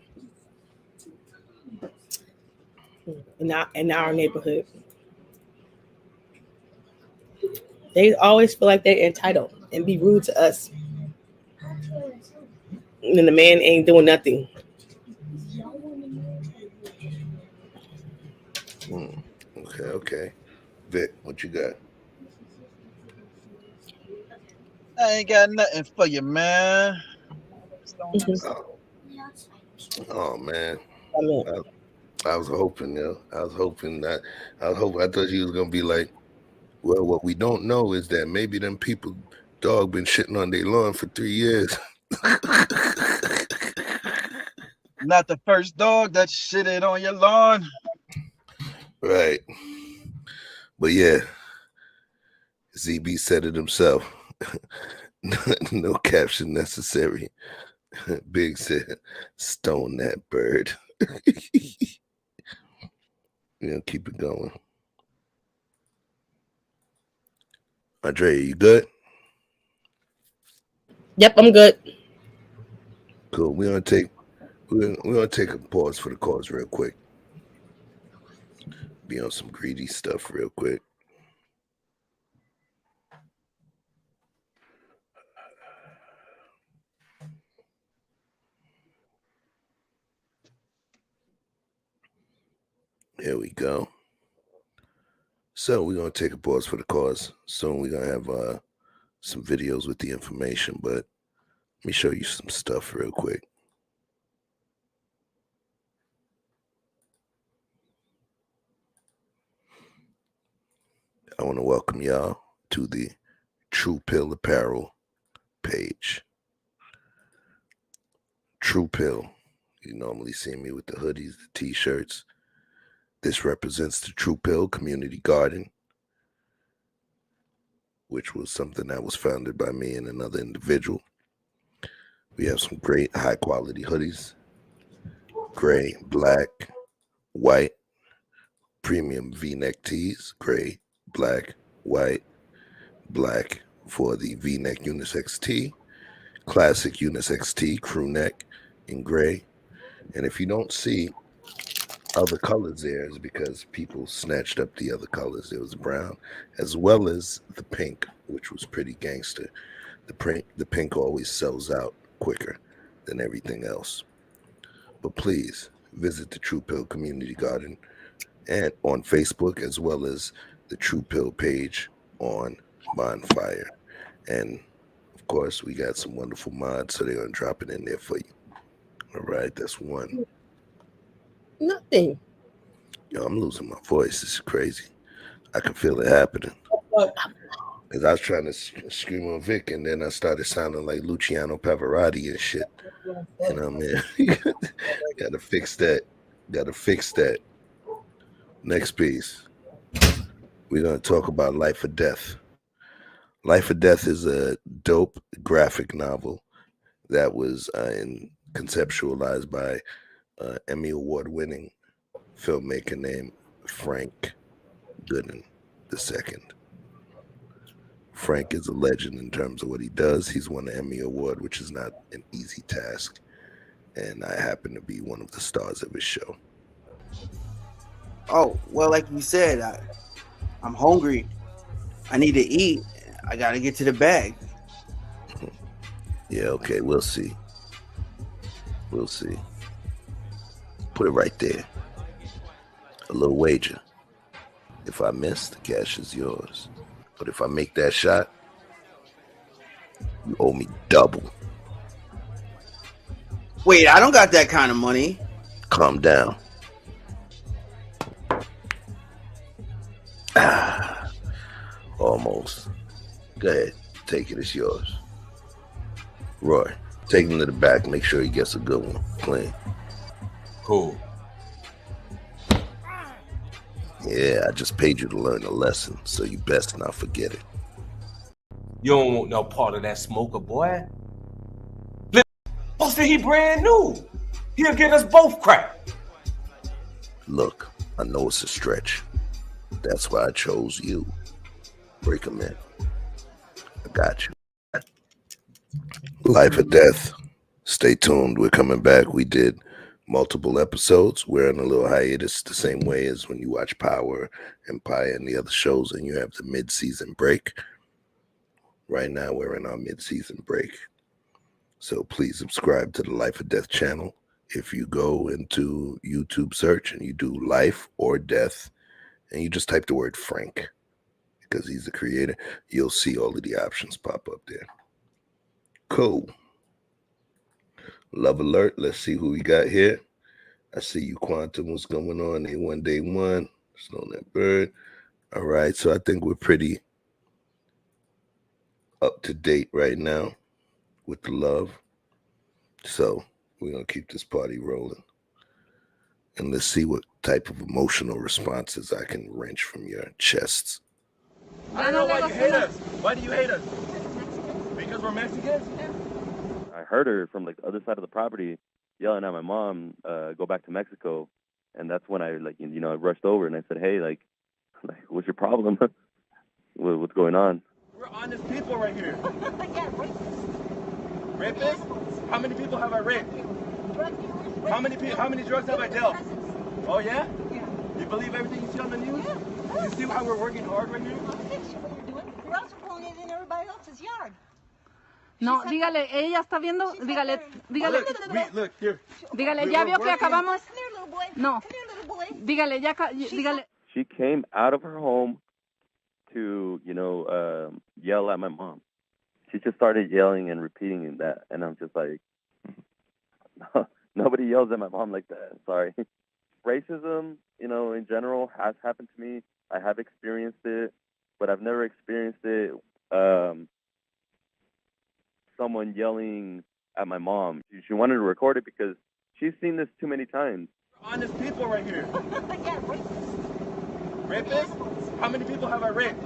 In our neighborhood. They always feel like they're entitled and be rude to us. And the man ain't doing nothing. Okay. Vic, what you got? I ain't got nothing for you, man. Oh man. I was hoping, I thought you was gonna be like, well, what we don't know is that maybe them people dog been shitting on their lawn for 3 years. Not the first dog that shitted on your lawn. Right. But yeah, ZB said it himself. No caption necessary. Big said, stone that bird. Keep it going. Andre, you good? Yep, I'm good. Cool. We're gonna take a pause for the cause real quick. Be on some greedy stuff real quick. Here we go. So we're going to take a pause for the cause. Soon we're going to have some videos with the information, but let me show you some stuff real quick. I want to welcome y'all to the True Pill Apparel page. True Pill. You normally see me with the hoodies, the t-shirts. This represents the True Pill Community Garden, which was something that was founded by me and another individual. We have some great high quality hoodies, gray, black, white, premium V-neck tees, gray, black, white, black for the V-neck unisex tee, classic unisex tee, crew neck in gray. And if you don't see other colors there, is because people snatched up the other colors. There was brown as well as the pink, which was pretty gangster. The pink always sells out quicker than everything else. But please visit the True Pill Community Garden and on Facebook, as well as the True Pill page on Bonfire. And of course, we got some wonderful mods, so they're gonna drop it in there for you. All right, that's one. Nothing. Yo, I'm losing my voice. This is crazy. I can feel it happening. Because I was trying to scream on Vic, and then I started sounding like Luciano Pavarotti and shit. You know what I mean? Gotta fix that. Next piece. We're going to talk about Life or Death. Life or Death is a dope graphic novel that was conceptualized by Emmy Award-winning filmmaker named Frank Gooden II. Frank is a legend in terms of what he does. He's won an Emmy Award, which is not an easy task. And I happen to be one of the stars of his show. Oh, well, like you said, I'm hungry. I need to eat. I gotta get to the bag. Yeah, okay, we'll see. We'll see. Put it right there. A little wager. If I miss, the cash is yours. But if I make that shot, you owe me double. Wait, I don't got that kind of money. Calm down. Almost. Go ahead. Take it. It's yours. Roy, take him to the back. Make sure he gets a good one. Clean. Cool. Yeah, I just paid you to learn a lesson, so you best not forget it. You don't want no part of that smoker, boy. Buster, he brand new. He'll get us both crap. Look, I know it's a stretch. That's why I chose you. Break him in. I got you. Life or death. Stay tuned. We're coming back. We did multiple episodes. We're on a little hiatus, the same way as when you watch Power, Empire, and the other shows, and you have the mid-season break. Right now, we're in our mid-season break. So please subscribe to the Life or Death channel. If you go into YouTube search and you do Life or Death, and you just type the word Frank, because he's the creator, you'll see all of the options pop up there. Cool. Love alert. Let's see who we got here. I see you, Quantum. What's going on? A1 Day 1. Snow That Bird. All right. So I think we're pretty up to date right now with the love. So we're going to keep this party rolling. And let's see what type of emotional responses I can wrench from your chests. I don't know why you hate us. Why do you hate us? Because we're Mexicans? I heard her from like the other side of the property yelling at my mom, go back to Mexico. And that's when I I rushed over and I said, hey, like what's your problem? What's going on? We're honest people right here. Yeah, rapists. Rapists? How many people have I raped? How many drugs have I dealt? Oh yeah? Yeah. You believe everything you see on the news? Yeah. You see how we're working hard right here? You're also pulling it in everybody else's yard. No, dígale, ella está viendo, dígale, Look, here. dígale, ya vio que acabamos. No, dígale, dígale. She came out of her home to, yell at my mom. She just started yelling and repeating that, and I'm just like, nobody yells at my mom like that. Sorry. Racism, in general has happened to me. I have experienced it, but I've never experienced it. Someone yelling at my mom. She wanted to record it because she's seen this too many times. Honest people right here. Yeah, rapists. Rapists? How many people have I raped?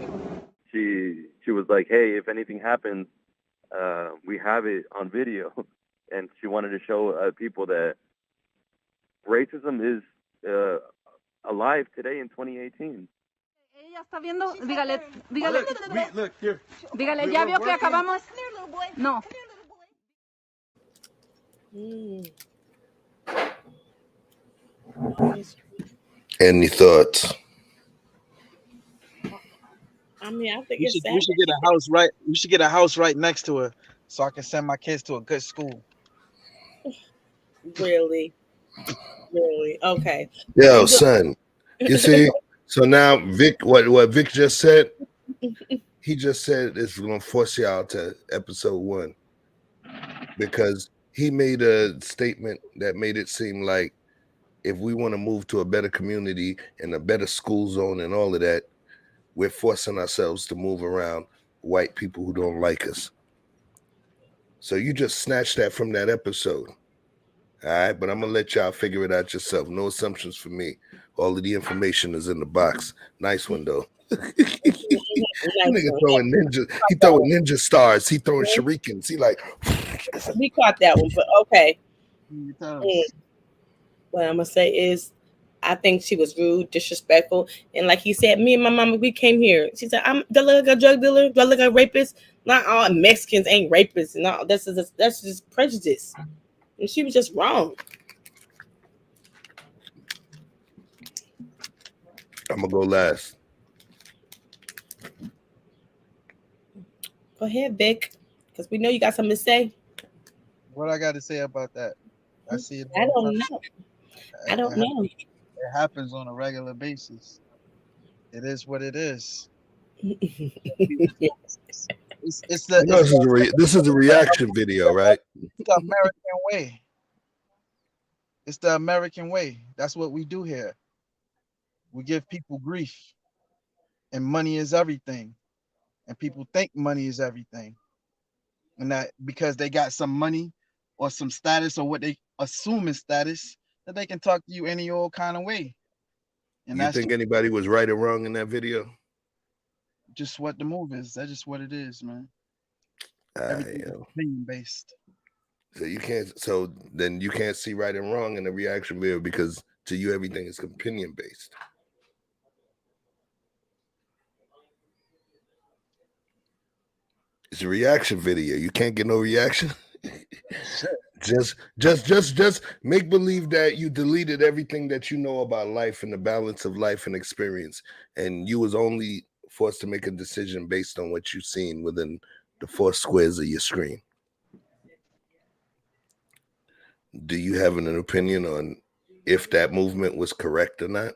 She was like, hey, if anything happens, we have it on video. And she wanted to show people that racism is alive today in 2018. Ella está viendo, dígale, Look, here. dígale, ya vio que acabamos. No. Any thoughts? I mean, I think we should get a house right. We should get a house right next to her, so I can send my kids to a good school. Really? Okay. Yo, son. You see? So now Vic, what Vic just said, he just said it's gonna force y'all to episode 1. Because he made a statement that made it seem like if we want to move to a better community and a better school zone and all of that, we're forcing ourselves to move around white people who don't like us. So you just snatched that from that episode. All right, but I'm going to let y'all figure it out yourself. No assumptions for me. All of the information is in the box. Nice one, though. Nigga throwing ninja. He throwing ninja stars. He throwing shurikens. He like. We caught that one, but okay. What I'm going to say is, I think she was rude, disrespectful. And like he said, me and my mama, we came here. She said, do I look like a drug dealer? Do I look like a rapist? Not all Mexicans ain't rapists. No, that's just prejudice. And she was just wrong. I'm going to go last. Go ahead, Vic, because we know you got something to say. What I got to say about that? I see it. I don't know. I don't know. It happens on a regular basis. It is what it is. It's This is a reaction video, right? It's the American way. It's the American way. That's what we do here. We give people grief, and money is everything. And people think money is everything. And that because they got some money or some status or what they assume is status, that they can talk to you any old kind of way. And You think anybody was right or wrong in that video? just what the move is. That's just what it is, man. Ah, Everything is opinion based. So you can't. So then you can't see right and wrong in the reaction video because to you everything is opinion based. It's a reaction video. You can't get no reaction. Just make believe that you deleted everything that you know about life and the balance of life and experience, and you was only forced to make a decision based on what you've seen within the 4 squares of your screen. Do you have an opinion on if that movement was correct or not?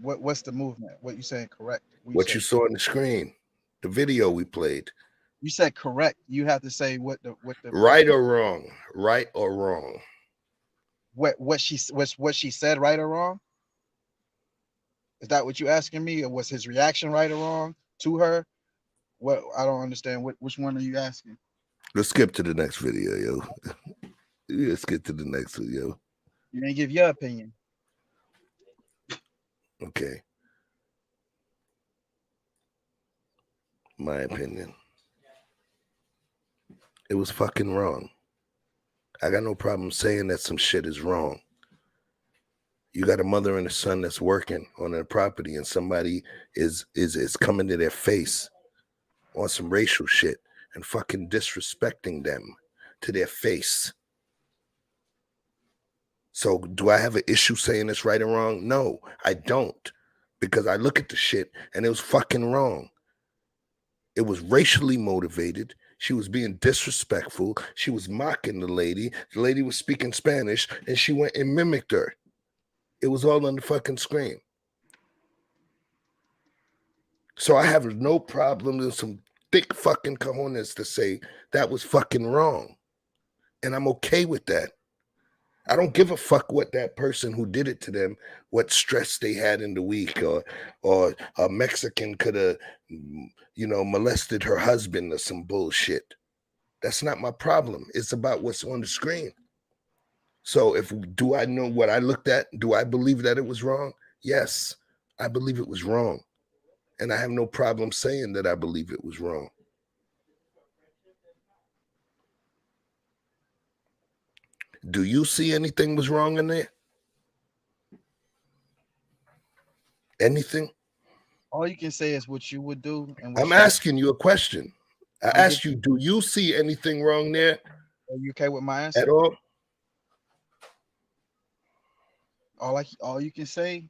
What's the movement? What you saying correct? What you saw on the screen, the video we played. You said correct. You have to say what the Right or wrong? Right or wrong? What she said, right or wrong? Is that what you asking me, or was his reaction right or wrong to her? What I don't understand. Which one are you asking? Let's skip to the next video, yo. Let's get to the next video. You didn't give your opinion. Okay. My opinion. It was fucking wrong. I got no problem saying that some shit is wrong. You got a mother and a son that's working on their property, and somebody is coming to their face on some racial shit and fucking disrespecting them to their face. So do I have an issue saying it's right or wrong? No, I don't. Because I look at the shit and it was fucking wrong. It was racially motivated. She was being disrespectful. She was mocking the lady. The lady was speaking Spanish and she went and mimicked her. It was all on the fucking screen. So I have no problem with some thick fucking cojones to say that was fucking wrong. And I'm okay with that. I don't give a fuck what that person who did it to them, what stress they had in the week, or a Mexican could have, molested her husband or some bullshit. That's not my problem. It's about what's on the screen. So do I know what I looked at? Do I believe that it was wrong? Yes, I believe it was wrong. And I have no problem saying that I believe it was wrong. Do you see anything was wrong in there? Anything? All you can say is what you would do. And I'm asking you a question. I asked you, do you see anything wrong there? Are you okay with my answer? At all? All you can say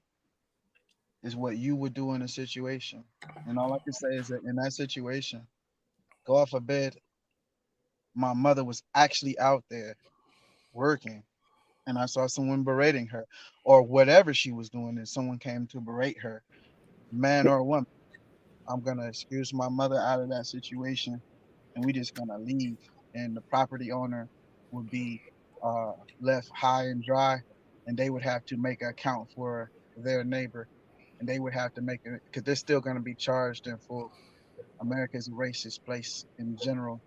is what you would do in a situation. And all I can say is that in that situation, go off of bed. My mother was actually out there working, and I saw someone berating her, or whatever she was doing, and someone came to berate her, man or woman. I'm gonna excuse my mother out of that situation, and we just gonna leave, and the property owner would be left high and dry, and they would have to make an account for their neighbor, and they would have to make it because they're still gonna be charged in full. America is a racist place in general.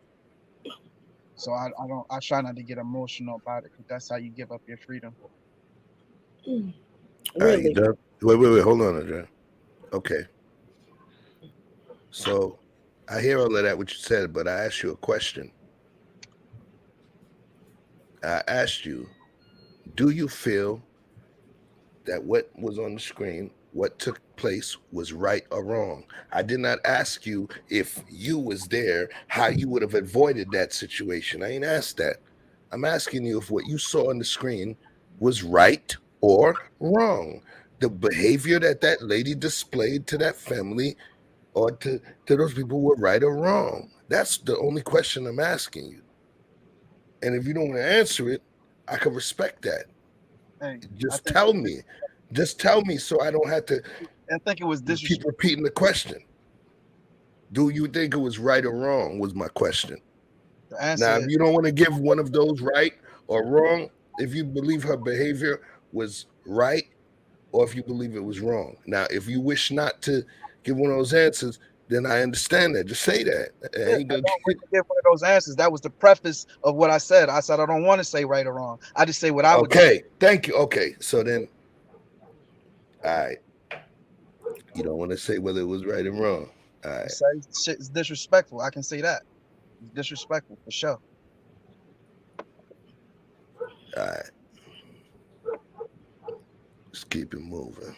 So I try not to get emotional about it because that's how you give up your freedom. All right, you done? Wait, hold on, Andrea. Okay. So I hear all of that, what you said, but I asked you a question. I asked you, do you feel that what was on the screen, what took place, was right or wrong? I did not ask you if you was there, how you would have avoided that situation. I ain't asked that. I'm asking you if what you saw on the screen was right or wrong. The behavior that lady displayed to that family or to those people who were right or wrong. That's the only question I'm asking you. And if you don't want to answer it, I can respect that. Hey, Just tell me. Just tell me so I don't have to I think it was keep disrespectful. repeating the question. Do you think it was right or wrong? Was my question. The answer Now, is, if you don't want to give one of those right or wrong, if you believe her behavior was right or if you believe it was wrong. Now, if you wish not to give one of those answers, then I understand that. Just say that. I yeah, I ain't gonna don't want to give one of those answers. That was the preface of what I said. I said I don't want to say right or wrong. I just say what I would do. Okay, thank you. Okay, so then, all right. You don't want to say whether it was right or wrong. All right. Say shit is disrespectful. I can say that. It's disrespectful for sure. All right. Just keep it moving.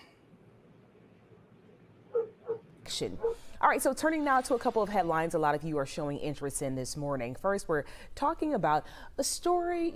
All right, so turning now to a couple of headlines a lot of you are showing interest in this morning. First, we're talking about a story,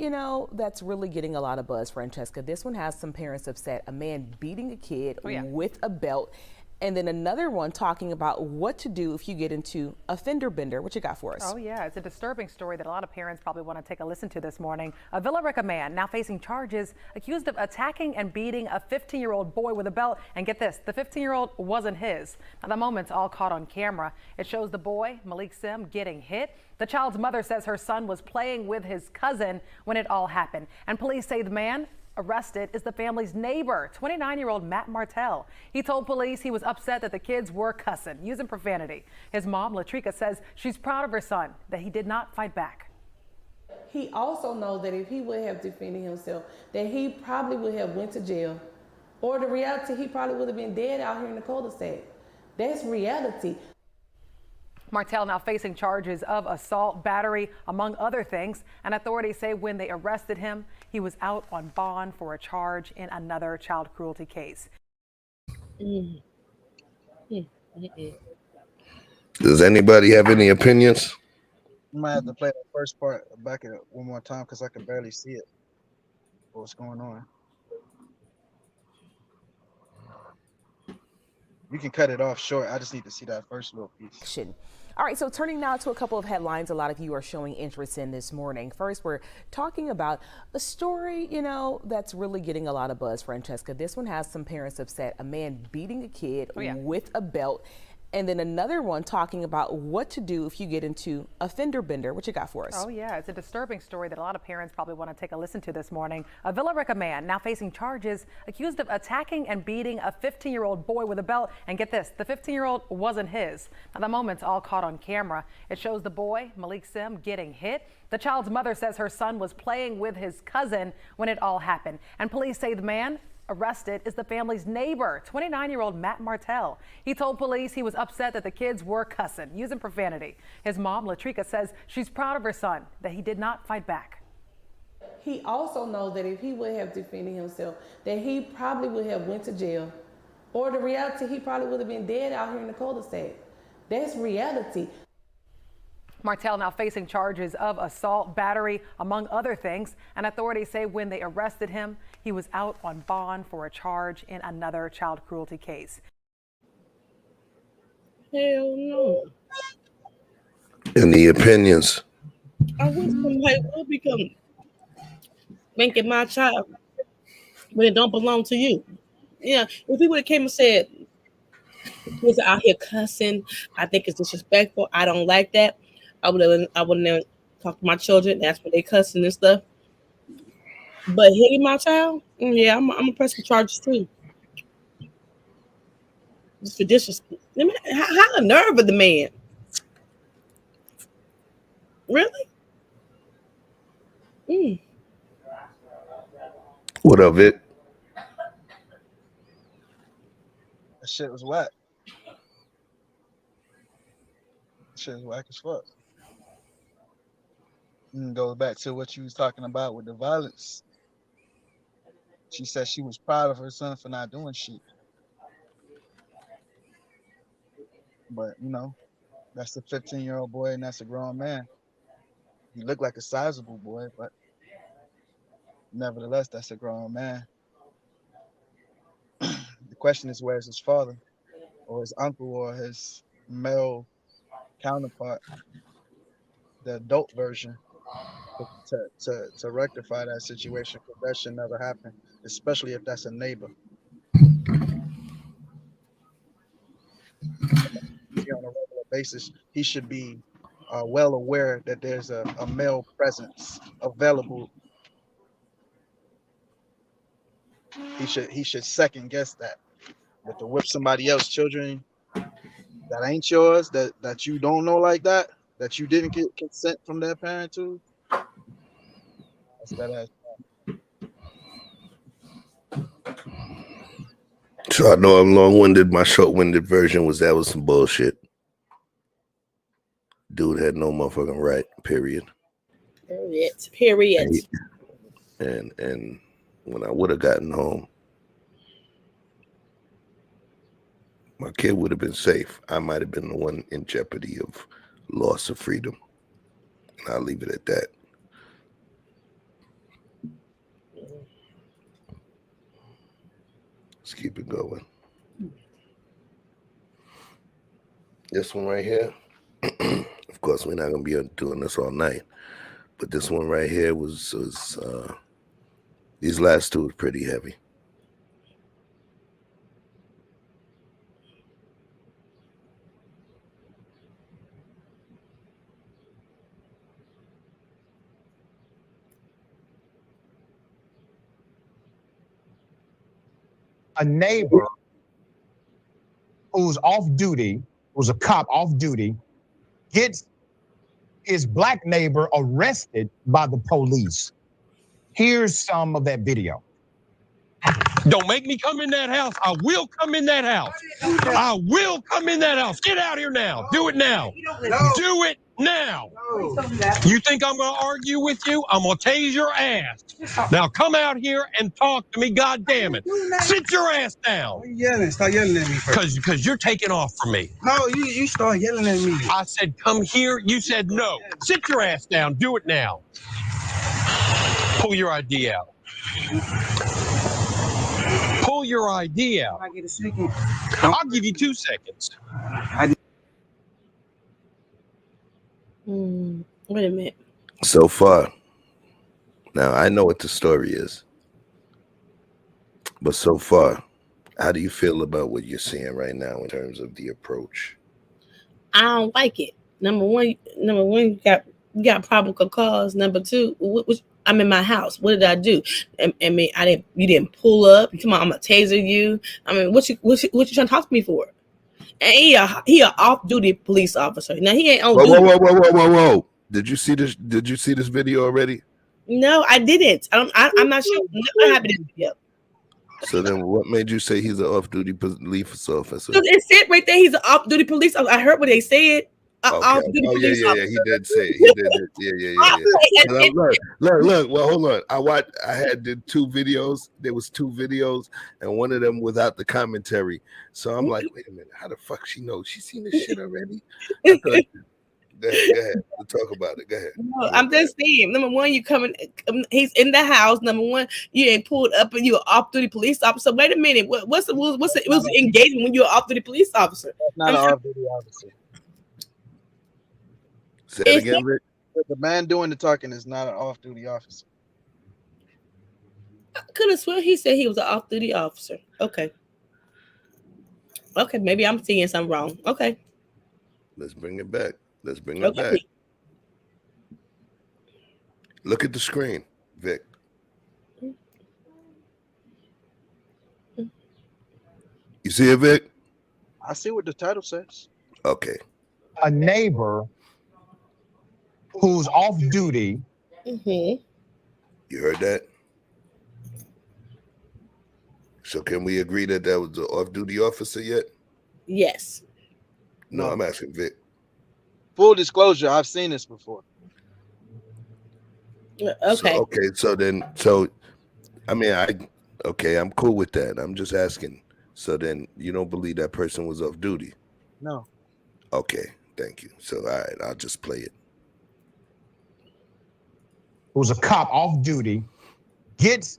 that's really getting a lot of buzz, Francesca. This one has some parents upset. A man beating a kid with a belt. And then another one talking about what to do if you get into a fender bender. What you got for us? Oh, yeah. It's a disturbing story that a lot of parents probably want to take a listen to this morning. A Villa Rica man now facing charges accused of attacking and beating a 15-year-old boy with a belt. And get this, the 15-year-old wasn't his. Now, the moment's all caught on camera. It shows the boy, Malik Sim, getting hit. The child's mother says her son was playing with his cousin when it all happened. And police say the man arrested is the family's neighbor, 29-year-old Matt Martell. He told police he was upset that the kids were cussing, using profanity. His mom, Latrika, says she's proud of her son, that he did not fight back. He also knows that if he would have defended himself, that he probably would have went to jail. Or the reality, he probably would have been dead out here in the cul-de-sac. That's reality. Martell now facing charges of assault, battery, among other things. And authorities say when they arrested him, he was out on bond for a charge in another child cruelty case. Does anybody have any opinions? You might have to play the first part back at one more time because I can barely see it. What's going on? You can cut it off short. I just need to see that first little piece. All right, so turning now to a couple of headlines a lot of you are showing interest in this morning. First, we're talking about a story, that's really getting a lot of buzz, Francesca. This one has some parents upset. A man beating a kid with a belt. And then another one talking about what to do if you get into a fender bender. What you got for us? Oh, yeah. It's a disturbing story that a lot of parents probably want to take a listen to this morning. A Villa Rica man now facing charges accused of attacking and beating a 15-year-old boy with a belt. And get this, the 15-year-old wasn't his. Now, the moment's all caught on camera. It shows the boy, Malik Sim, getting hit. The child's mother says her son was playing with his cousin when it all happened. And police say the man arrested is the family's neighbor, 29-year-old Matt Martell. He told police he was upset that the kids were cussing, using profanity. His mom, Latrika, says she's proud of her son, that he did not fight back. He also knows that if he would have defended himself, that he probably would have went to jail. Or the reality, he probably would have been dead out here in the cul-de-sac. That's reality. Martell now facing charges of assault, battery, among other things. And authorities say when they arrested him, he was out on bond for a charge in another child cruelty case. Hell no. Any opinions? I wish somebody would become making my child when it don't belong to you. Yeah, if he would have came and said, "He's out here cussing. I think it's disrespectful. I don't like that." I wouldn't have talked to my children, asked for their cussing and stuff. But hitting my child, yeah, I'm a press for charges too. Just for disrespect. How the nerve of the man? Really? What of it? That shit was whack. That shit was whack as fuck. Goes back to what you was talking about with the violence. She said she was proud of her son for not doing shit. But, that's a 15-year-old boy and that's a grown man. He looked like a sizable boy, but nevertheless, that's a grown man. The question is, where's his father or his uncle or his male counterpart, the adult version, to rectify that situation, because that should never happen, especially if that's a neighbor. On a regular basis, he should be well aware that there's a male presence available. He should second guess that. But to whip somebody else's children that ain't yours, that you don't know like that you didn't get consent from their parent to, that's that ass. So I know I'm long-winded. My short-winded version was some bullshit. Dude had no motherfucking right. Period. Period. And when I would have gotten home, my kid would have been safe. I might have been the one in jeopardy of loss of freedom. And I'll leave it at that. Let's keep it going. This one right here, of course, we're not going to be doing this all night, but this one right here was these last two was pretty heavy. A neighbor who's off duty, who's a cop off duty, gets his black neighbor arrested by the police. Here's some of that video. Don't make me come in that house. I will come in that house. I will come in that house. Get out here now. Do it now. Do it now. You think I'm going to argue with you? I'm going to tase your ass. Now come out here and talk to me, God damn it. Sit your ass down. Start yelling at me first. Because you're taking off from me. No, you start yelling at me. I said come here. You said no. Sit your ass down. Do it now. Pull your ID out. Pull your ID out. I get a second. I'll give you 2 seconds. Wait a minute. So far, now I know what the story is, but so far, how do you feel about what you're seeing right now in terms of the approach? I don't like it. Number one, you got probable cause. Number two, I'm in my house. What did I do? I mean, you didn't pull up. You come on, I'm gonna taser you. I mean, what you trying to talk to me for? And he a off-duty police officer. Now he ain't on duty. Whoa! Did you see this? Did you see this video already? No, I didn't. I'm not sure what happened in the video. So then, what made you say he's an off-duty police officer? Because it said right there he's an off-duty police officer. I heard what they said. Off-duty police officer. He did say it. He did it. Yeah. Look. Well, hold on. I did 2 videos. There was 2 videos, and one of them without the commentary. So I'm like, wait a minute. How the fuck she know? She seen this shit already? Go ahead. We'll talk about it. Go ahead. No, I'm just saying. Number one, you coming. He's in the house. Number one, you ain't pulled up and you're an off-duty police officer. Wait a minute. What's the engagement when you're an off-duty police officer? That's not an off-duty officer. Say it again, Rick. The man doing the talking is not an off-duty officer. I could have sworn he said he was an off-duty officer. Okay, maybe I'm seeing something wrong. Okay. Let's bring it back. Back. Look at the screen, Vic. You see it, Vic? I see what the title says. Okay. A neighbor who's off duty. Mm-hmm. You heard that? So can we agree that was an off-duty officer yet? Yes. No, I'm asking Vic. Full disclosure, I've seen this before. Okay. I'm cool with that. I'm just asking. So then you don't believe that person was off duty? No. Okay, thank you. So all right, I'll just play it. Who's a cop off duty, gets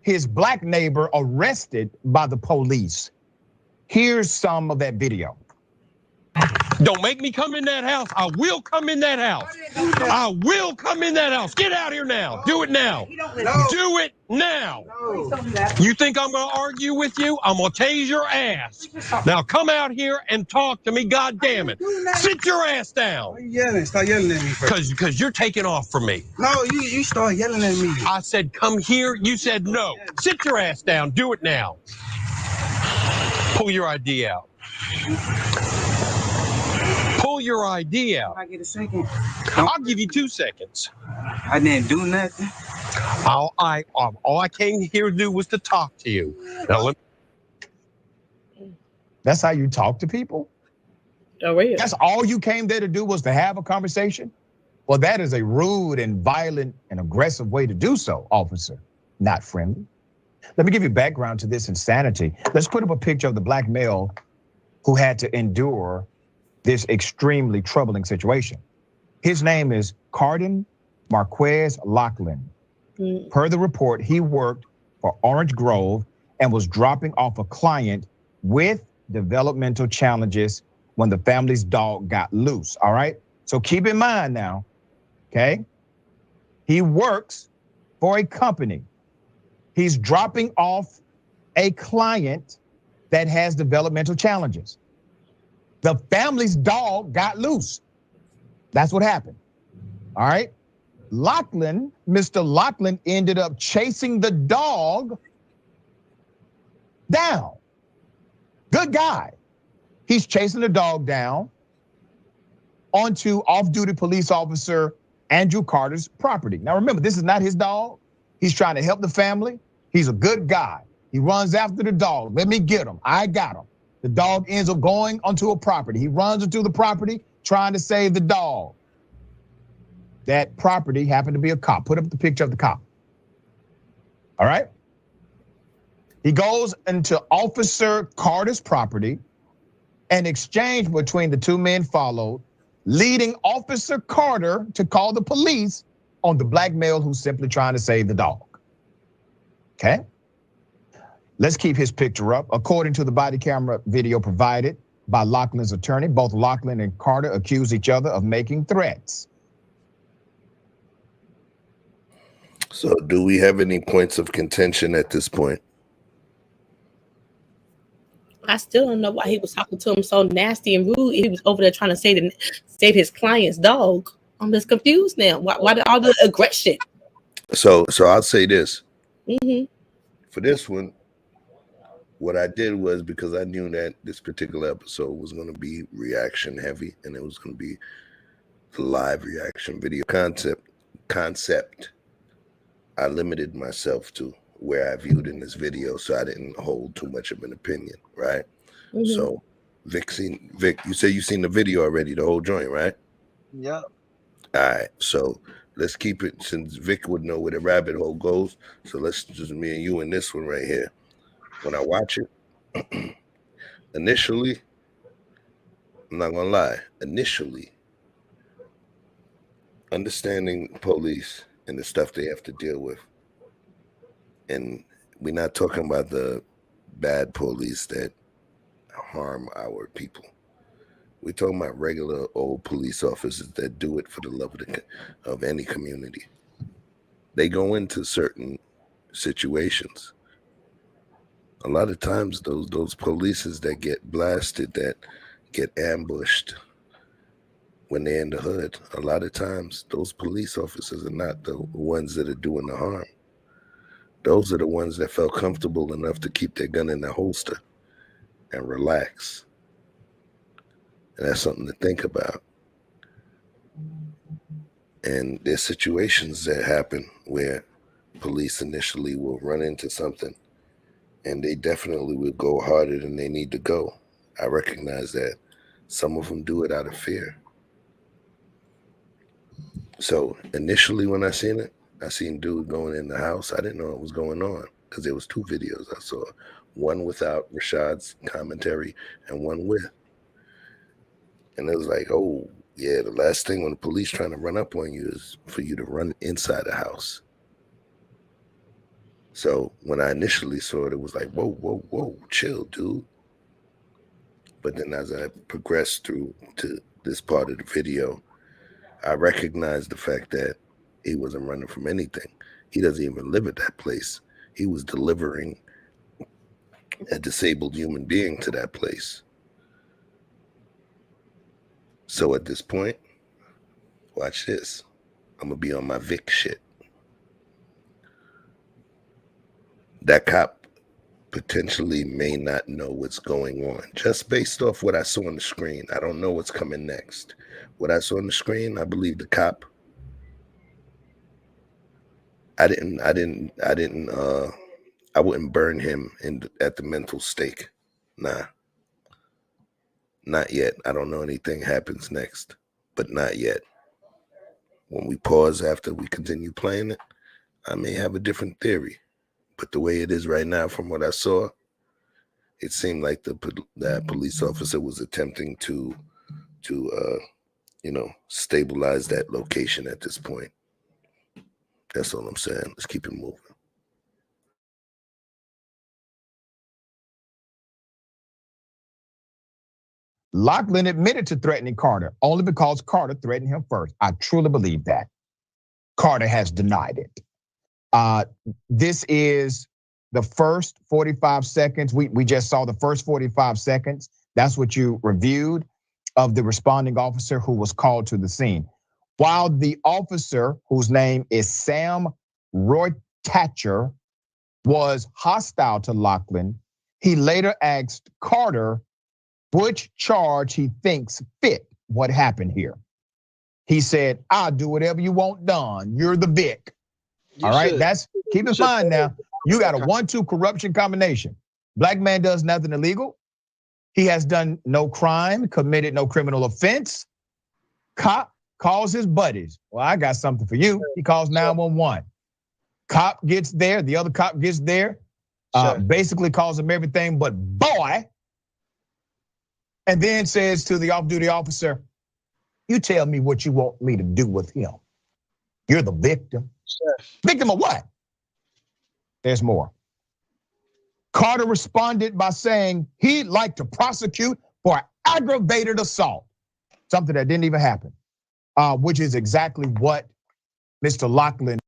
his black neighbor arrested by the police. Here's some of that video. Don't make me come in that house. I will come in that house. I will come in that house. Get out here now. Do it now. Do it now. You think I'm going to argue with you? I'm going to tase your ass. Now come out here and talk to me. God damn it. Sit your ass down. Why you yelling? Stop yelling at me first. Because you're taking off from me. No, you start yelling at me. I said come here. You said no. Sit your ass down. Do it now. Pull your ID out. Pull your ID out. I get a second. I'll give you 2 seconds. I didn't do nothing. All I came here to do was to talk to you. Now, That's how you talk to people? Oh, yeah. That's all you came there to do was to have a conversation? Well, that is a rude and violent and aggressive way to do so, officer. Not friendly. Let me give you background to this insanity. Let's put up a picture of the black male who had to endure this extremely troubling situation. His name is Cardin Marquez Lachlan. Per the report, he worked for Orange Grove and was dropping off a client with developmental challenges when the family's dog got loose, all right? So keep in mind now, okay? He works for a company. He's dropping off a client that has developmental challenges. The family's dog got loose. That's what happened, all right? Lachlan, Mr. Lachlan ended up chasing the dog down. Good guy. He's chasing the dog down onto off-duty police officer Andrew Carter's property. Now remember, this is not his dog. He's trying to help the family. He's a good guy. He runs after the dog. Let me get him. I got him. The dog ends up going onto a property. He runs into the property trying to save the dog. That property happened to be a cop. Put up the picture of the cop. All right? He goes into Officer Carter's property. An exchange between the two men followed, leading Officer Carter to call the police on the black male who's simply trying to save the dog. Okay? Let's keep his picture up. According to the body camera video provided by Lachlan's attorney, both Lachlan and Carter accuse each other of making threats. So do we have any points of contention at this point? I still don't know why he was talking to him so nasty and rude. He was over there trying to save his client's dog. I'm just confused now. Why did all the aggression? So I'll say this. Mm-hmm. For this one, what I did was, because I knew that this particular episode was going to be reaction heavy and it was going to be live reaction video concept, I limited myself to where I viewed in this video, so I didn't hold too much of an opinion, right? Mm-hmm. So Vic, you say you seen the video already, the whole joint, right? Yeah. All right, so let's keep it, since Vic would know where the rabbit hole goes. So let's just me and you in this one right here. When I watch it, initially, I'm not gonna lie, initially, understanding police and the stuff they have to deal with, and we're not talking about the bad police that harm our people. We're talking about regular old police officers that do it for the love of any community. They go into certain situations. A lot of times those polices that get blasted, that get ambushed when they're in the hood, a lot of times those police officers are not the ones that are doing the harm. Those are the ones that felt comfortable enough to keep their gun in their holster and relax. And that's something to think about. And there's situations that happen where police initially will run into something and they definitely will go harder than they need to go. I recognize that. Some of them do it out of fear. So initially when I seen it, I seen dude going in the house. I didn't know what was going on because there was two videos I saw. One without Rashad's commentary and one with. And it was like, oh, yeah, the last thing when the police trying to run up on you is for you to run inside the house. So when I initially saw it, it was like, whoa, whoa, whoa, chill, dude. But then as I progressed through to this part of the video, I recognized the fact that he wasn't running from anything. He doesn't even live at that place. He was delivering a disabled human being to that place. So at this point, watch this. I'm going to be on my Vic shit. That cop potentially may not know what's going on just based off what I saw on the screen. I don't know what's coming next. What I saw on the screen, I believe the cop. I wouldn't burn him at the mental stake. Nah. Not yet. I don't know anything happens next, but not yet. When we pause after we continue playing it, I may have a different theory. But the way it is right now, from what I saw, it seemed like that police officer was attempting to stabilize that location at this point. That's all I'm saying. Let's keep it moving. Lachlan admitted to threatening Carter only because Carter threatened him first. I truly believe that. Carter has denied it. This is the first 45 seconds. We just saw the first 45 seconds. That's what you reviewed of the responding officer who was called to the scene. While the officer, whose name is Sam Roytatcher, was hostile to Lachlan, he later asked Carter which charge he thinks fit what happened here. He said, "I'll do whatever you want done. You're the Vic." All right, that's, keep in mind now, you got a 1-2 corruption combination. Black man does nothing illegal. He has done no crime, committed no criminal offense. Cop calls his buddies. "Well, I got something for you." He calls 911. Cop gets there, the other cop gets there, basically calls him everything but boy, and then says to the off-duty officer, "You tell me what you want me to do with him. You're the victim." Victim of what? There's more. Carter responded by saying he'd like to prosecute for aggravated assault, something that didn't even happen, which is exactly what Mr. Lachlan.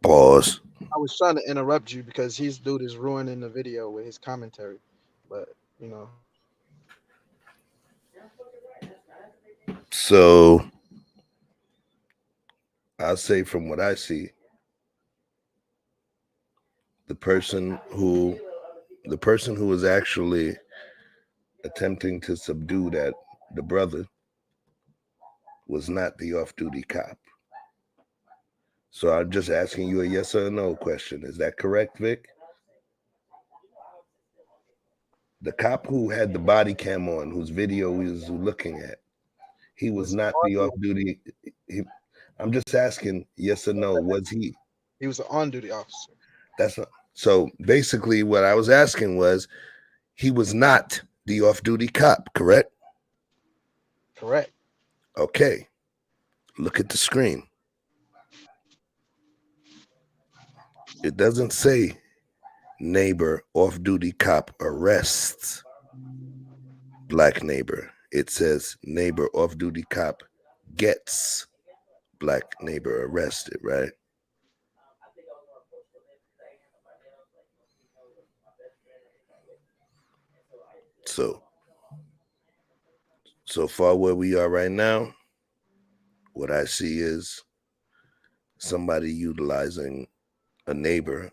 Pause. I was trying to interrupt you because his dude is ruining the video with his commentary, but you know. So I'll say from what I see, the person who was actually attempting to subdue the brother was not the off-duty cop. So I'm just asking you a yes or no question. Is that correct, Vic? The cop who had the body cam on, whose video we was looking at, he was not the off-duty. I'm just asking yes or no. Was he? He was an on-duty officer. That's not. So basically what I was asking was, he was not the off-duty cop, correct? Correct. Okay. Look at the screen. It doesn't say neighbor off-duty cop arrests black neighbor. It says neighbor off-duty cop gets black neighbor arrested, right? So far where we are right now, what I see is somebody utilizing a neighbor,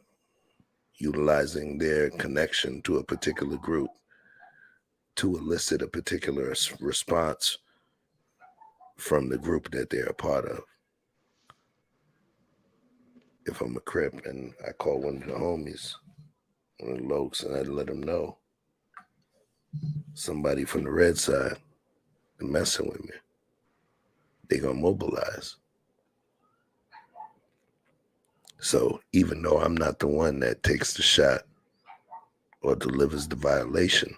utilizing their connection to a particular group to elicit a particular response from the group that they're a part of. If I'm a Crip and I call one of the homies, one of the lokes, and I let them know somebody from the red side is messing with me, they're gonna mobilize. So even though I'm not the one that takes the shot or delivers the violation,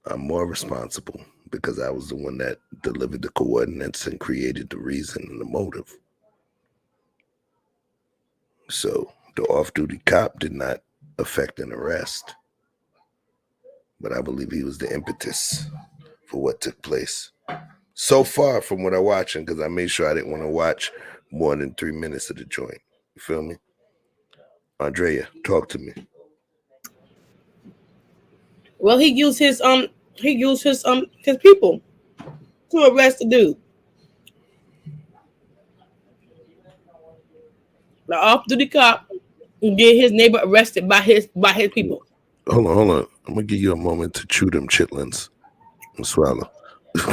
I'm more responsible because I was the one that delivered the coordinates and created the reason and the motive. So the off-duty cop did not affect an arrest. But I believe he was the impetus for what took place. So far from what I'm watching, because I made sure I didn't want to watch more than 3 minutes of the joint. You feel me? Andrea, talk to me. Well, he used his people to arrest the dude. The off-duty cop get his neighbor arrested by his people. Hold on. I'm gonna give you a moment to chew them chitlins and swallow. Chew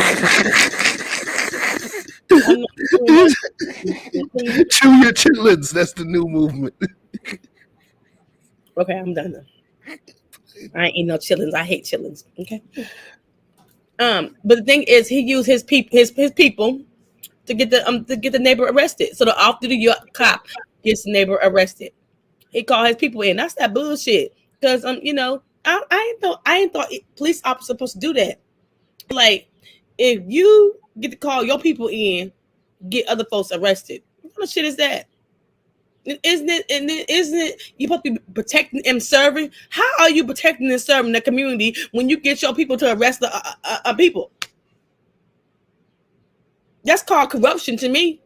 your chitlins. That's the new movement. Okay, I'm done now. I ain't eating no chitlins. I hate chitlins. Okay. But the thing is, he used his people to get the neighbor arrested. So the off-duty cop gets the neighbor arrested. He called his people in. That's that bullshit. Because I ain't thought police officers supposed to do that. Like, if you get to call your people in, get other folks arrested. What kind of shit is that? Isn't it you supposed to be protecting and serving? How are you protecting and serving the community when you get your people to arrest the people? That's called corruption to me.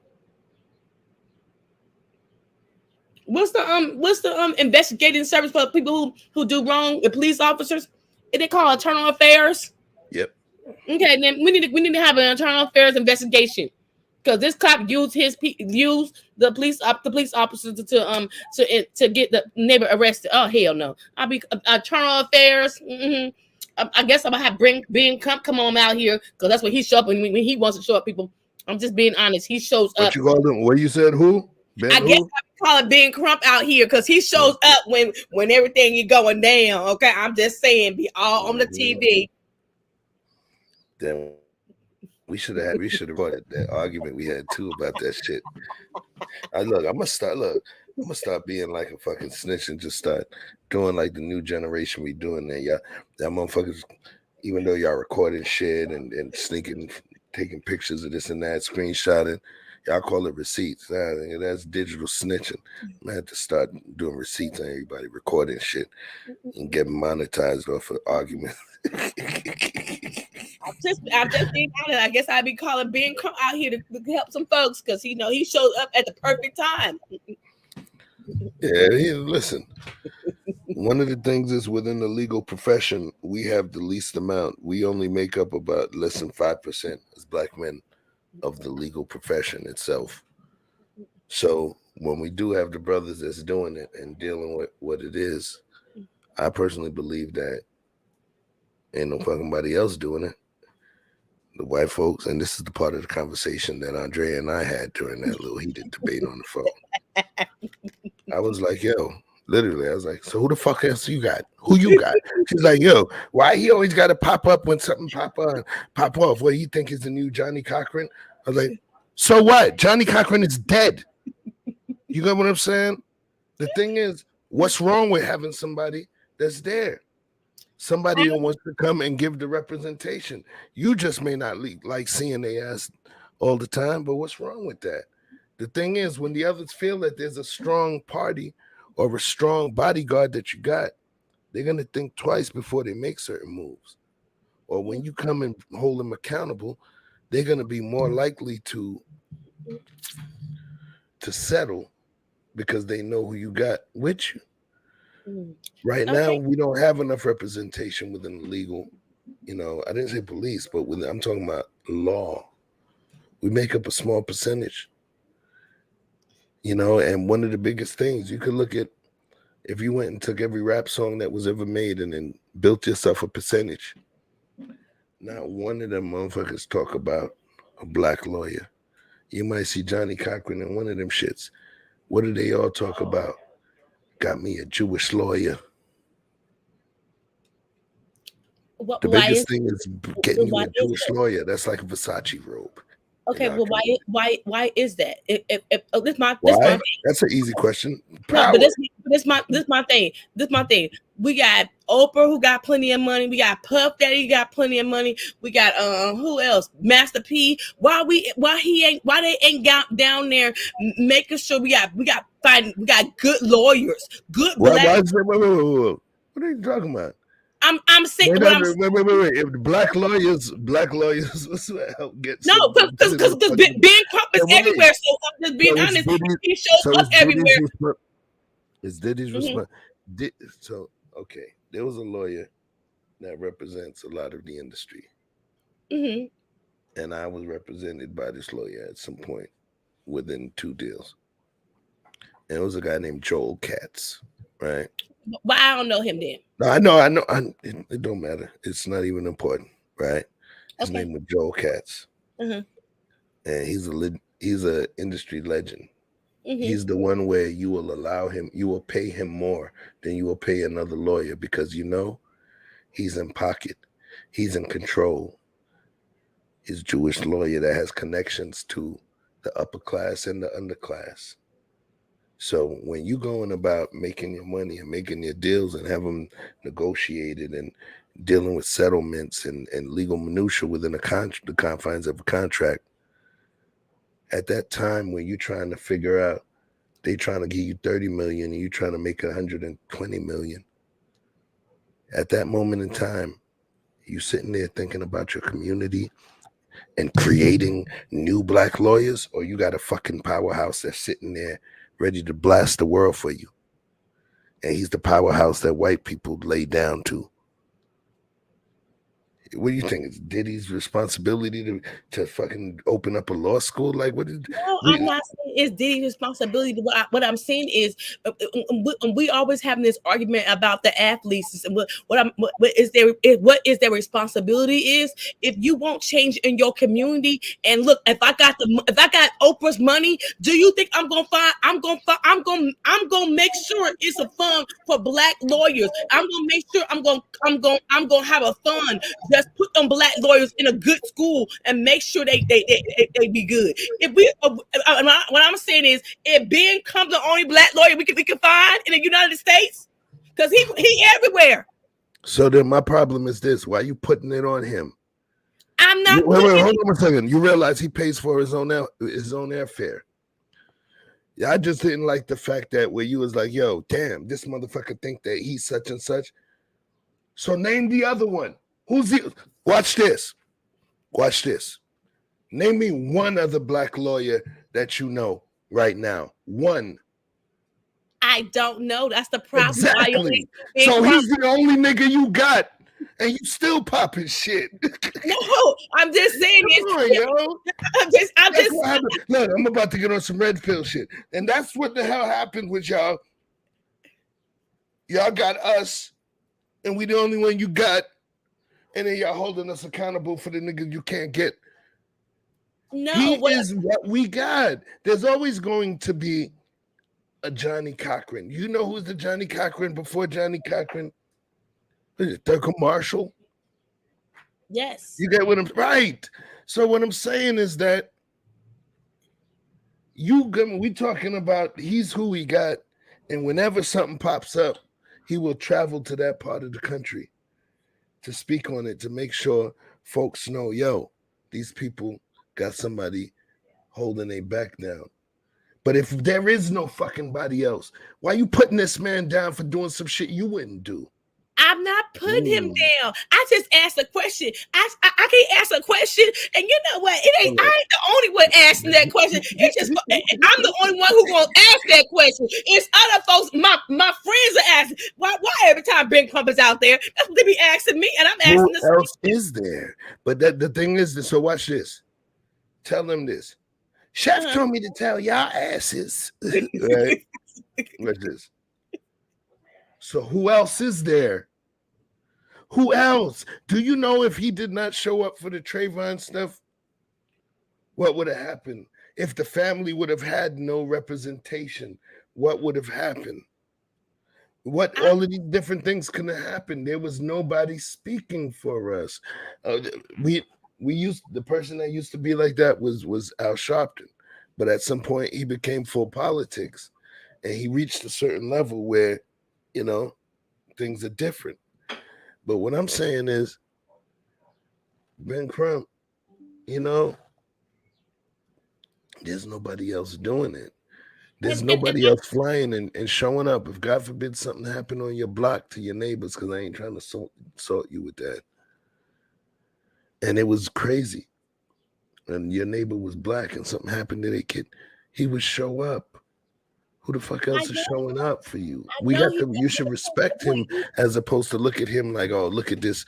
What's the investigating service for people who do wrong? The police officers? Is it called internal affairs? Yep. Okay, then we need to have an internal affairs investigation. Because this cop used the police officers to get the neighbor arrested. Oh hell no! I'll be internal affairs. Mm-hmm. I guess I'm gonna have Ben Crump come on out here because that's when he show up when he wants to show up. People, I'm just being honest. He shows up. What you called him? What you said? Who? Ben I who? guess I call it Ben Crump out here because he shows up when everything is going down. Okay, I'm just saying, be all on the TV. Damn. We should have recorded that argument we had too about that shit. I'm gonna start being like a fucking snitch and just start doing like the new generation we doing there. Y'all motherfuckers, even though y'all recording shit and sneaking, taking pictures of this and that, screenshotting, y'all call it receipts. That's digital snitching. I had to start doing receipts on everybody recording shit and getting monetized off of arguments. I'm just being honest. I guess I'd be calling Ben Crump out here to help some folks because he showed up at the perfect time. Yeah, listen. One of the things is within the legal profession, we have the least amount. We only make up about less than 5% as Black men of the legal profession itself. So when we do have the brothers that's doing it and dealing with what it is, I personally believe that ain't no fucking nobody else doing it. The white folks, and this is the part of the conversation that Andrea and I had during that little heated debate on the phone. I was like, yo, literally, I was like, so who the fuck else you got? Who you got? She's like, yo, why he always got to pop up when something pop off? What do you think is the new Johnny Cochran? I was like, so what? Johnny Cochran is dead. You get what I'm saying? The thing is, what's wrong with having somebody that's there? Somebody who wants to come and give the representation. You just may not like seeing their ass all the time, but what's wrong with that? The thing is, when the others feel that there's a strong party or a strong bodyguard that you got, they're going to think twice before they make certain moves. Or when you come and hold them accountable, they're going to be more likely to settle because they know who you got with you. Right now, we don't have enough representation within the legal, I didn't say police, but I'm talking about law. We make up a small percentage, and one of the biggest things you could look at, if you went and took every rap song that was ever made and then built yourself a percentage, not one of them motherfuckers talk about a Black lawyer. You might see Johnny Cochran in one of them shits. What do they all talk about? Got me a Jewish lawyer. The biggest thing is getting you a Jewish lawyer. That's like a Versace robe. Okay, well, why is that? That's That's an easy question. No, but this my thing. We got Oprah, who got plenty of money. We got Puff Daddy, got plenty of money. We got who else? Master P. Why they ain't got down there making sure we got good lawyers, good black. Wait. What are you talking about? I'm saying. Wait. If black lawyers what's that help get? No, because Ben Crump is everywhere. So I'm just being honest. He shows up everywhere. It's Diddy's response. So okay, there was a lawyer that represents a lot of the industry, and I was represented by this lawyer at some point within 2 deals. And it was a guy named Joel Katz, right? Well, I don't know him then. No, I know. It don't matter. It's not even important, right? His name was Joel Katz, and he's a industry legend. He's the one where you will pay him more than you will pay another lawyer because he's in pocket, he's in control. He's a Jewish lawyer that has connections to the upper class and the underclass. So when you're going about making your money and making your deals and have them negotiated and dealing with settlements and legal minutia within the confines of a contract, at that time when you're trying to figure out, they trying to give you 30 million and you're trying to make 120 million. At that moment in time, you sitting there thinking about your community and creating new black lawyers, or you got a fucking powerhouse that's sitting there ready to blast the world for you. And he's the powerhouse that white people lay down to. What do you think? It's Diddy's responsibility to fucking open up a law school? Like, what is? No, I'm not saying it's Diddy's responsibility. What I'm saying is, we always having this argument about the athletes. And what is their responsibility is. If you won't change in your community, and look, if I got Oprah's money, do you think I'm gonna make sure it's a fund for black lawyers? I'm gonna make sure I'm gonna have a fund. Just put them black lawyers in a good school and make sure they be good. If we, what I'm saying is, if Ben comes the only black lawyer we can find in the United States, because he everywhere. So then my problem is this: why are you putting it on him? I'm not. Wait, hold on a second. You realize he pays for his own airfare. Yeah, I just didn't like the fact that where you was like, "Yo, damn, this motherfucker think that he's such and such." So name the other one. Who's the? Watch this. Name me one other black lawyer that you know right now. One. I don't know. That's the problem. Exactly. So he's the only nigga you got, and you still popping shit. No, I'm just saying it. I'm just. Look, I'm about to get on some red pill shit, and that's what the hell happened with y'all. Y'all got us, and we the only one you got. And then y'all holding us accountable for the niggas you can't get. No, he is what we got. There's always going to be a Johnny Cochran. You know who's the Johnny Cochran before Johnny Cochran? Is it Thurgood Marshall? Yes. You get what I'm right. So what I'm saying is that we talking about he's who we got, and whenever something pops up, he will travel to that part of the country to speak on it, to make sure folks know, yo, these people got somebody holding their back down. But if there is no fucking body else, why you putting this man down for doing some shit you wouldn't do? I'm not putting him down. I just asked a question. I can't ask a question, and you know what? I ain't the only one asking that question. It's just I'm the only one who gonna ask that question. It's other folks. My friends are asking. Why every time Ben Crump is out there, that's what they be asking me, and I'm asking Who else is there? But the thing is, so watch this. Tell them this. Chef told me to tell y'all asses. Right? Watch this. So who else is there? Who else? Do you know if he did not show up for the Trayvon stuff, what would have happened? If the family would have had no representation, what would have happened? All of these different things could have happened. There was nobody speaking for us. The person that used to be like that was Al Sharpton, but at some point he became full politics. and he reached a certain level where, you know, things are different. But what I'm saying is, Ben Crump, you know, there's nobody else doing it. There's nobody else flying and showing up. If God forbid something happened on your block to your neighbors, because I ain't trying to salt you with that. And it was crazy. And your neighbor was black and something happened to their kid, he would show up. Who the fuck else is showing up for you? You should respect him as opposed to look at him like, oh, look at this,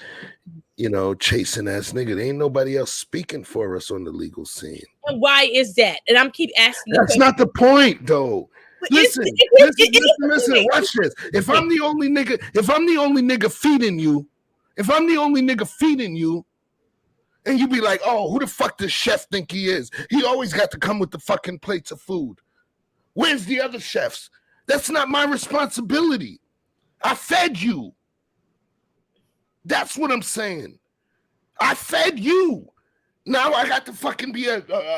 you know, chasing ass nigga. There ain't nobody else speaking for us on the legal scene. And why is that? And I'm keep asking. That's not the point, though. Listen, watch this. If I'm the only nigga feeding you, and you be like, oh, who the fuck does chef think he is? He always got to come with the fucking plates of food. Where's the other chefs? That's not my responsibility. I fed you. That's what I'm saying. I fed you. Now I got to fucking be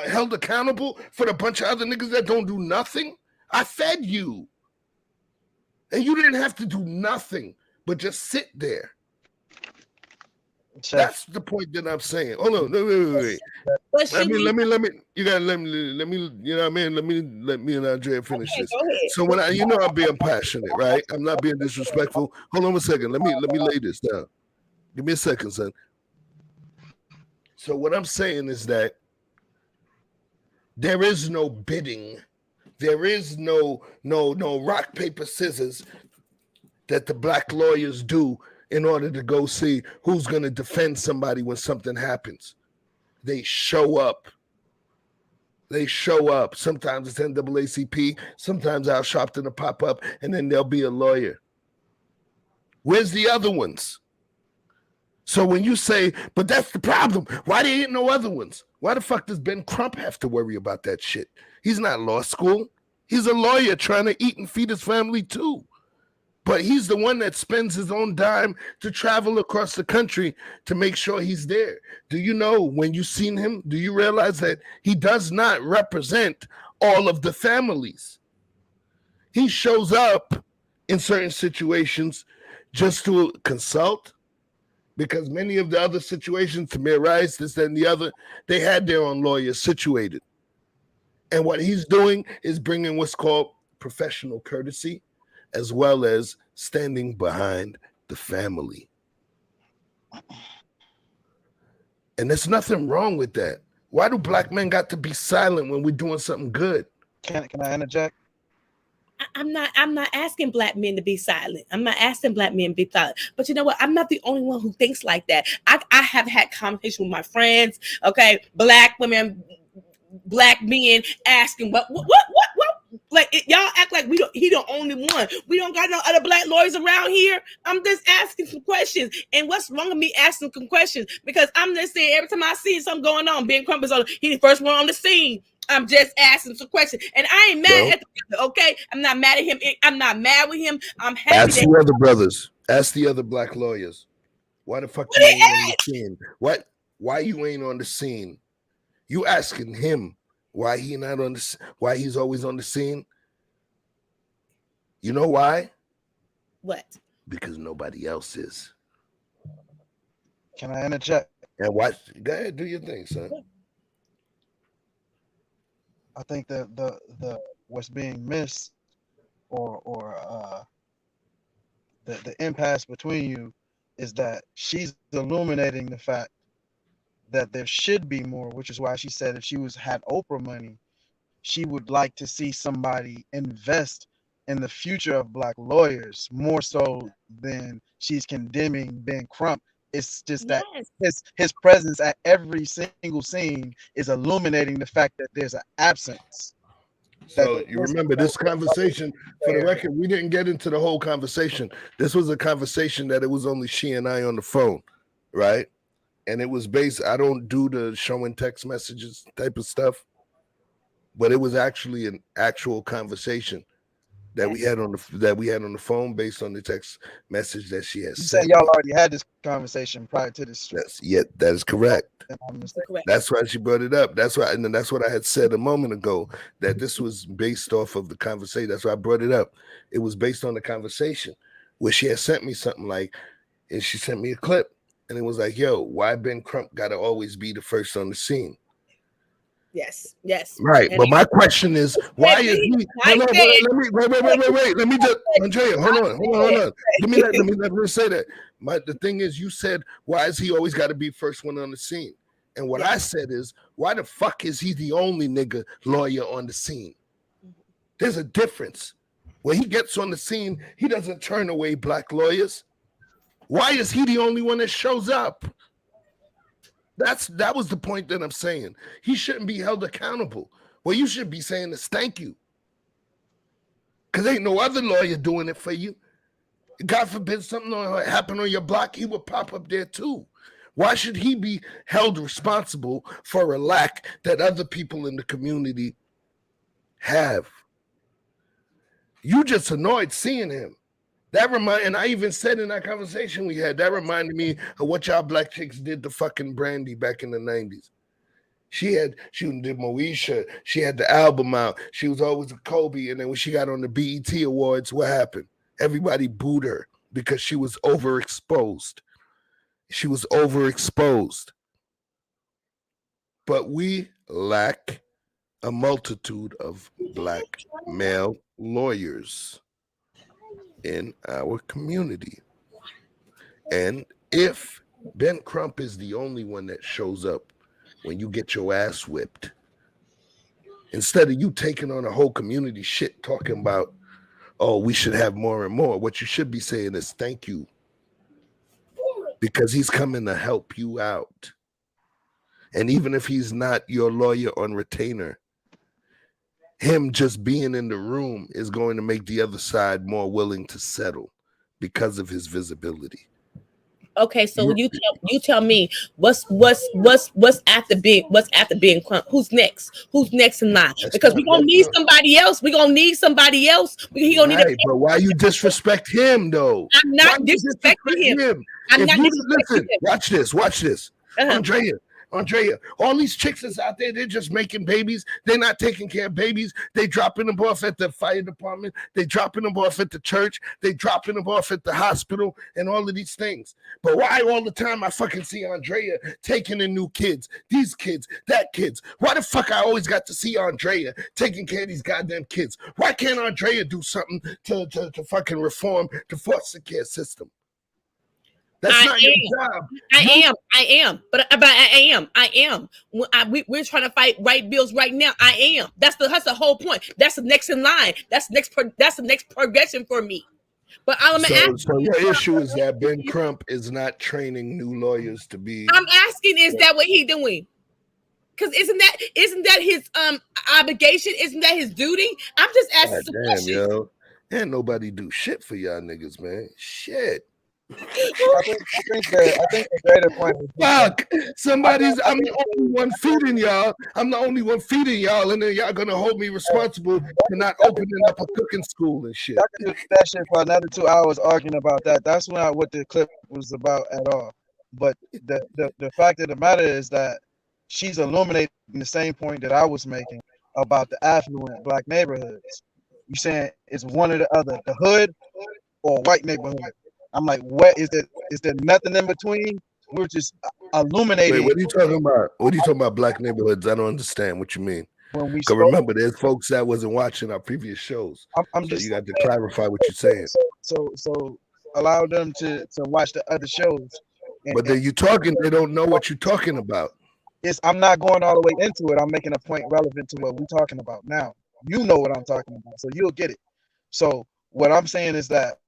held accountable for the bunch of other niggas that don't do nothing. I fed you. And you didn't have to do nothing but just sit there. Chef. That's the point that I'm saying. Oh no, wait. Let me, you know what I mean? Let me and Andrea finish this. So when I'm being passionate, right? I'm not being disrespectful. Hold on a second. Let me lay this down. Give me a second, son. So what I'm saying is that there is no bidding. There is no rock, paper, scissors that the black lawyers do in order to go see who's going to defend somebody when something happens. They show up. Sometimes it's NAACP, sometimes Al Sharpton will pop up, and then there'll be a lawyer. Where's the other ones? So when you say, but that's the problem, why there ain't no other ones? Why the fuck does Ben Crump have to worry about that shit? He's not law school. He's a lawyer trying to eat and feed his family too. But he's the one that spends his own dime to travel across the country to make sure he's there. Do you know, when you've seen him, do you realize that he does not represent all of the families? He shows up in certain situations just to consult, because many of the other situations, Tamir Rice, this, that, and the other, they had their own lawyers situated. And what he's doing is bringing what's called professional courtesy, as well as standing behind the family. And there's nothing wrong with that. Why do black men got to be silent when we're doing something good? Can I interject? I'm not asking black men to be silent. I'm not asking black men to be silent. But you know what? I'm not the only one who thinks like that. I have had conversations with my friends, okay, black women, black men asking what like y'all act like he the only one. We don't got no other black lawyers around here. I'm just asking some questions. And what's wrong with me asking some questions? Because I'm just saying, every time I see something going on, Ben Crump is he the first one on the scene. I'm just asking some questions. And I ain't mad at the brother, okay? I'm not mad at him. I'm not mad with him. I'm happy. Ask the other brothers. Ask the other black lawyers. Why the fuck you ain't on the scene? Why you ain't on the scene? You asking him why he not on the, why he's always on the scene? You know why? What? Because nobody else is. Can I interject? And watch. Go ahead, do your thing, son. I think that the what's being missed, or the impasse between you, is that she's illuminating the fact that there should be more, which is why she said if she had Oprah money, she would like to see somebody invest in the future of black lawyers more so than she's condemning Ben Crump. It's just that his presence at every single scene is illuminating the fact that there's an absence. So you remember this conversation, for the record, we didn't get into the whole conversation. This was a conversation that it was only she and I on the phone, right? And it was based, I don't do the showing text messages type of stuff, but it was actually an actual conversation. that we had on the phone based on the text message that she had You sent. said y'all already had this conversation prior to this. That is correct. Correct. That's why she brought it up. That's why, and then that's what I had said a moment ago, that this was based off of the conversation. That's why I brought it up. It was based on the conversation where she had sent me something like, and she sent me a clip, and it was like, "Yo, why Ben Crump got to always be the first on the scene?" Yes. Right, And but my question is, why is he? Hold on, wait. Let me just, Andrea, hold on. Let me say that. The thing is, you said, why is he always got to be first one on the scene? And what I said is, why the fuck is he the only nigga lawyer on the scene? There's a difference. When he gets on the scene, he doesn't turn away black lawyers. Why is he the only one that shows up? That was the point that I'm saying. He shouldn't be held accountable. What you should be saying is thank you. Because ain't no other lawyer doing it for you. God forbid something happen on your block, he would pop up there too. Why should he be held responsible for a lack that other people in the community have? You just annoyed seeing him. And I even said in that conversation we had, that reminded me of what y'all black chicks did to fucking Brandy back in the 90s. She did Moesha. She had the album out. She was always a Kobe. And then when she got on the BET Awards, what happened? Everybody booed her because she was overexposed. But we lack a multitude of black male lawyers in our community. And if Ben Crump is the only one that shows up when you get your ass whipped, instead of you taking on a whole community shit talking about, oh, we should have more and more, what you should be saying is thank you, because he's coming to help you out. And even if he's not your lawyer on retainer, him just being in the room is going to make the other side more willing to settle because of his visibility. Okay, so you tell me what's after being Crump? Who's next? Who's next in line? Because we're gonna need somebody else. He gonna need but why you disrespect him though? I'm not disrespecting him. Listen, watch this. Andrea, all these chicks that's out there, they're just making babies. They're not taking care of babies. They dropping them off at the fire department. They dropping them off at the church. They dropping them off at the hospital and all of these things. But why all the time I fucking see Andrea taking in new kids, these kids, that kids? Why the fuck I always got to see Andrea taking care of these goddamn kids? Why can't Andrea do something to fucking reform the foster care system? That's not your job. I am. We're trying to fight right bills right now. I am. That's the whole point. That's the next in line. That's the next progression for me. But so your issue is that Ben Crump is not training new lawyers to be. I'm asking, is that what he's doing? Because isn't that his obligation? Isn't that his duty? I'm just asking some questions. Yo, ain't nobody do shit for y'all niggas, man. Shit. I think the greater point is, fuck, I'm the only one feeding y'all. And then y'all gonna hold me responsible for not opening up a cooking school and shit. I could do that shit for another 2 hours arguing about that. That's not what the clip was about at all. But the fact of the matter is that she's illuminating the same point that I was making about the affluent black neighborhoods. You saying it's one or the other, the hood or white neighborhood? I'm like, what is it? Is there nothing in between? We're just illuminating. Wait, what are you talking about? What are you talking about? Black neighborhoods? I don't understand what you mean. Because remember, there's folks that wasn't watching our previous shows. You got to clarify what you're saying. So allow them to watch the other shows. But then you talking, they don't know what you're talking about. I'm not going all the way into it. I'm making a point relevant to what we're talking about now. You know what I'm talking about, so you'll get it. So what I'm saying is that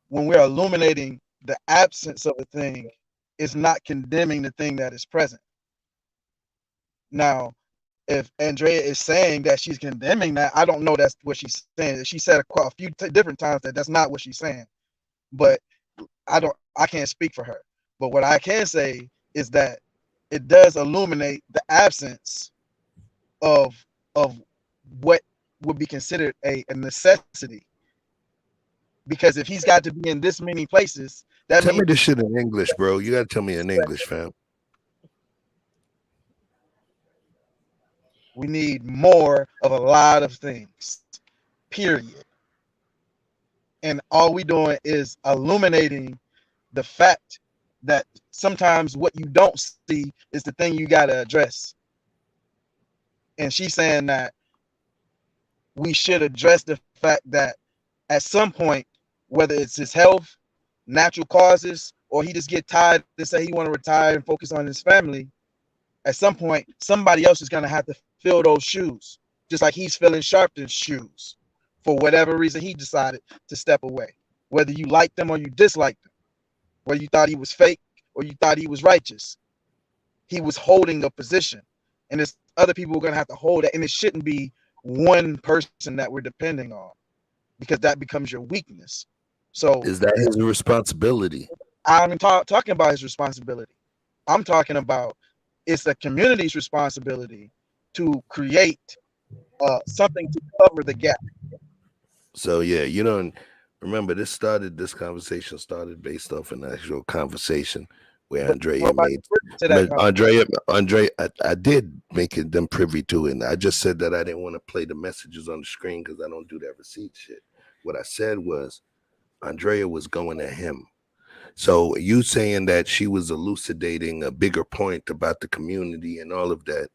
when we're illuminating the absence of a thing, it's not condemning the thing that is present. Now, if Andrea is saying that she's condemning that, I don't know that's what she's saying. She said a few different times that that's not what she's saying, but I can't speak for her. But what I can say is that it does illuminate the absence of what would be considered a necessity. Because if he's got to be in this many places, that Tell means me this shit in English, bro. You gotta tell me in English, fam. we need more of a lot of things, period. And all we doing is illuminating the fact that sometimes what you don't see is the thing you got to address. And she's saying that we should address the fact that at some point, whether it's his health, natural causes, or he just get tired and say he want to retire and focus on his family, at some point, somebody else is going to have to fill those shoes, just like he's filling Sharpton's shoes for whatever reason he decided to step away, whether you like them or you dislike them, whether you thought he was fake or you thought he was righteous. He was holding a position, and there's other people who are going to have to hold it, and it shouldn't be one person that we're depending on, because that becomes your weakness. So is that his responsibility? I'm talking about his responsibility. I'm talking about it's the community's responsibility to create something to cover the gap. So yeah, remember this conversation started based off an actual conversation where Andrea made Andrea, I did make them privy to it. And I just said that I didn't want to play the messages on the screen because I don't do that receipt shit. What I said was Andrea was going at him. So you saying that she was elucidating a bigger point about the community and all of that,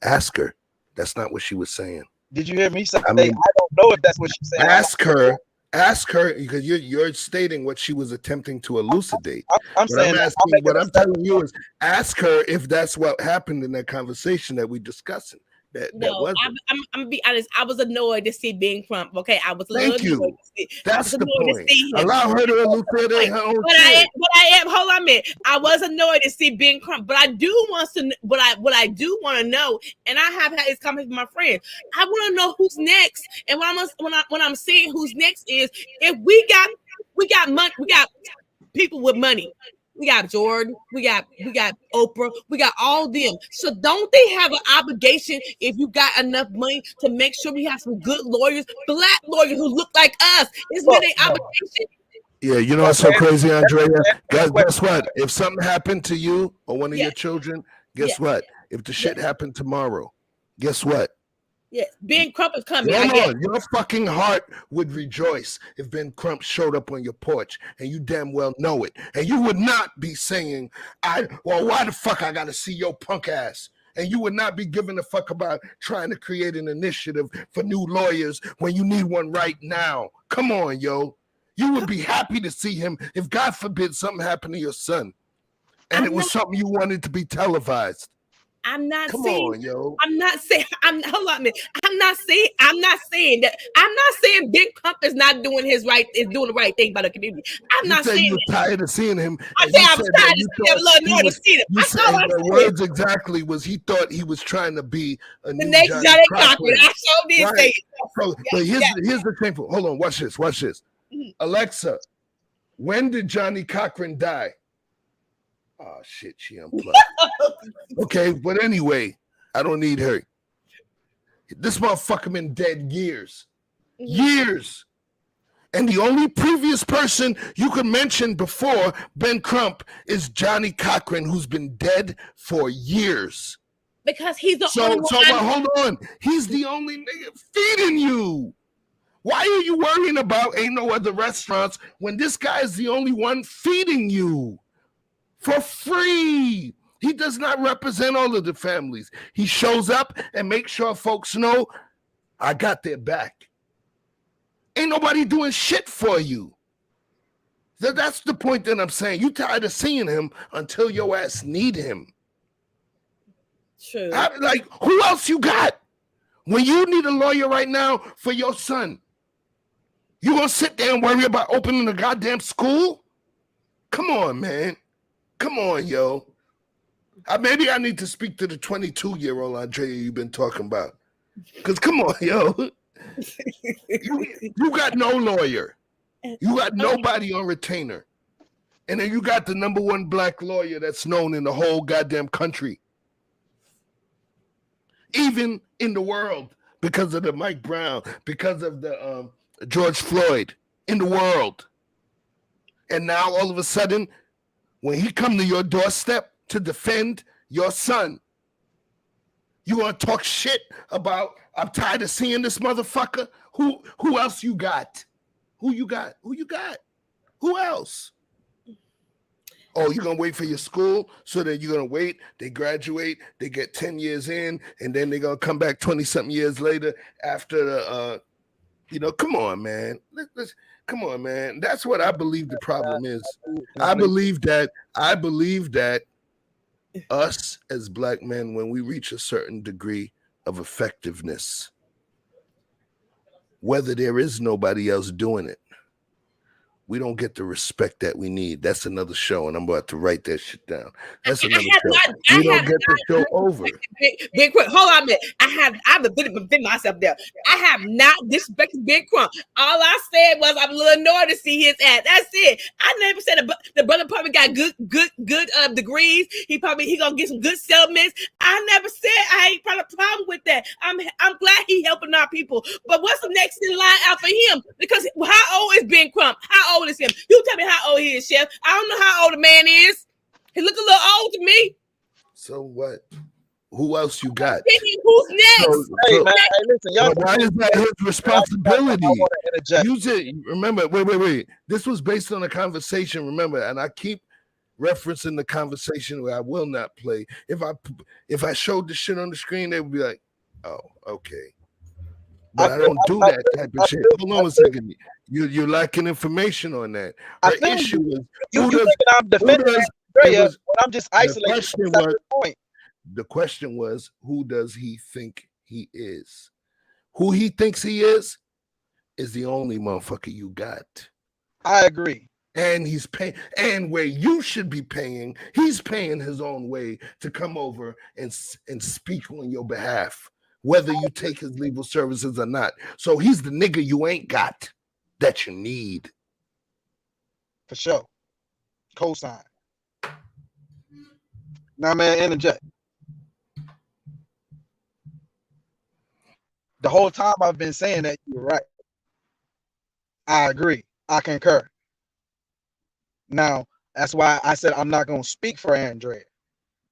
ask her. That's not what she was saying. Did you hear me say? I don't know if that's what she said. Ask her, because you're stating what she was attempting to elucidate. I'm telling you is ask her if that's what happened in that conversation that we discussing. I'm gonna be honest. I was annoyed to see Ben Crump. Okay, I was. Thank you. That's the point. Allow her to elucidate her own. Hold on a minute. I was annoyed to see Ben Crump, but I do want to. What I do want to know, and I have had this conversation with my friends. I want to know who's next, and when I'm saying who's next is if we got money, we got people with money. We got Jordan, we got Oprah, we got all them. So don't they have an obligation, if you got enough money, to make sure we have some good lawyers, black lawyers who look like us? Isn't that their obligation? Yeah, you know what's so crazy, Andrea? Guess what? If something happened to you or one of your children, guess what? If the shit happened tomorrow, guess what? Yes, Ben Crump is coming. Your fucking heart would rejoice if Ben Crump showed up on your porch, and you damn well know it. And you would not be saying, why the fuck I gotta see your punk ass? And you would not be giving a fuck about trying to create an initiative for new lawyers when you need one right now. Come on, yo. You would be happy to see him if, God forbid, something happened to your son, and it was something you wanted to be televised. I'm not Come saying. on, yo. I'm not saying. Hold on a minute. I'm not saying that. I'm not saying Ben Crump is not doing his right. Is doing the right thing by the community. I'm not saying you're tired of seeing him. I'm saying I was tired of seeing him. You said the words exactly was he thought he was trying to be a the next Johnny Cochran. I sure did say it. So, but here's the thing. Hold on. Watch this. Mm-hmm. Alexa, when did Johnny Cochran die? Oh shit, she unplugged. Okay, but anyway, I don't need her. This motherfucker been dead years. And the only previous person you could mention before Ben Crump is Johnny Cochran, who's been dead for years. Because he's the only one. But hold on. He's the only nigga feeding you. Why are you worrying about ain't no other restaurants when this guy is the only one feeding you? For free. He does not represent all of the families. He shows up and makes sure folks know I got their back. Ain't nobody doing shit for you. That's the point that I'm saying. You tired of seeing him until your ass need him. True. Like, who else you got? When you need a lawyer right now for your son, you gonna sit there and worry about opening a goddamn school? Come on, man. Come on, yo. Maybe I need to speak to the 22-year-old Andrea you've been talking about. Because come on, yo. You got no lawyer. You got nobody on retainer. And then you got the number one black lawyer that's known in the whole goddamn country. Even in the world. because of the Mike Brown, because of the George Floyd in the world. And now all of a sudden, when he come to your doorstep to defend your son, you want to talk shit about, I'm tired of seeing this motherfucker? Who else you got? Who you got? Who else? Oh, you're going to wait for your school, so that you're going to wait, they graduate, they get 10 years in, and then they're going to come back 20-something years later after the, come on, man. Come on, man. That's what I believe the problem is. I believe that us as black men, when we reach a certain degree of effectiveness, whether there is nobody else doing it, we don't get the respect that we need. That's another show, and I'm about to write that shit down. That's another show. We don't get the show over. Big Crump, hold on a minute. I've been myself there. I have not disrespected Big Crump. All I said was I'm a little annoyed to see his ass. That's it. I never said the brother probably got good degrees. He gonna get some good settlements. I never said I ain't got a problem with that. I'm glad he helping our people. But what's the next in line out for him? Because how old is Ben Crump? How old is him? You tell me how old he is, Chef. I don't know how old the man is. He look a little old to me. So what? Who else you got? Who's next? Hey, man, hey, listen, y'all. Why is that his responsibility? Use it. Remember, wait. This was based on a conversation. Remember, and I keep referencing the conversation where I will not play. If I showed the shit on the screen, they would be like, "Oh, okay." But I don't do that type of shit. Hold on a second. You're lacking information on that. The issue is you thinking I'm defending Andrea when I'm just isolating the point. The question was, who does he think he is? Who he thinks he is the only motherfucker you got. I agree. And he's paying, and where you should be paying, he's paying his own way to come over and speak on your behalf, whether you take his legal services or not. So he's the nigga you ain't got that you need. For sure. Cosign. Now, man, interject. The whole time I've been saying that you're right. I agree. I concur. Now, that's why I said I'm not going to speak for Andrea,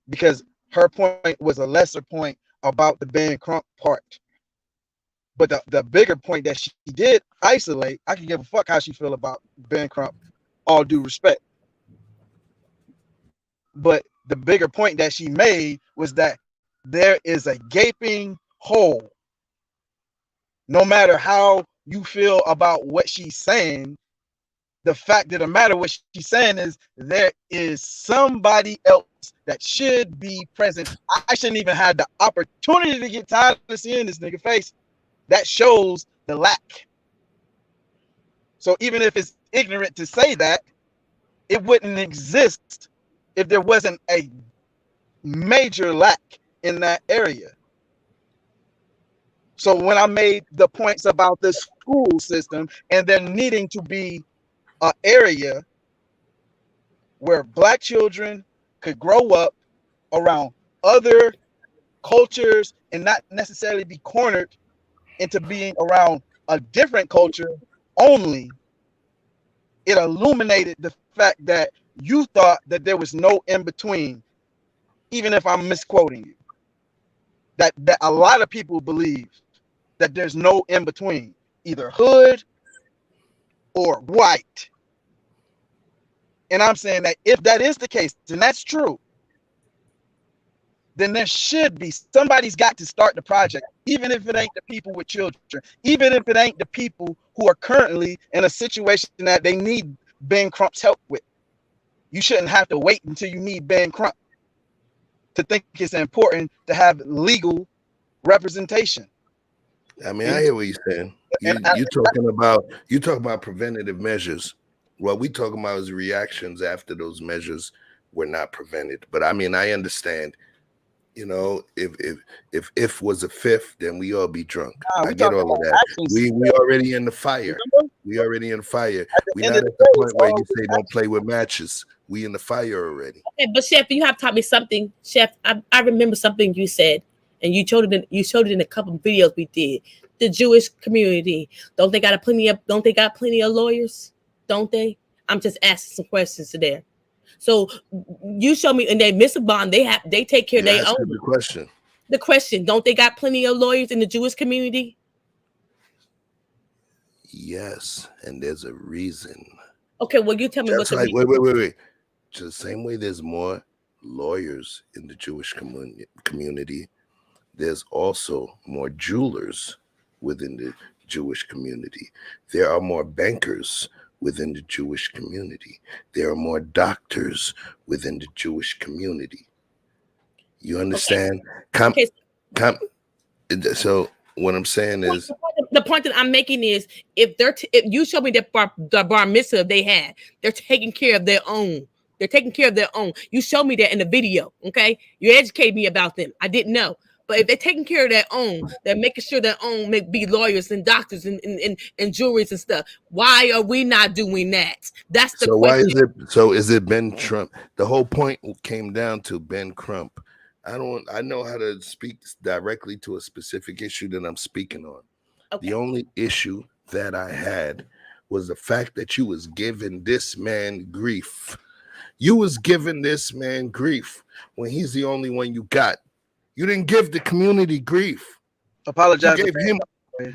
because her point was a lesser point about the Ben Crump part. But the bigger point that she did isolate, I can give a fuck how she feel about Ben Crump, all due respect. But the bigger point that she made was that there is a gaping hole. No matter how you feel about what she's saying, the fact of the matter, what she's saying is there is somebody else that should be present. I shouldn't even have the opportunity to get tired of seeing this nigga face. That shows the lack. So even if it's ignorant to say that, it wouldn't exist if there wasn't a major lack in that area. So when I made the points about the school system and there needing to be an area where black children could grow up around other cultures and not necessarily be cornered into being around a different culture only, it illuminated the fact that you thought that there was no in between, even if I'm misquoting you. That a lot of people believe that there's no in between, either hood or white. And I'm saying that if that is the case, and that's true, then there should be, somebody's got to start the project, even if it ain't the people with children, even if it ain't the people who are currently in a situation that they need Ben Crump's help with. You shouldn't have to wait until you need Ben Crump to think it's important to have legal representation. I mean, I hear what you're saying. You talking about preventative measures. What we talking about is reactions after those measures were not prevented. But I mean, I understand. You know, if was a fifth, then we all be drunk. I get all of that. We already in the fire. We already in the fire. We're not at the point where you say don't play with matches. We in the fire already. Okay, but Chef, you have taught me something. Chef, I remember something you said, and you showed it in a couple of videos we did. The Jewish community, don't they got plenty of lawyers? Don't they? I'm just asking some questions there. So you show me, and they miss a bond. They take care of their own. The question. The question: don't they got plenty of lawyers in the Jewish community? Yes, and there's a reason. Okay, well, you tell me what's like. Wait. Just the same way there's more lawyers in the Jewish community, there's also more jewelers within the Jewish community. There are more bankers within the Jewish community. There are more doctors within the Jewish community. You understand? Okay. So what I'm saying is, the point that I'm making is, if you show me that the bar mitzvah they had, they're taking care of their own. They're taking care of their own. You show me that in the video, okay? You educate me about them. I didn't know. But if they're taking care of their own, they're making sure their own may be lawyers and doctors and juries and stuff. Why are we not doing that? That's the question. Is it Ben Crump? The whole point came down to Ben Crump. I know how to speak directly to a specific issue that I'm speaking on. Okay. The only issue that I had was the fact that you was giving this man grief. You was giving this man grief when he's the only one you got. You didn't give the community grief. Apologize. You gave him,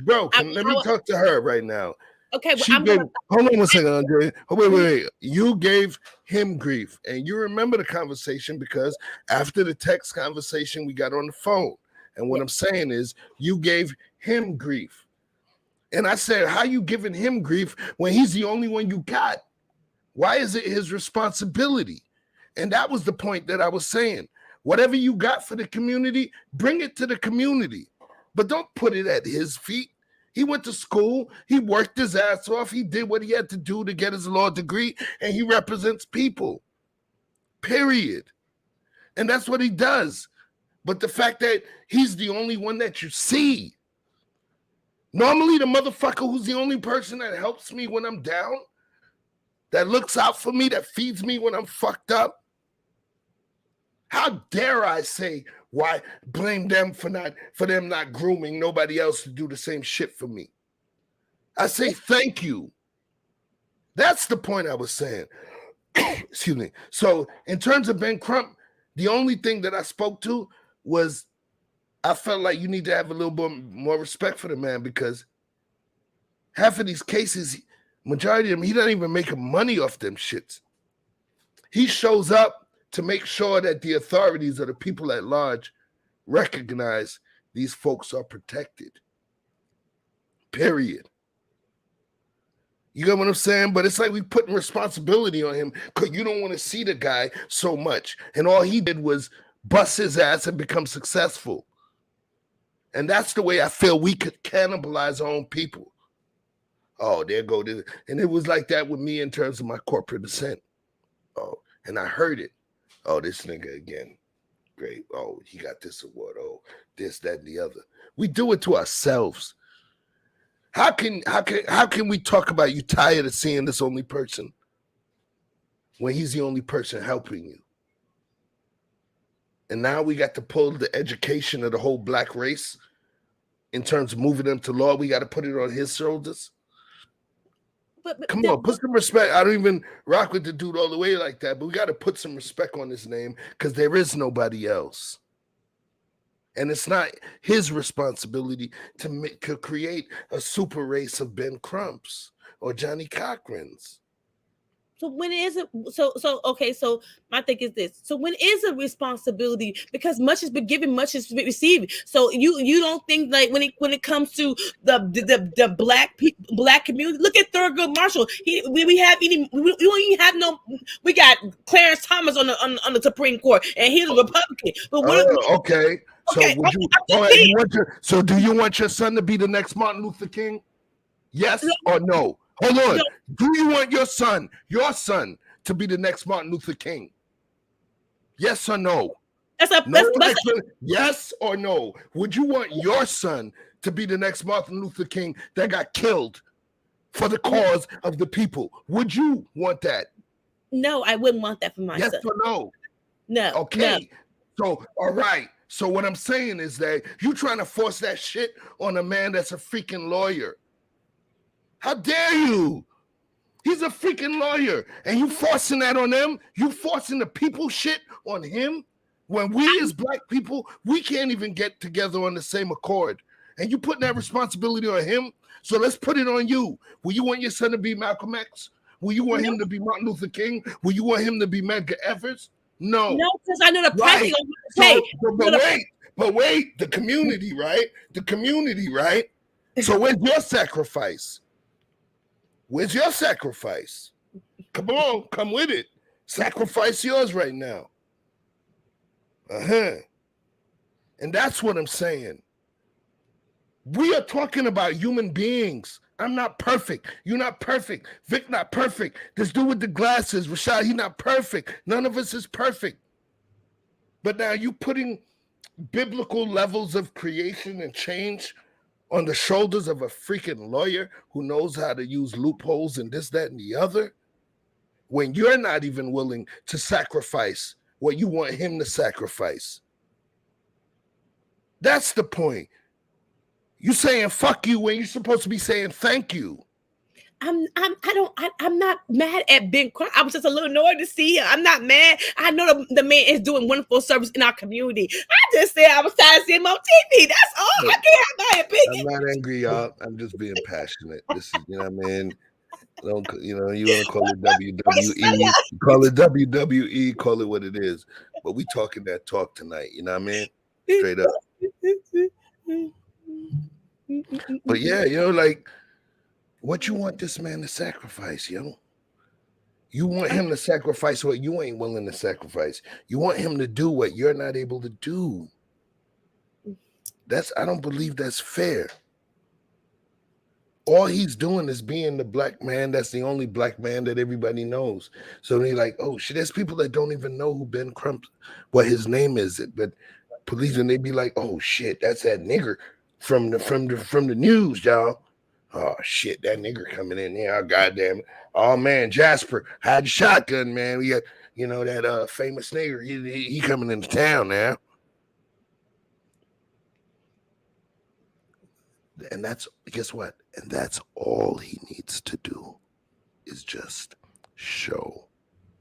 bro. Let me talk to her right now. Okay, well, hold on one second, Andre. Wait. You gave him grief, and you remember the conversation because after the text conversation, we got on the phone. And what I'm saying is, you gave him grief, and I said, "How you giving him grief when he's the only one you got? Why is it his responsibility?" And that was the point that I was saying. Whatever you got for the community, bring it to the community, but don't put it at his feet. He went to school. He worked his ass off. He did what he had to do to get his law degree, and he represents people, period. And that's what he does. But the fact that he's the only one that you see, normally the motherfucker who's the only person that helps me when I'm down, that looks out for me, that feeds me when I'm fucked up, how dare I say why blame them for them not grooming nobody else to do the same shit for me? I say thank you. That's the point I was saying. Excuse me. So in terms of Ben Crump, the only thing that I spoke to was I felt like you need to have a little bit more respect for the man, because half of these cases, majority of them, he doesn't even make money off them shits. He shows up to make sure that the authorities or the people at large recognize these folks are protected. Period. You get what I'm saying? But it's like we putting responsibility on him because you don't want to see the guy so much. And all he did was bust his ass and become successful. And that's the way I feel we could cannibalize our own people. Oh, there go this. And it was like that with me in terms of my corporate descent. Oh, and I heard it. Oh, this nigga again. Great. Oh, he got this award. Oh, this, that, and the other. We do it to ourselves. How can we talk about you tired of seeing this only person when he's the only person helping you? And now we got to pull the education of the whole black race in terms of moving them to law. We got to put it on his shoulders. Come on, put some respect. I don't even rock with the dude all the way like that, but we got to put some respect on his name because there is nobody else. And it's not his responsibility to create a super race of Ben Crumps or Johnny Cochrans. So when is it? Okay. So my thing is this. So when is a responsibility? Because much has been given, much is received. So you don't think like when it comes to the black community? Look at Thurgood Marshall. We got Clarence Thomas on the Supreme Court, and he's a Republican. But okay. So do you want your son to be the next Martin Luther King? Yes or no? Hold on. Do you want your son to be the next Martin Luther King? Yes or no? Yes or no? Would you want your son to be the next Martin Luther King that got killed for the cause of the people? Would you want that? No, I wouldn't want that for my son. Yes or no? No. Okay. No. So, all right. So what I'm saying is that you trying to force that shit on a man that's a freaking lawyer. How dare you? He's a freaking lawyer, and you forcing that on them? You forcing the people shit on him? When we as black people, we can't even get together on the same accord. And you putting that responsibility on him? So let's put it on you. Will you want your son to be Malcolm X? Will you want him to be Martin Luther King? Will you want him to be Medgar Evers? No. No, because I know the price Right. he's gonna pay. But wait, the community, right? The community, right? So where's your sacrifice? Where's your sacrifice? Come on, come with it. Sacrifice yours right now. And that's what I'm saying. We are talking about human beings. I'm not perfect. You're not perfect. Vic not perfect. This dude with the glasses, Rashad, he not perfect. None of us is perfect. But now you putting biblical levels of creation and change on the shoulders of a freaking lawyer who knows how to use loopholes and this, that, and the other, when you're not even willing to sacrifice what you want him to sacrifice. That's the point. You saying fuck you when you're supposed to be saying thank you. I'm not mad at Ben Crump. I was just a little annoyed to see him. I'm not mad. I know the man is doing wonderful service in our community. I just said I was tired of seeing him on TV. That's all. I can't have my opinion. I'm not angry, y'all. I'm just being passionate. This is, you know what I mean? Don't, you know, you want to call it WWE, call it WWE, call it what it is. But we talking that talk tonight, you know what I mean? Straight up. But yeah, you know, like, what you want this man to sacrifice, yo? You want him to sacrifice what you ain't willing to sacrifice. You want him to do what you're not able to do. I don't believe that's fair. All he's doing is being the black man. That's the only black man that everybody knows. So they're like, oh shit, there's people that don't even know who Ben Crump, what his name is. But police, and they be like, oh shit, that's that nigger from the news, y'all. Oh shit, that nigger coming in there. Oh, goddamn. Oh man, Jasper had a shotgun, man. We got, you know, that famous nigger. He coming into town now. And that's, guess what? And that's all he needs to do is just show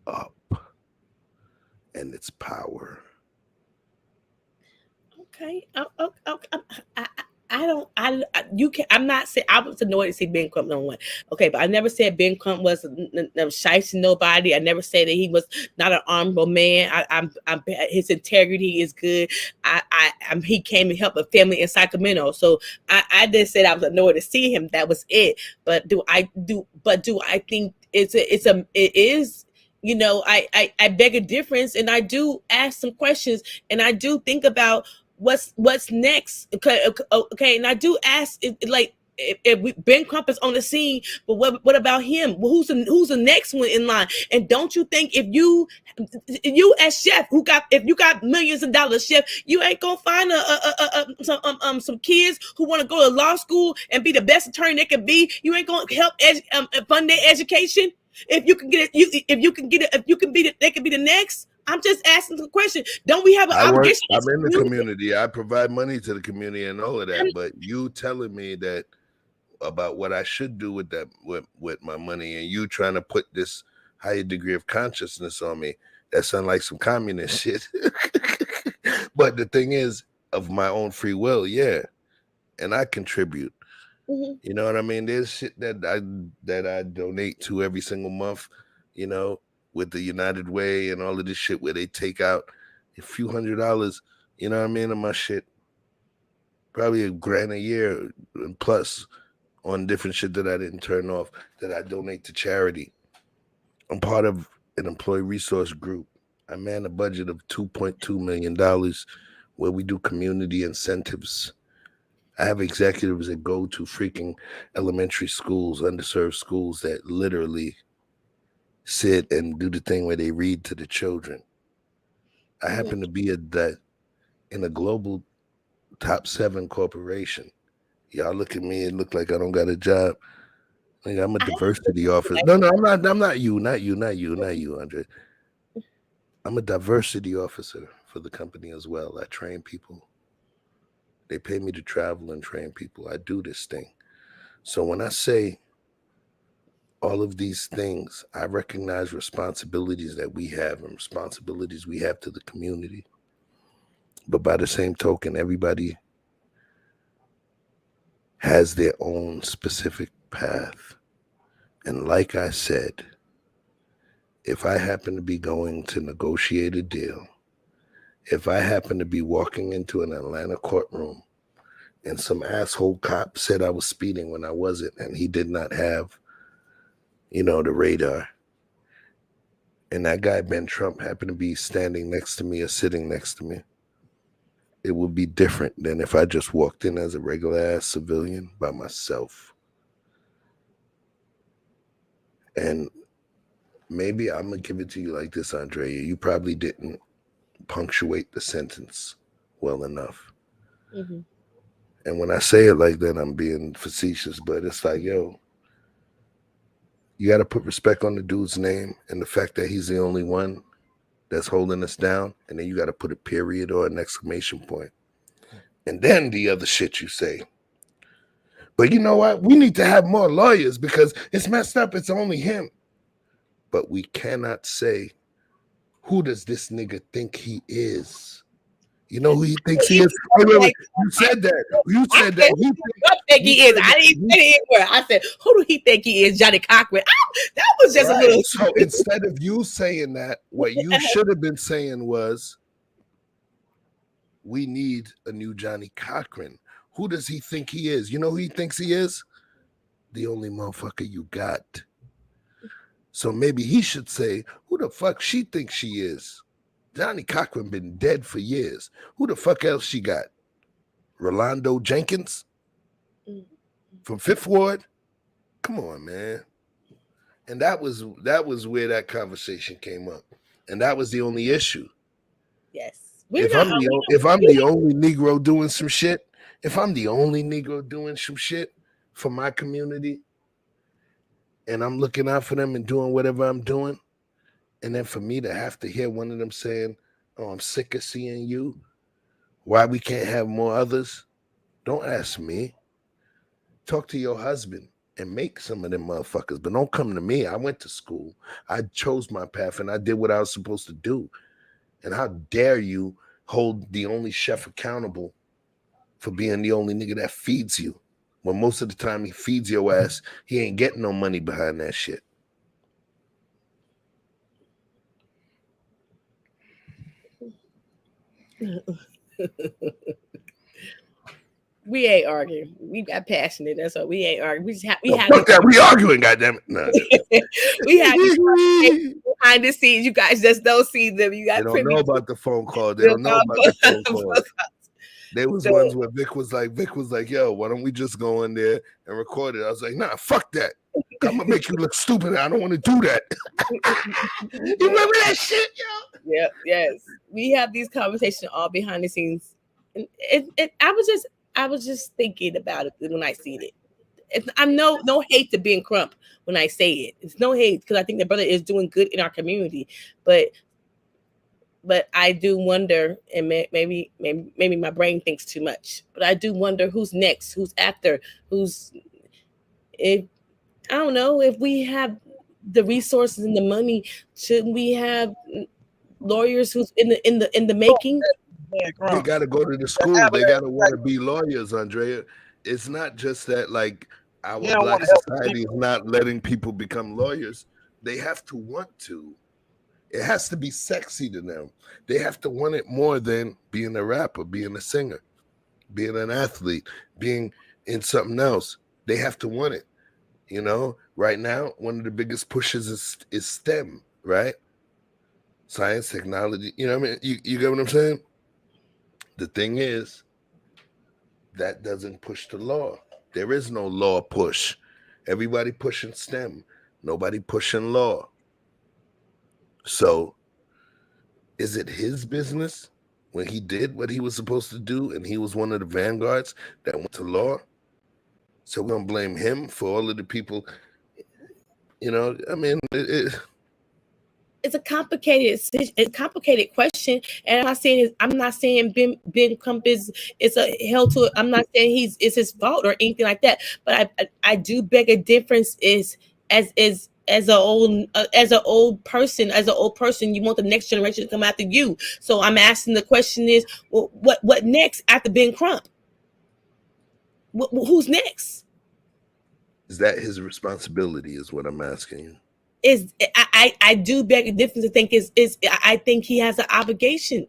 up. And it's power. Okay. I'm not saying I was annoyed to see Ben Crump no one. Okay, but I never said Ben Crump was shicing nobody. I never said that he was not an honorable man. His integrity is good. He came and helped a family in Sacramento. So I just said I was annoyed to see him. That was it. But do I think it is, you know, I beg a difference, and I do ask some questions, and I do think about what's next. Okay, and I do ask, if Ben Crump is on the scene, but what about him? Who's the next one in line? And don't you think if you as chef if you got millions of dollars, chef, you ain't gonna find some kids who want to go to law school and be the best attorney they can be? You ain't gonna help fund their education? If you can get it, they can be the next. I'm just asking the question. Don't we have an obligation? I'm in the community. I provide money to the community and all of that. But you telling me that about what I should do with that, with my money, and you trying to put this higher degree of consciousness on me, that sounds like some communist shit. But the thing is, of my own free will, yeah, and I contribute. Mm-hmm. You know what I mean? There's shit that I donate to every single month, you know, with the United Way and all of this shit where they take out a few $100s, you know what I mean, of my shit. Probably $1,000 a year and plus on different shit that I didn't turn off that I donate to charity. I'm part of an employee resource group. I man a budget of $2.2 million where we do community incentives. I have executives that go to freaking elementary schools, underserved schools, that literally sit and do the thing where they read to the children. I happen to be in a global top 7 corporation. Y'all look at me and look like I don't got a job. Like, I'm a diversity officer. No, I'm not you, Andre. I'm a diversity officer for the company as well. I train people. They pay me to travel and train people. I do this thing. So when I say all of these things, I recognize responsibilities that we have and responsibilities we have to the community. But by the same token, everybody has their own specific path. And like I said, if I happen to be going to negotiate a deal, if I happen to be walking into an Atlanta courtroom and some asshole cop said I was speeding when I wasn't, and he did not have, the radar, and that guy, Ben Trump, happened to be standing next to me or sitting next to me, it would be different than if I just walked in as a regular ass civilian by myself. And maybe I'm going to give it to you like this, Andrea. You probably didn't punctuate the sentence well enough. Mm-hmm. And when I say it like that, I'm being facetious, but it's like, yo, you got to put respect on the dude's name and the fact that he's the only one that's holding us down. And then you got to put a period or an exclamation point. And then the other shit you say. But you know what? We need to have more lawyers because it's messed up. It's only him. But we cannot say, who does this nigga think he is? You know who he thinks he is? Wait. You said that. You said that. Who think he is? I didn't say it word. I said, who do he think he is? Johnny Cochran. That was just a little. So instead of you saying that, what you should have been saying was, we need a new Johnny Cochran. Who does he think he is? You know who he thinks he is? The only motherfucker you got. So maybe he should say, who the fuck she thinks she is? Johnny Cochran been dead for years. Who the fuck else she got? Rolando Jenkins from Fifth Ward? Come on, man. And that was where that conversation came up. And that was the only issue. Yes. If I'm the only Negro doing some shit, for my community, and I'm looking out for them and doing whatever I'm doing, and then for me to have to hear one of them saying, oh, I'm sick of seeing you, why we can't have more others, don't ask me. Talk to your husband and make some of them motherfuckers, but don't come to me. I went to school. I chose my path, and I did what I was supposed to do. And how dare you hold the only chef accountable for being the only nigga that feeds you, when most of the time he feeds your ass, he ain't getting no money behind that shit. We ain't arguing. We got passionate. That's what we ain't arguing. Fuck that. We arguing, goddamn it. No. We have behind the scenes. You guys just don't see them. You got. They don't know about the phone call. They don't know about the phone call. There was ones where Vic was like, yo, why don't we just go in there and record it? I was like, nah, fuck that. I'm gonna make you look stupid. I don't want to do that. You remember that shit, yo? Yeah, yes. We have these conversations all behind the scenes. And I was just thinking about it when I seen it. I'm no hate to being Crump when I say it. It's no hate because I think the brother is doing good in our community, but I do wonder, and maybe my brain thinks too much, but I do wonder who's next, who's after, I don't know if we have the resources and the money. Shouldn't we have lawyers who's in the making? They got to go to the school. They got to want to be lawyers, Andrea. It's not just that, like, our Black society is not letting people become lawyers. They have to want to. It has to be sexy to them. They have to want it more than being a rapper, being a singer, being an athlete, being in something else. They have to want it. You know, right now, one of the biggest pushes is STEM, right? Science, technology. You know what I mean? You get what I'm saying? The thing is, that doesn't push the law. There is no law push. Everybody pushing STEM. Nobody pushing law. So, is it his business when he did what he was supposed to do and he was one of the vanguards that went to law? So we're going to blame him for all of the people, you know, I mean, it's a complicated question, and I'm not saying Ben Crump is a held to it. I'm not saying it's his fault or anything like that. But I do beg a difference is as an old person, you want the next generation to come after you. So I'm asking the question is, well, what next after Ben Crump? Who's next? Is that his responsibility? Is what I'm asking you. I do beg a difference to think I think he has an obligation.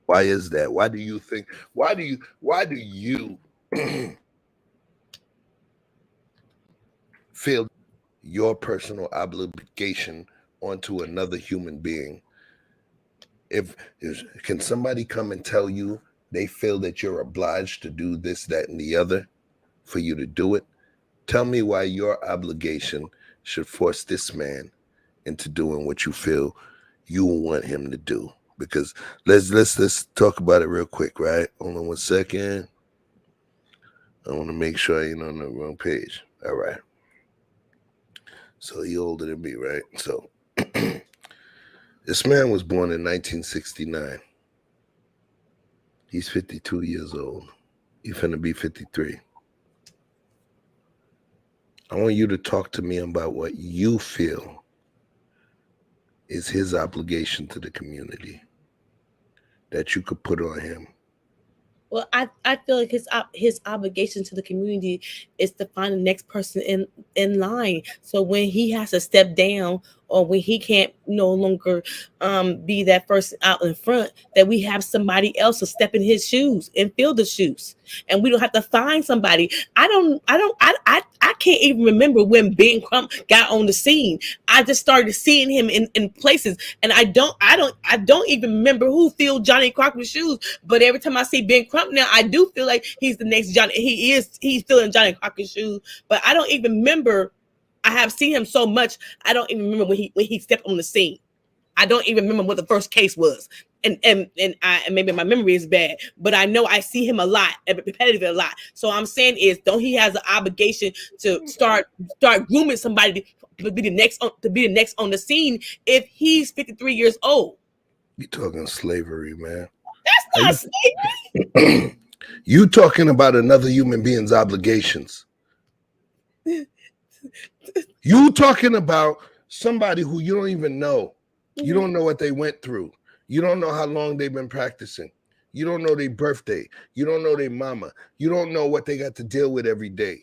Why is that? Why do you think? Why do you feel your personal obligation onto another human being? Can somebody come and tell you they feel that you're obliged to do this, that, and the other for you to do it? Tell me why your obligation should force this man into doing what you feel you want him to do. Because let's talk about it real quick, right? Hold on 1 second. I want to make sure you're on the wrong page. All right. So he older than me, right? So this man was born in 1969. He's 52 years old. He's finna be 53. I want you to talk to me about what you feel is his obligation to the community that you could put on him. Well, I feel like his obligation to the community is to find the next person in line. So when he has to step down, or when he can't no longer be that person out in front, that we have somebody else to step in his shoes and fill the shoes, and we don't have to find somebody. I can't even remember when Ben Crump got on the scene. I just started seeing him in places, and I don't even remember who filled Johnny Crocker's shoes. But every time I see Ben Crump now, I do feel like he's the next Johnny. He's filling Johnny Crocker's shoes, but I don't even remember. I have seen him so much, I don't even remember when he stepped on the scene. I don't even remember what the first case was, and maybe my memory is bad, but I know I see him a lot, repetitively a lot. So I'm saying is, don't he has an obligation to start grooming somebody to be the next on the scene if he's 53 years old? You talking slavery, man? That's not slavery. You talking about another human being's obligations? You talking about somebody who you don't even know. You don't know what they went through. You don't know how long they've been practicing. You don't know their birthday. You don't know their mama. You don't know what they got to deal with every day.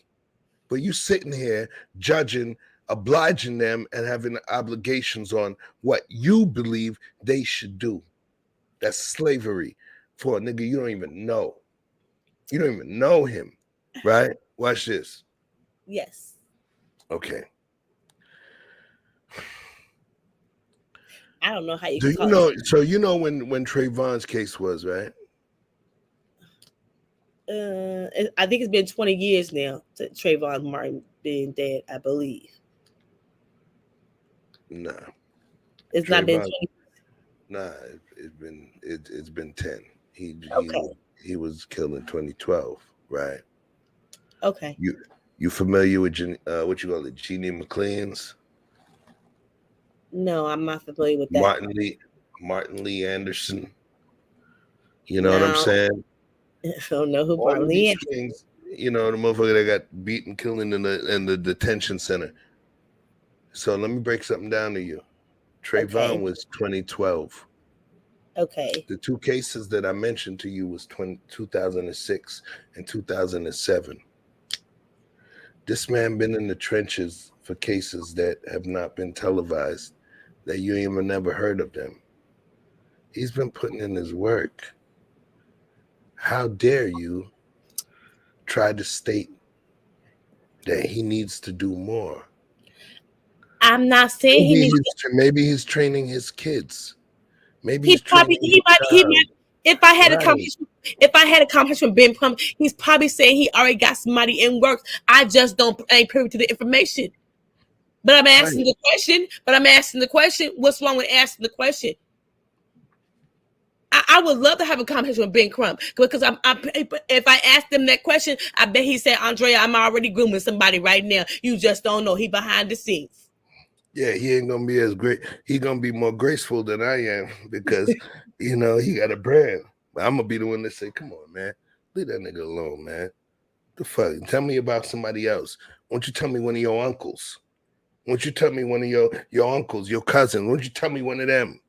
But you sitting here judging, obliging them, and having obligations on what you believe they should do. That's slavery for a nigga you don't even know. You don't even know him, right? Watch this. Yes. Okay. I don't know how you. Do you know? So you know when Trayvon's case was, right? I think it's been 20 years now to Trayvon Martin being dead, I believe. Nah. It's not been 20. Nah, it's been 10. Okay. He was killed in 2012, right? Okay. You familiar with what you call it, Jeannie McLean's? No, I'm not familiar with that. Martin Lee Anderson. You know what I'm saying? I don't know who Martin Lee Anderson. You know, the motherfucker that got beaten, killed in the detention center. So let me break something down to you. Trayvon was 2012. Okay. The two cases that I mentioned to you was 2006 and 2007. This man been in the trenches for cases that have not been televised, that you even never heard of them. He's been putting in his work. How dare you try to state that he needs to do more? I'm not saying maybe he's training his kids. Maybe he might. If I had a conversation with Ben Crump, he's probably saying he already got somebody in work. I just ain't privy to the information. But I'm asking the question. What's wrong with asking the question? I would love to have a conversation with Ben Crump, because if I asked him that question, I bet he said, Andrea, I'm already grooming somebody right now. You just don't know. He behind the scenes. Yeah, he ain't gonna be as great. He gonna be more graceful than I am because he got a brand. But I'm gonna be the one to say, "Come on, man, leave that nigga alone, man. The fuck? Tell me about somebody else. Won't you tell me one of your uncles? Won't you tell me one of your uncles, your cousin? Won't you tell me one of them?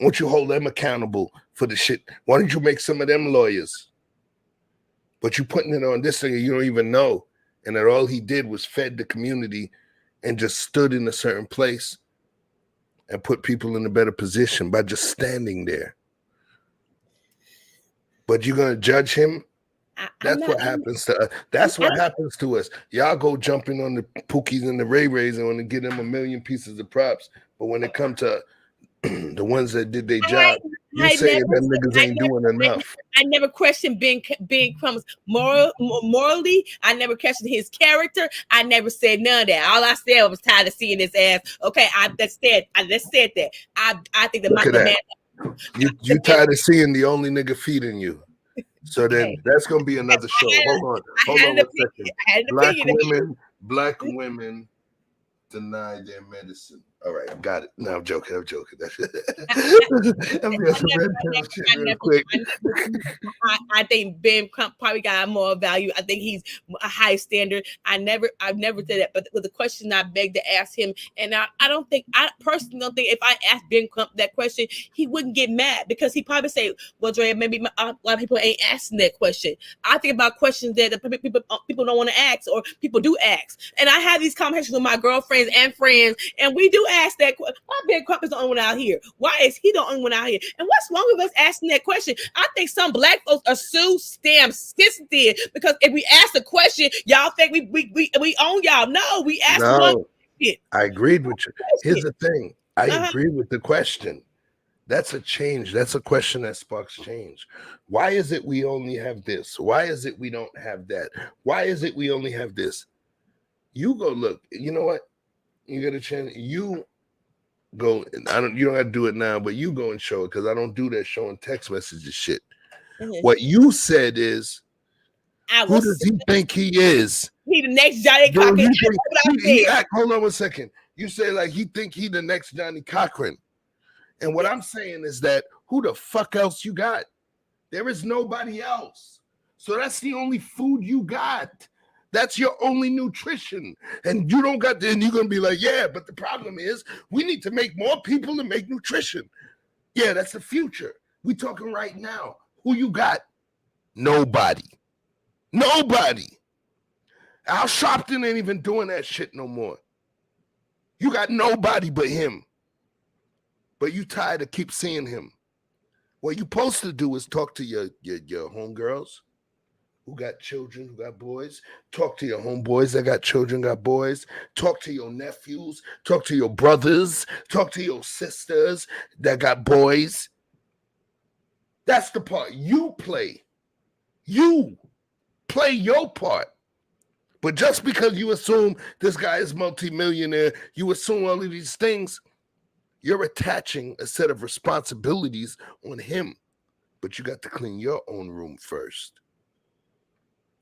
Won't you hold them accountable for the shit? Why don't you make some of them lawyers? But you putting it on this thing you don't even know, and that all he did was fed the community." And just stood in a certain place and put people in a better position by just standing there. But you're gonna judge him? That's what happens to us. That's what happens to us. Y'all go jumping on the Pookies and the Ray Rays and want to give them a million pieces of props. But when it comes to the ones that did their job, you say them niggas ain't doing enough. I never questioned Ben Crump's morally. I never questioned his character. I never said none of that. All I said was tired of seeing his ass. Okay, I just said that. I think that Michael Man. You tired of seeing the only nigga feeding you. So then that's gonna be another show. Hold on a second. Black women deny their medicine. All right, got it. No, I'm joking. I'm joking. I think Ben Crump probably got more value. I think he's a high standard. I've never said that, but with the question I begged to ask him, and I personally don't think if I asked Ben Crump that question, he wouldn't get mad because he probably say, "Well, Dre, maybe a lot of people ain't asking that question." I think about questions that people don't want to ask or people do ask, and I have these conversations with my girlfriends and friends, and we do ask that question. Why Ben Crump is the only one out here? Why is he the only one out here? And what's wrong with us asking that question? I think some black folks are so damn sensitive because if we ask the question, y'all think we own y'all. No, we ask one question. I agreed with you. Here's the thing. I agree with the question. That's a change. That's a question that sparks change. Why is it we only have this? Why is it we don't have that? Why is it we only have this? You go look. You know what? You got a chance. You go. You don't have to do it now, but you go and show it because I don't do that showing text messages shit. Mm-hmm. What you said is, who does he think he is? He the next Johnny Cochran. Hold on 1 second. You say like he think he the next Johnny Cochran. And what I'm saying is that who the fuck else you got? There is nobody else. So that's the only food you got. That's your only nutrition. And you don't got and you're gonna be like, yeah, but the problem is we need to make more people to make nutrition. Yeah, that's the future. We talking right now. Who you got? Nobody. Nobody. Al Sharpton ain't even doing that shit no more. You got nobody but him. But you tired of keep seeing him. What you supposed to do is talk to your homegirls who got children, who got boys. Talk to your homeboys that got children, got boys. Talk to your nephews. Talk to your brothers. Talk to your sisters that got boys. That's the part you play. You play your part. But just because you assume this guy is multimillionaire, you assume all of these things, you're attaching a set of responsibilities on him. But you got to clean your own room first.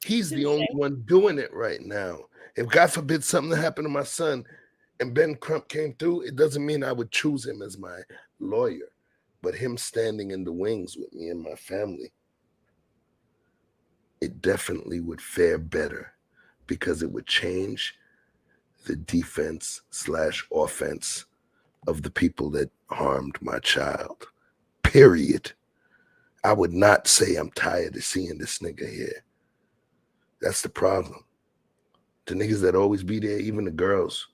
He's the only one doing it right now. If God forbid something happened to my son and Ben Crump came through, it doesn't mean I would choose him as my lawyer. But him standing in the wings with me and my family, it definitely would fare better because it would change the defense/offense of the people that harmed my child. Period. I would not say I'm tired of seeing this nigga here. That's the problem. The niggas that always be there, even the girls.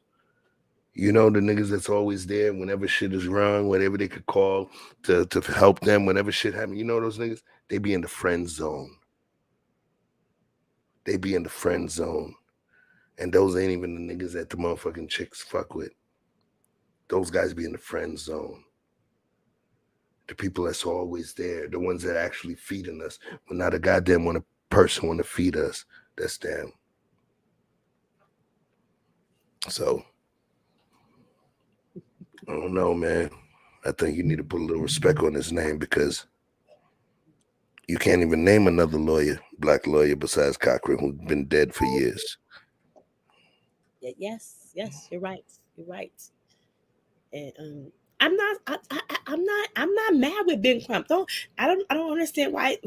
You know, the niggas that's always there whenever shit is wrong, whenever they could call to help them, whenever shit happens. You know those niggas? They be in the friend zone. They be in the friend zone. And those ain't even the niggas that the motherfucking chicks fuck with. Those guys be in the friend zone. The people that's always there, the ones that actually feeding us, when not a goddamn person want to feed us. That's them. So, I don't know, man. I think you need to put a little respect on his name because you can't even name another lawyer, black lawyer, besides Cochran, who's been dead for years. Yes, you're right. You're right. And I'm not mad with Ben Crump. I don't understand why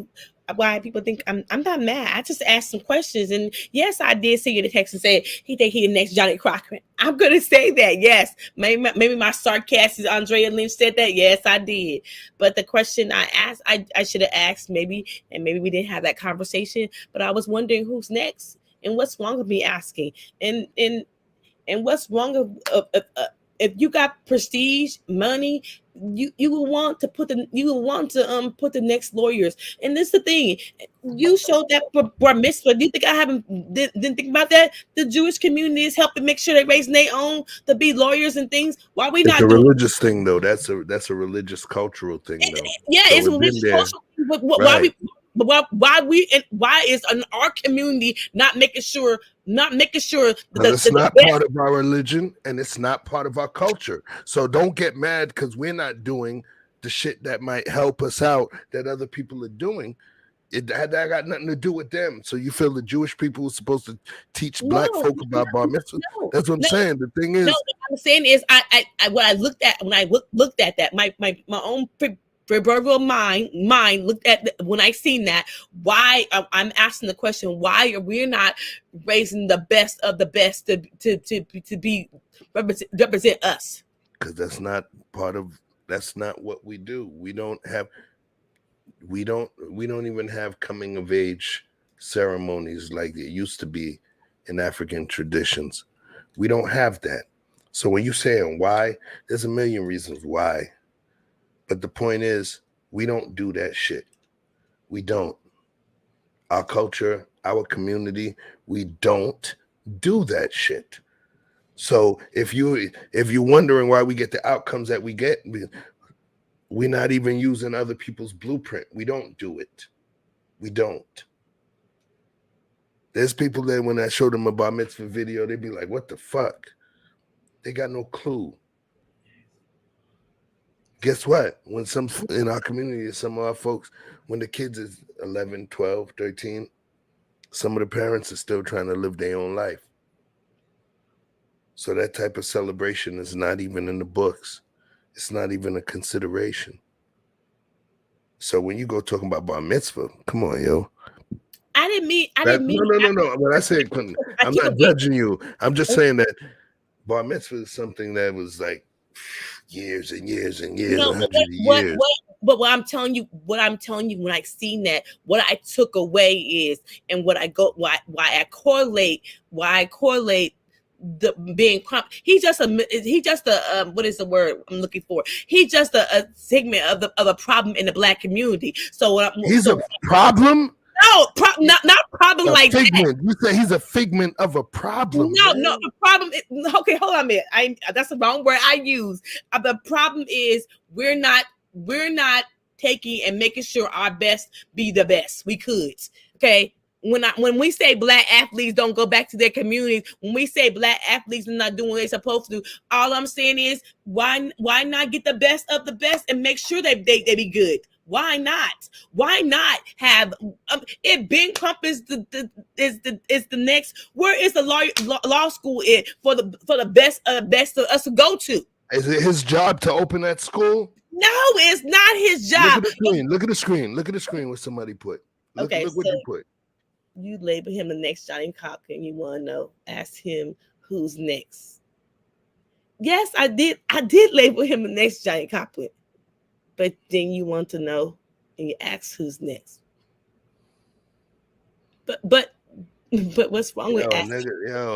people think I'm not mad. I just asked some questions, and yes, I did see you in the text and said he think he the next Johnny Cochran. I'm gonna say that, yes. Maybe my sarcastic Andrea Lynch said that. Yes, I did. But the question I asked, I should have asked maybe we didn't have that conversation. But I was wondering who's next and what's wrong with me asking, and what's wrong if you got prestige, money, you will want to put the next lawyers. And this is the thing. You showed that for bar mitzvah. Do you think I didn't think about that? The Jewish community is helping make sure they raising their own to be lawyers and things. Why are we not It's a doing religious thing, though. That's a religious cultural thing, though. Yeah, So it's a religious culture. But why is in our community not making sure it's not part of our religion and it's not part of our culture. So don't get mad because we're not doing the shit that might help us out that other people are doing. That got nothing to do with them. So you feel the Jewish people were supposed to teach black folk about bar mitzvah? That's what I'm saying. The thing is, what I'm saying is, when I looked at that, my own proverbial mind looked at when I seen that. Why I'm asking the question? Why are we not raising the best of the best to be represent us? Because that's not what we do. We don't even have coming of age ceremonies like it used to be in African traditions. We don't have that. So when you saying why, there's a million reasons why. But the point is, we don't do that shit. We don't. Our culture, our community, we don't do that shit. So if you're wondering why we get the outcomes that we get, we're not even using other people's blueprint. We don't do it. We don't. There's people that when I show them a bar mitzvah video, they be like, what the fuck? They got no clue. Guess what? When some in our community, some of our folks, when the kids is 11, 12, 13, some of the parents are still trying to live their own life. So that type of celebration is not even in the books. It's not even a consideration. So when you go talking about bar mitzvah, come on, yo. I didn't mean. No. When I say I'm not judging you. I'm just saying that bar mitzvah is something that was like years and years and years, No, hundreds of years. But what I'm telling you when I seen that, what I took away is, and why I correlate the being Crump. He's just a what is the word I'm looking for? He's just a segment of a problem in the black community. So He's a problem. No, not problem A like figment. that. You say he's a figment of a problem. No, man. the problem is, okay, hold on a minute. That's the wrong word I use. The problem is we're not taking and making sure our best be the best we could. Okay. When we say black athletes don't go back to their communities, when we say black athletes are not doing what they're supposed to do, all I'm saying is why not get the best of the best and make sure they be good? Why not? Why not have if Ben Crump is the next? Where is the law school for the best of us to go to? Is it his job to open that school? No, it's not his job. Look at the screen. Look at the screen. What somebody put. Look what you put. You label him the next Johnny Cochran. You want to know? Ask him who's next. Yes, I did. I did label him the next Johnny Cochran. But then you want to know, and you ask who's next. But what's wrong with asking? A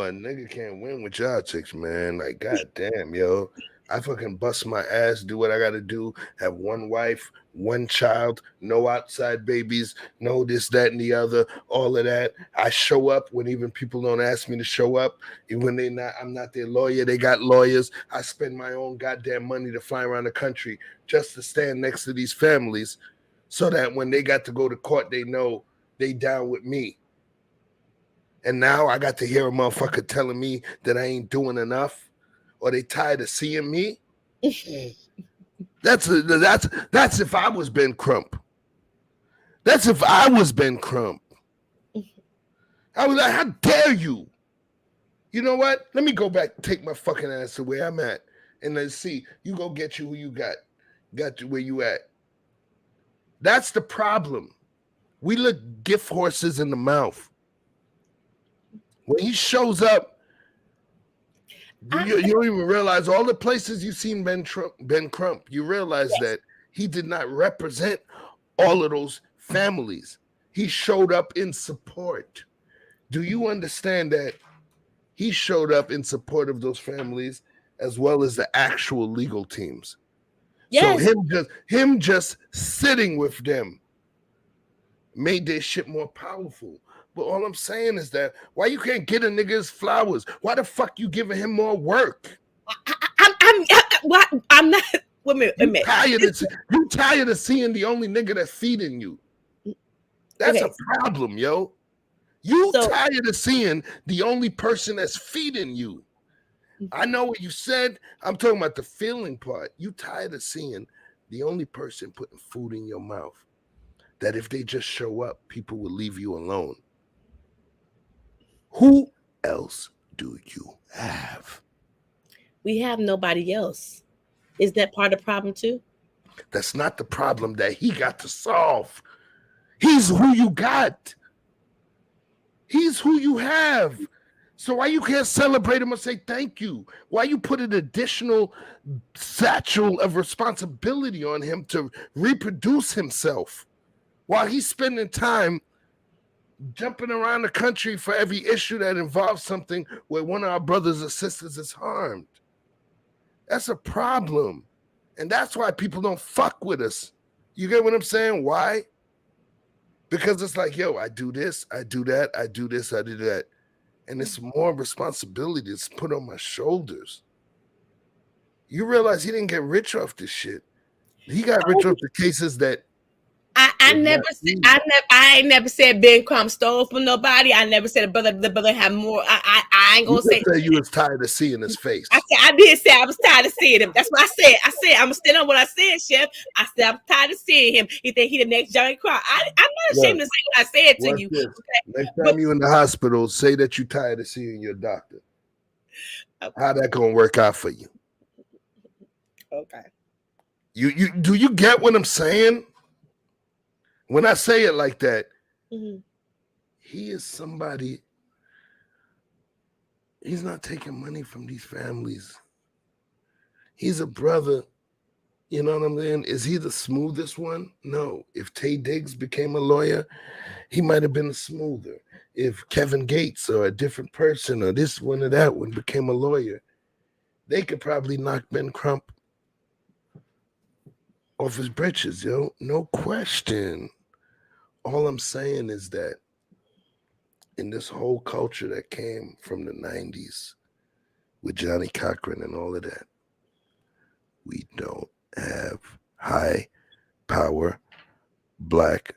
nigga can't win with y'all chicks, man. Like, goddamn, yo. I fucking bust my ass, do what I gotta do, have one wife, one child, no outside babies, no this, that, and the other, all of that. I show up when even people don't ask me to show up. Even when I'm not their lawyer, they got lawyers. I spend my own goddamn money to fly around the country just to stand next to these families so that when they got to go to court, they know they down with me. And now I got to hear a motherfucker telling me that I ain't doing enough. Or they tired of seeing me. That's if I was Ben Crump. That's if I was Ben Crump. I was like, how dare you? You know what? Let me go back and take my fucking ass to where I'm at and let's see, you go get you who you got you where you at. That's the problem. We look gift horses in the mouth. When he shows up, you don't even realize all the places you've seen Ben Crump. You realize that he did not represent all of those families. He showed up in support. Do you understand that he showed up in support of those families as well as the actual legal teams? Yes. So him just sitting with them made their shit more powerful. But all I'm saying is that why you can't get a nigga his flowers? Why the fuck you giving him more work? I'm not. Wait a minute. You tired of seeing the only nigga that's feeding you? That's a problem, yo. You tired of seeing the only person that's feeding you? I know what you said. I'm talking about the feeling part. You tired of seeing the only person putting food in your mouth? That if they just show up, people will leave you alone. Who else do you have? We have nobody else. Is that part of the problem too? That's not the problem that he got to solve. He's who you got. He's who you have. So why you can't celebrate him and say thank you? Why you put an additional satchel of responsibility on him to reproduce himself while he's spending time jumping around the country for every issue that involves something where one of our brothers or sisters is harmed? That's a problem. And that's why people don't fuck with us. You get what I'm saying? Why? Because it's like, yo, I do this, I do that, I do this, I do that. And it's more responsibility that's put on my shoulders. You realize he didn't get rich off this shit. He got rich off the cases that I ain't never said Ben Crump stole from nobody. I never said the brother had more. I ain't gonna say you was tired of seeing his face. I did say I was tired of seeing him. That's what I said. I said I'm still on what I said, Chef. I said I'm tired of seeing him. He think he the next Johnny Crow. I'm not ashamed to say what I said to you. Okay? Next time you in the hospital, say that you tired of seeing your doctor. Okay. How that gonna work out for you? Okay. You do you get what I'm saying? When I say it like that, he is somebody. He's not taking money from these families. He's a brother. You know what I'm saying? Is he the smoothest one? No. If Taye Diggs became a lawyer, he might have been smoother. If Kevin Gates or a different person or this one or that one became a lawyer, they could probably knock Ben Crump off his britches, yo. No question. All I'm saying is that in this whole culture that came from the 90s with Johnny Cochran and all of that, we don't have high power black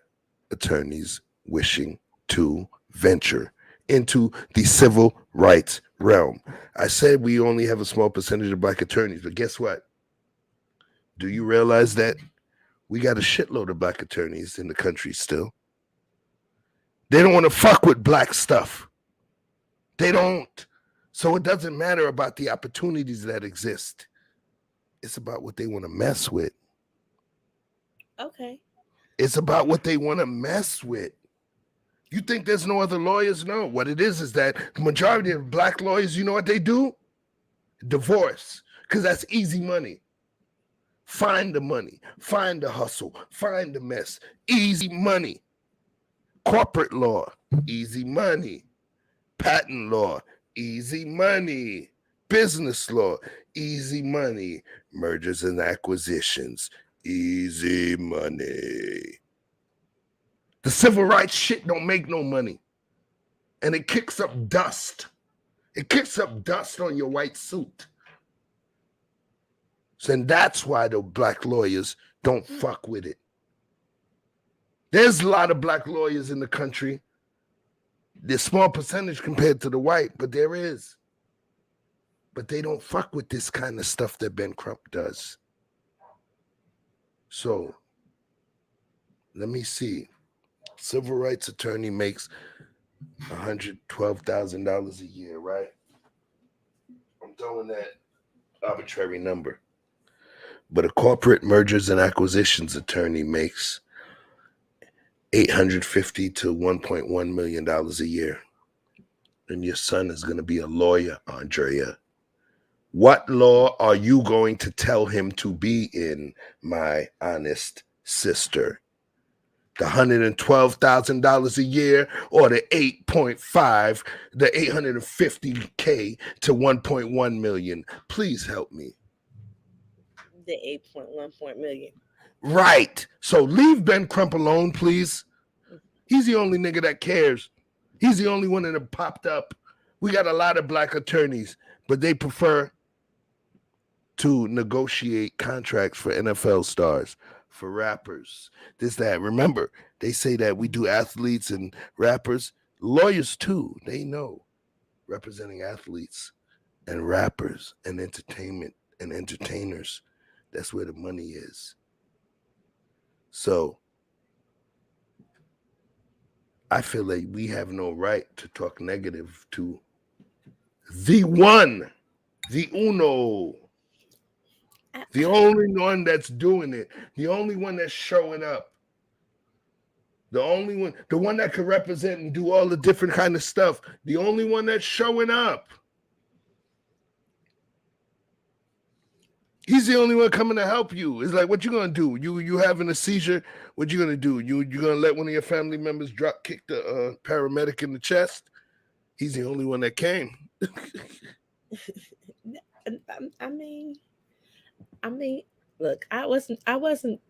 attorneys wishing to venture into the civil rights realm. I said we only have a small percentage of black attorneys, but guess what? Do you realize that we got a shitload of black attorneys in the country still? They don't want to fuck with black stuff. They don't. So it doesn't matter about the opportunities that exist. It's about what they want to mess with. Okay. It's about what they want to mess with. You think there's no other lawyers? No. What it is that the majority of black lawyers, you know what they do? Divorce. Because that's easy money. Find the money. Find the hustle. Find the mess. Easy money. Corporate law, easy money. Patent law, easy money. Business law, easy money. Mergers and acquisitions, easy money. The civil rights shit don't make no money. And it kicks up dust. It kicks up dust on your white suit. So and that's why the black lawyers don't fuck with it. There's a lot of black lawyers in the country. There's a small percentage compared to the white, but there is. But they don't fuck with this kind of stuff that Ben Crump does. So, let me see. Civil rights attorney makes $112,000 a year, right? I'm throwing that arbitrary number. But a corporate mergers and acquisitions attorney makes $850 to $1.1 million a year. And your son is going to be a lawyer, Andrea. What law are you going to tell him to be in, my honest sister? The $112,000 a year or the 8.5, the $850K to 1.1 million? Please help me. The 8.1 million. Right. So leave Ben Crump alone, please. He's the only nigga that cares. He's the only one that popped up. We got a lot of black attorneys, but they prefer to negotiate contracts for NFL stars, for rappers, this, that. Remember, they say that we do athletes and rappers. Lawyers, too, they know. Representing athletes and rappers and entertainment and entertainers. That's where the money is. So I feel like we have no right to talk negative to the one, the uno, the only one that's doing it, the only one that's showing up, the only one, the one that can represent and do all the different kind of stuff, the only one that's showing up. He's the only one coming to help you. It's like, what you gonna do? You having a seizure? What you gonna do? You gonna let one of your family members drop kick the paramedic in the chest? He's the only one that came. I mean, look, I wasn't.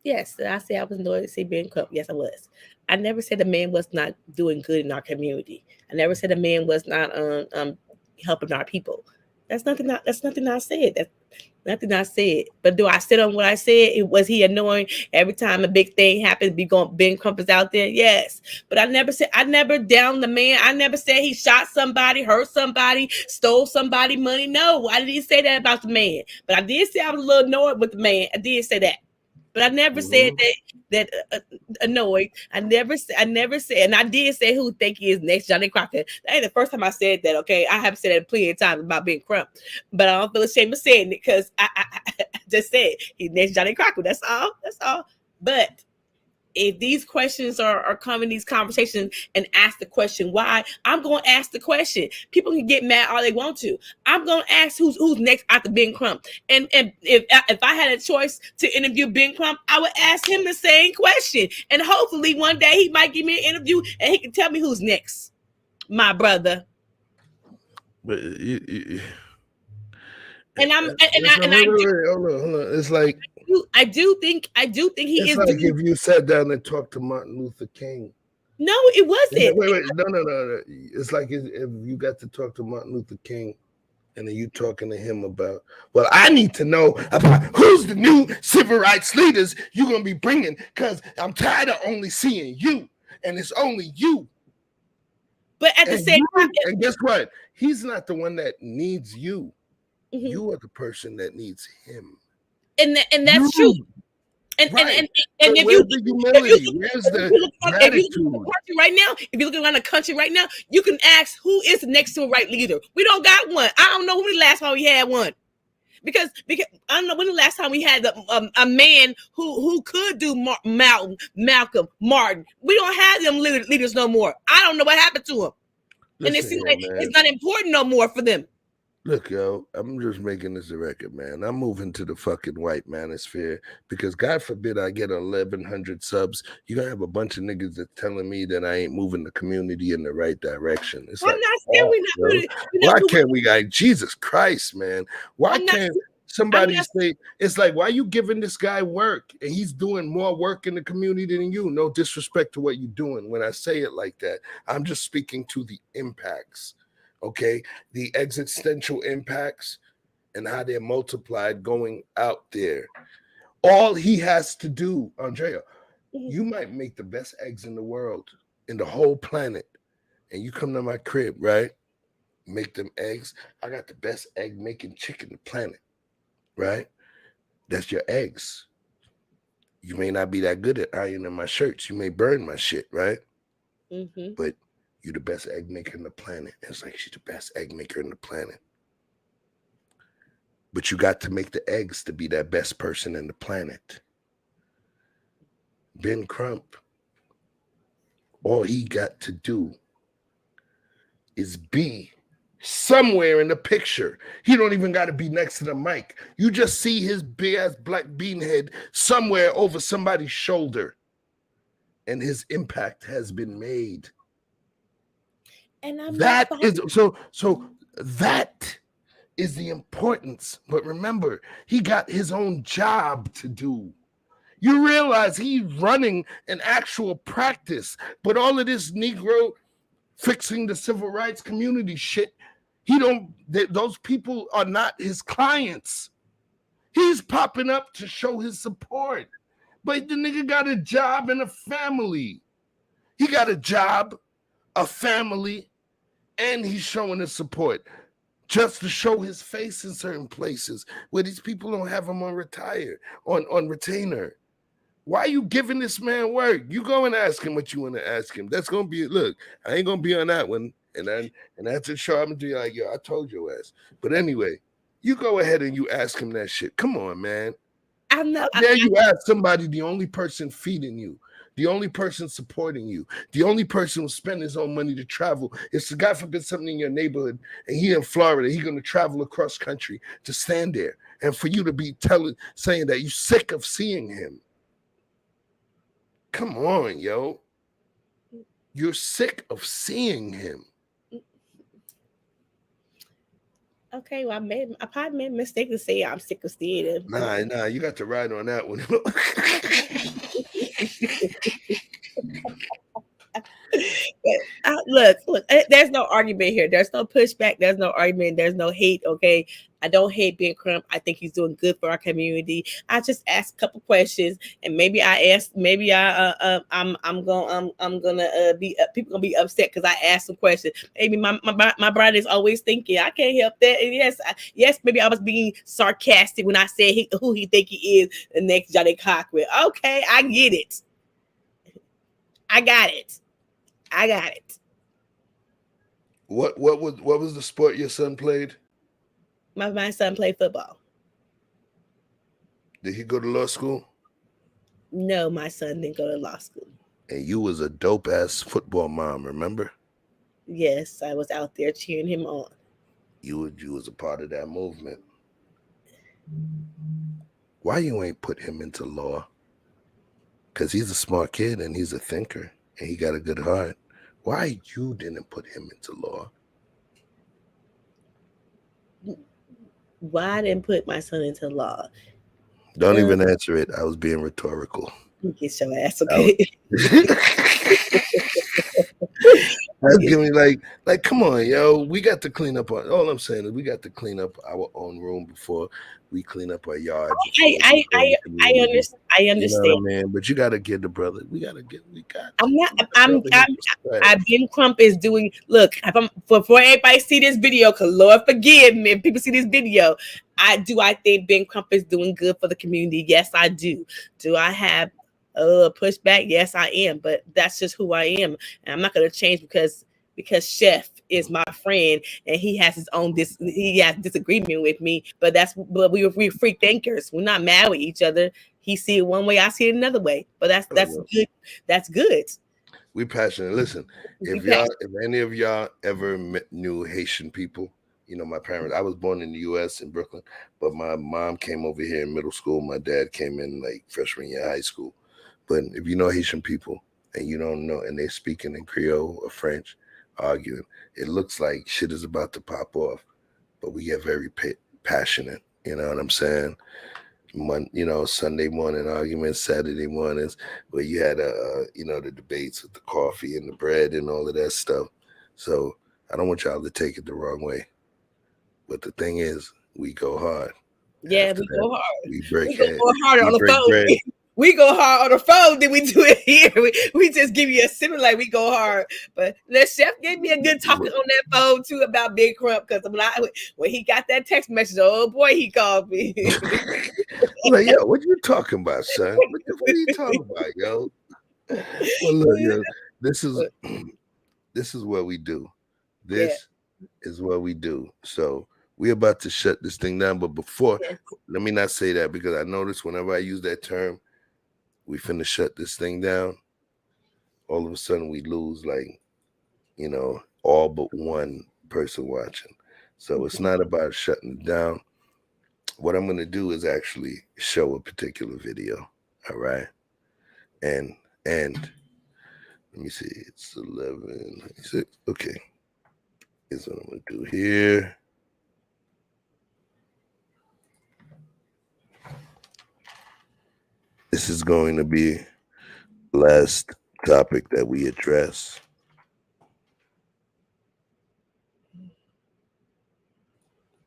Yes, I say I was annoyed to see Ben Crump. Yes, I was. I never said the man was not doing good in our community. I never said the man was not helping our people. That's nothing I said. That's nothing I said. But do I sit on what I said? Was he annoying every time a big thing happened? Ben Crump is out there? Yes. But I never downed the man. I never said he shot somebody, hurt somebody, stole somebody money. No, I didn't say that about the man. But I did say I was a little annoyed with the man. I did say that. But I never said that annoyed. I never said, and I did say who think he is next Johnny Crockett. That ain't the first time I said that, okay? I have said that plenty of times about Ben Crump, but I don't feel ashamed of saying it because I just said he's next Johnny Crockett. That's all. But if these questions are coming, these conversations, and ask the question why, I'm going to ask the question. People can get mad all they want to. I'm going to ask who's next after Ben Crump. And if I had a choice to interview Ben Crump, I would ask him the same question. And hopefully one day he might give me an interview and he can tell me who's next. My brother. But hold on. It's like I do think he is. It's like if you sat down and talked to Martin Luther King. No, it wasn't. Wait, no. It's like if you got to talk to Martin Luther King, and then you talking to him about, well, I need to know about who's the new civil rights leaders you're gonna be bringing, because I'm tired of only seeing you, and it's only you. But at the same time, and guess what? He's not the one that needs you. Mm-hmm. You are the person that needs him. And that's true. And if you look around the country right now, you can ask who is the next civil rights leader. We don't got one. I don't know when the last time we had one. Because I don't know when the last time we had a man who could do Malcolm, Martin. We don't have them leaders no more. I don't know what happened to them. And it seems like it's not important no more for them. Look, yo, I'm just making this a record, man. I'm moving to the fucking white manosphere because God forbid I get 1,100 subs. You're going to have a bunch of niggas that telling me that I ain't moving the community in the right direction. It's like, why can't we, like, Jesus Christ, man? Why can't somebody say, it's like, why you giving this guy work and he's doing more work in the community than you? No disrespect to what you're doing. When I say it like that, I'm just speaking to the impacts. Okay, the existential impacts and how they're multiplied going out there. All he has to do, Andrea, you might make the best eggs in the world, in the whole planet, and you come to my crib, right? Make them eggs. I got the best egg making chicken on the planet, right? That's your eggs. You may not be that good at ironing my shirts. You may burn my shit, right? Mm-hmm. But you're the best egg maker in the planet. It's like she's the best egg maker in the planet. But you got to make the eggs to be that best person in the planet. Ben Crump, all he got to do is be somewhere in the picture. He don't even got to be next to the mic. You just see his big ass black bean head somewhere over somebody's shoulder, and his impact has been made. And I'm That is so that is the importance. But remember, he got his own job to do. You realize he's running an actual practice, but all of this Negro fixing the civil rights community shit, those people are not his clients. He's popping up to show his support. But the nigga got a job and a family. He got a job, a family, and he's showing his support just to show his face in certain places where these people don't have him on retainer. Why are you giving this man work? You go and ask him what you want to ask him. That's gonna be look. I ain't gonna be on that one. And after the show, I'm gonna be like, yo, I told your ass. But anyway, you go ahead and you ask him that shit. Come on, man. I'm not. You ask somebody, the only person feeding you, the only person supporting you, the only person who spend his own money to travel. If the guy forbid something in your neighborhood and he in Florida, he's gonna travel across country to stand there, and for you to be saying that you're sick of seeing him. Come on, yo. You're sick of seeing him. Okay, well, I probably made a mistake to say I'm sick of seeing him. Nah, you got to ride on that one. Look, there's no argument here. There's no pushback. There's no argument. There's no hate. Okay, I don't hate Ben Crump. I think he's doing good for our community. I just asked a couple questions, and maybe I'm gonna be people gonna be upset because I asked some questions. Maybe my brother is always thinking I can't help that. And yes, maybe I was being sarcastic when I said who he think he is, the next Johnny Cochran. Okay, I get it. I got it. What was the sport your son played? My son played football. Did he go to law school? No, my son didn't go to law school. And you was a dope ass football mom, remember? Yes, I was out there cheering him on. You was a part of that movement. Why you ain't put him into law? Because he's a smart kid and he's a thinker and he got a good heart. Why you didn't put him into law? Why I didn't put my son into law? Don't even answer it. I was being rhetorical. Get your ass, okay? That's giving me like, come on, yo. We got to clean up all I'm saying is we got to clean up our own room before we clean up our yard. I understand. You know what I mean? But you gotta get the brother. We got. Ben Crump is doing. Look, before everybody see this video, cause Lord forgive me, if people see this video, I think Ben Crump is doing good for the community. Yes, I do. Do I have pushback? Yes, I am. But that's just who I am, and I'm not gonna change because Chef is my friend and he has his own he has disagreement with me. But we're free thinkers. We're not mad with each other. He see it one way, I see it another way. But that's good. That's good. We passionate. Listen, if any of y'all ever knew Haitian people, you know, my parents, I was born in the US in Brooklyn, but my mom came over here in middle school. My dad came in like freshman year of high school. But if you know Haitian people and you don't know, and they're speaking in Creole or French, arguing, it looks like shit is about to pop off, but we get very passionate. You know what I'm saying? Sunday morning arguments, Saturday mornings, where you had the debates with the coffee and the bread and all of that stuff. So I don't want y'all to take it the wrong way, but the thing is, we go hard. Yeah, we go hard. We break heads. Go harder on the phone. Bread. We go hard on the phone, then we do it here. We just give you a similar, like we go hard. But the Chef gave me a good talking on that phone too about Big Crump, because when he got that text message, oh boy, he called me. Like, yo, what you talking about, son? What are you talking about, yo? Well, look, yo, this is what we do. This is what we do. So we're about to shut this thing down. But before, let me not say that, because I notice whenever I use that term, we finna shut this thing down, all of a sudden we lose, like, you know, all but one person watching. So it's not about shutting it down. What I'm gonna do is actually show a particular video. All right. And let me see, it's 11:96. Okay. Here's what I'm gonna do here. This is going to be the last topic that we address.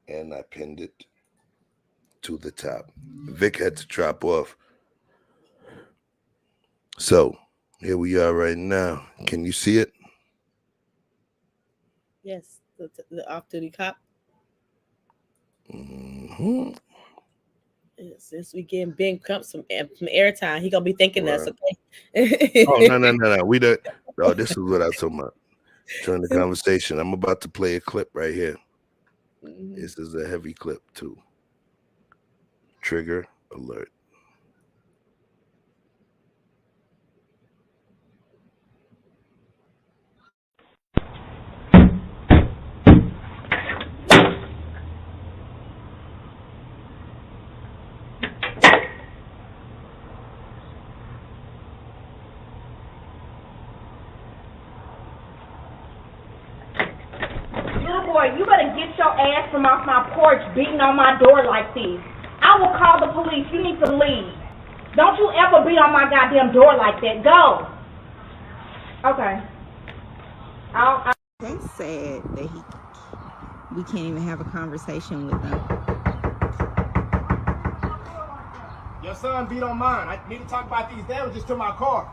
And I pinned it to the top. Vic had to drop off. So here we are right now. Can you see it? Yes, the off-duty cop. Mm-hmm. Since we getting Ben Crumps from airtime, he gonna be thinking Right. us, okay? Oh, no. We don't. Oh, this is what I was talking about. During the conversation, I'm about to play a clip right here. This is a heavy clip too. Trigger alert. Little boy, you better get your ass from off my porch beating on my door like this. I will call the police. You need to leave. Don't you ever beat on my goddamn door like that. Go. Okay. That's sad that we can't even have a conversation with them. Your son beat on mine. I need to talk about these damages to my car.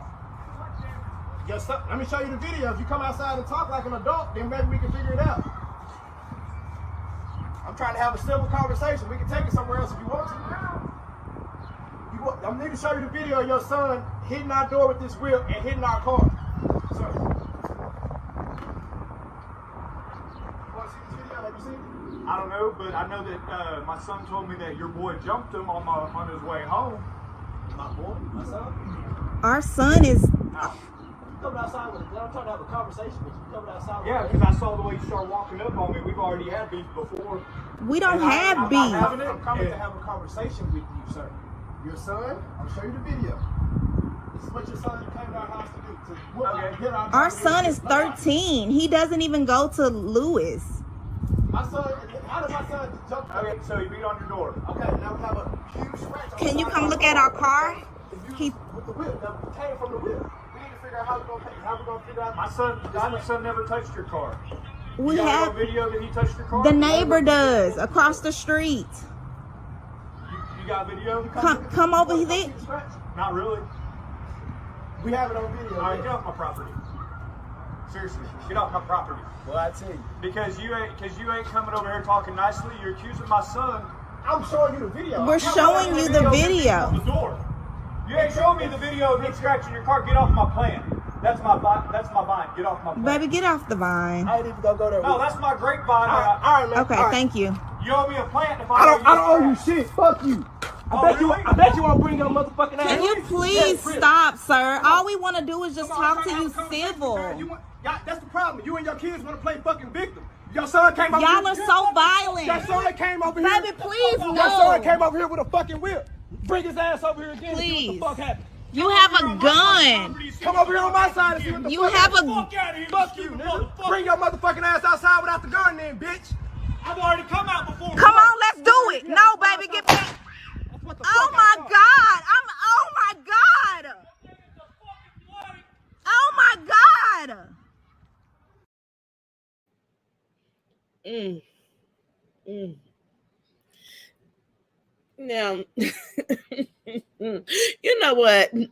Your son, let me show you the video. If you come outside and talk like an adult, then maybe we can figure it out. I'm trying to have a civil conversation. We can take it somewhere else if you want to. I need to show you the video of your son hitting our door with this whip and hitting our car. So, you want to see this video? Have you seen it? I don't know, but I know that my son told me that your boy jumped him on his way home. My boy? My son? Our son is. Coming outside with I'm trying to have a conversation with you. Coming outside with because I saw the way you started walking up on me. We've already had beef before. We don't have beef. I'm coming to have a conversation with you, sir. Your son, I'll show you the video. This is what your son came to our house to do. Our son is 13. He doesn't even go to Lewis. My son, how did my son jump? Okay, so he beat on your door. Okay, now we have a huge scratch. Can you come look at our car? With the whip, that came from the whip. We need to figure out how we're gonna figure out. My son never touched your car. We you have a video that he touched your car. the neighbor does across the street. You got video? Come over here. Not really. We have it on video. All right, get off my property. Seriously, get off my property. Well, I'd say because you ain't coming over here talking nicely. You're accusing my son. I'm showing you the video. We're showing you the video. The door. You ain't showing me the video of him scratching your car. Get off my plan. That's my vine. Get off my plan. Baby, get off the vine. I ain't even gonna go there. No, that's my grapevine. All right, man. Okay, thank you. You owe me a plant if I don't owe you shit. Fuck you. I bet you want to bring your motherfucking ass. Can you please stop, sir? All we want to do is just talk to you civil. That's the problem. You and your kids want to play fucking victim. Your son came over here. Y'all are so violent. Your son came over here. Baby, please no. Your son came over here with a fucking whip. Bring his ass over here again. Please. And see what the fuck happened. You have a gun. Come over here on my side and see what the You fuck have happened. a. Fuck you, nigga. Bring your motherfucking ass outside without the gun, then, bitch. I've already come out before. Come on, let's do it. No, baby, get back. Oh my God! Oh my God! Oh my God! Now, you know what? The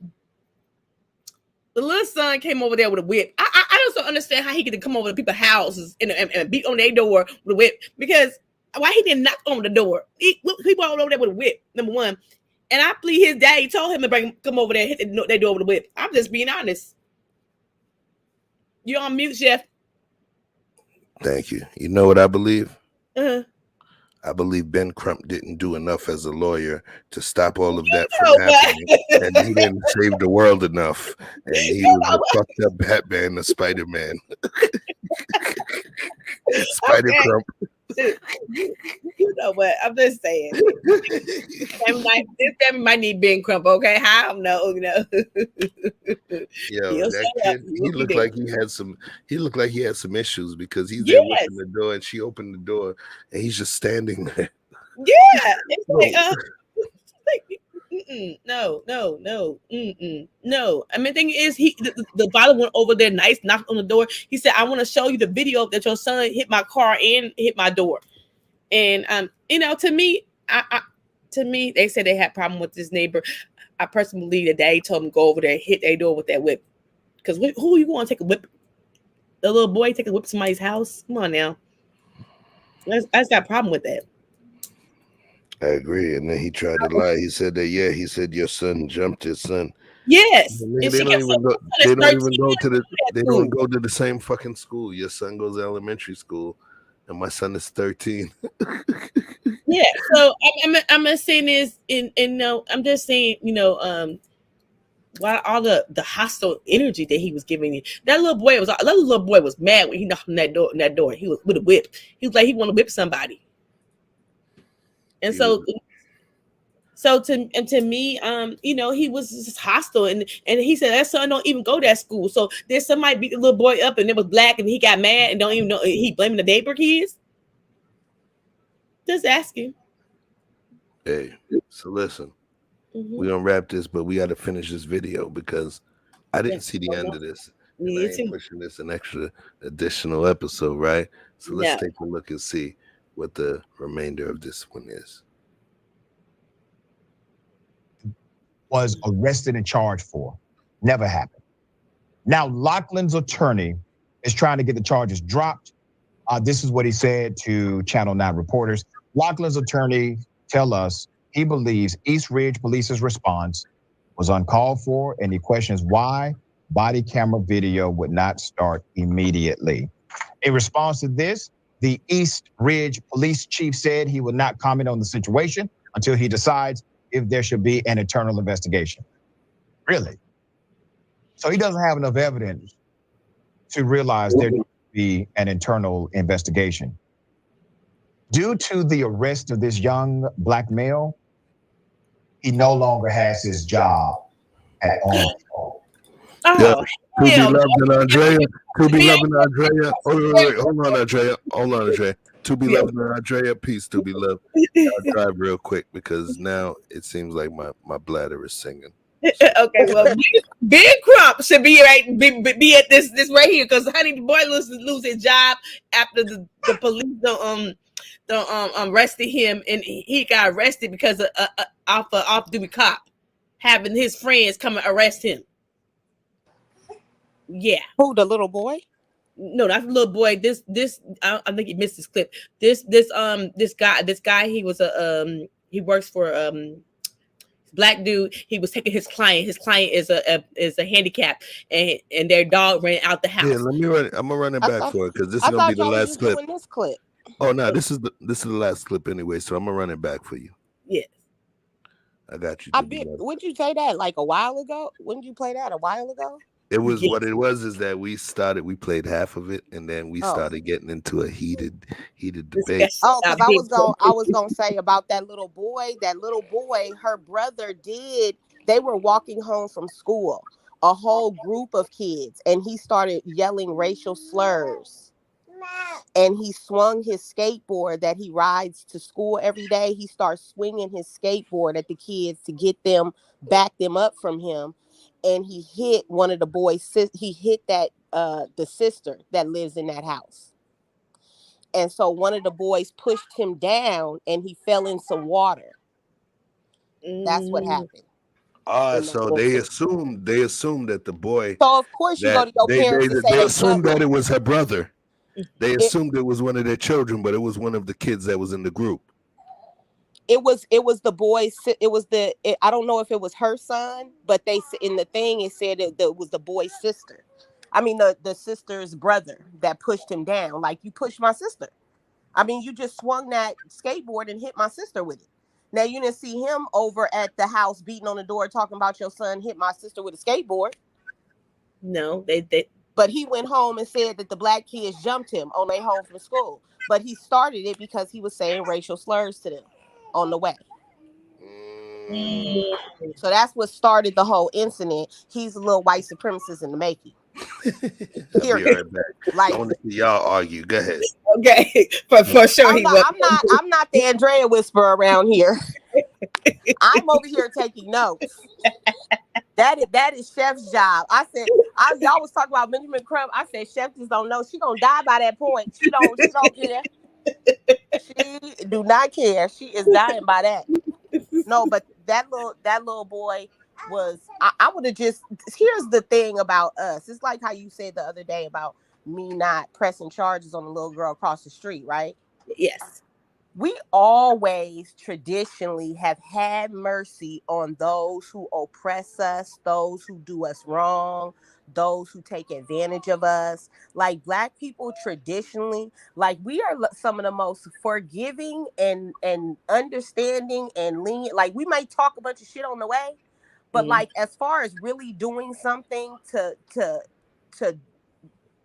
little son came over there with a whip. I just don't understand how he could come over to people's houses and beat on their door with a whip. Because why he didn't knock on the door? He walked over there with a whip, number one. And I believe his daddy told him to come over there and hit their door with a whip. I'm just being honest. You're on mute, Jeff. Thank you. You know what I believe? Uh-huh. I believe Ben Crump didn't do enough as a lawyer to stop all of that from happening, and he didn't save the world enough, and he was a fucked up Batman, the Spider-Man. Spider Crump. You know what? I'm just saying. This family might need Ben Crump, okay? I don't know, you know. Yo, that kid, he looked like he had some. He looked like he had some issues because he's there opening the door, and she opened the door, and he's just standing there. Yeah, it's like, no. I mean, the thing is, the father went over there, nice, knocked on the door. He said, "I want to show you the video that your son hit my car and hit my door." And you know, to me, they said they had problem with this neighbor. I personally believe that daddy told him to go over there and hit their door with that whip. Because who are you going to take a whip? The little boy take a whip to somebody's house? Come on now. I just got a problem with that. I agree. And then he tried to lie. He said that, yeah, he said your son jumped his son. Yes. They don't even go to the same fucking school. Your son goes to elementary school, and my son is 13. Yeah. So I'm not saying this, and no, I'm just saying, you know, why all the hostile energy that he was giving you. That little boy was mad when he knocked on that door. He was with a whip. He was like he want to whip somebody. And so to me, you know, he was just hostile, and he said that son don't even go to that school. So there's somebody beat the little boy up, and it was black, and he got mad and don't even know he blaming the neighbor kids. Just asking. Hey, so listen, we're gonna wrap this, but we got to finish this video because I didn't see the end of this. And I ain't pushing this an extra additional episode, right? So let's take a look and see what the remainder of this one is. Was arrested and charged for. Never happened. Now, Lachlan's attorney is trying to get the charges dropped. This is what he said to Channel 9 reporters. Lachlan's attorney tell us he believes East Ridge Police's response was uncalled for, and he questions why body camera video would not start immediately. In response to this, the East Ridge Police Chief said he would not comment on the situation until he decides if there should be an internal investigation. Really? So he doesn't have enough evidence to realize there needs to be an internal investigation. Due to the arrest of this young black male, he no longer has his job at all. To be loved and Andrea. To be loved and Andrea. Wait. Hold on, Andrea. To be loved and Andrea. Peace. To be loved. I'll drive real quick because now it seems like my bladder is singing. Okay, well, Big Crump should be be at this right here because honey, the boy lose his job after the police arrested him, and he got arrested because of off-duty cop having his friends come and arrest him. Yeah. Who, the little boy? No, not the little boy. This I think you missed this clip. This guy, he was he works for black dude. He was taking his client. His client is a handicap, and their dog ran out the house. Yeah, let me run it. I'm gonna run it back for it because this is gonna be the last clip. This clip. Oh no, this is the last clip anyway. So I'm gonna run it back for you. Yes. I got you. Wouldn't you say that like a while ago? Wouldn't you play that a while ago? It was what it was is that we played half of it, and then we started getting into a heated debate. Oh, because I was gonna say about that little boy. That little boy, her brother they were walking home from school, a whole group of kids, and he started yelling racial slurs. And he swung his skateboard that he rides to school every day. He starts swinging his skateboard at the kids to back them up from him. And he hit one of the boys. He hit the sister that lives in that house. And so one of the boys pushed him down and he fell in some water. That's what happened. So they assumed that the boy. So of course you go to your parents and say they assumed that it was her brother. They assumed it was one of their children, but it was one of the kids that was in the group. It was the boy. I don't know if it was her son, but in the thing it said it was the boy's sister. I mean the sister's brother that pushed him down. Like, you pushed my sister. I mean, you just swung that skateboard and hit my sister with it. Now, you didn't see him over at the house beating on the door talking about your son hit my sister with a skateboard. No, they. But he went home and said that the black kids jumped him on their way home from school. But he started it because he was saying racial slurs to them on the way. So that's what started the whole incident. He's a little white supremacist in the making. I'll be right back. Like, I want to see y'all argue. Go ahead. Okay, for sure. I'm not the Andrea whisperer around here. I'm over here taking notes. That is Chef's job. I said, y'all was talking about Benjamin Crumb. I said, Chef just don't know. She gonna die by that point. She don't care. She do not care. She is dying by that. No, but that little boy was. I would have just. Here's the thing about us. It's like how you said the other day about me not pressing charges on the little girl across the street, right? Yes. We always traditionally have had mercy on those who oppress us, those who do us wrong, those who take advantage of us. Like Black people traditionally, like we are some of the most forgiving and understanding and lenient. Like we might talk a bunch of shit on the way, but like as far as really doing something to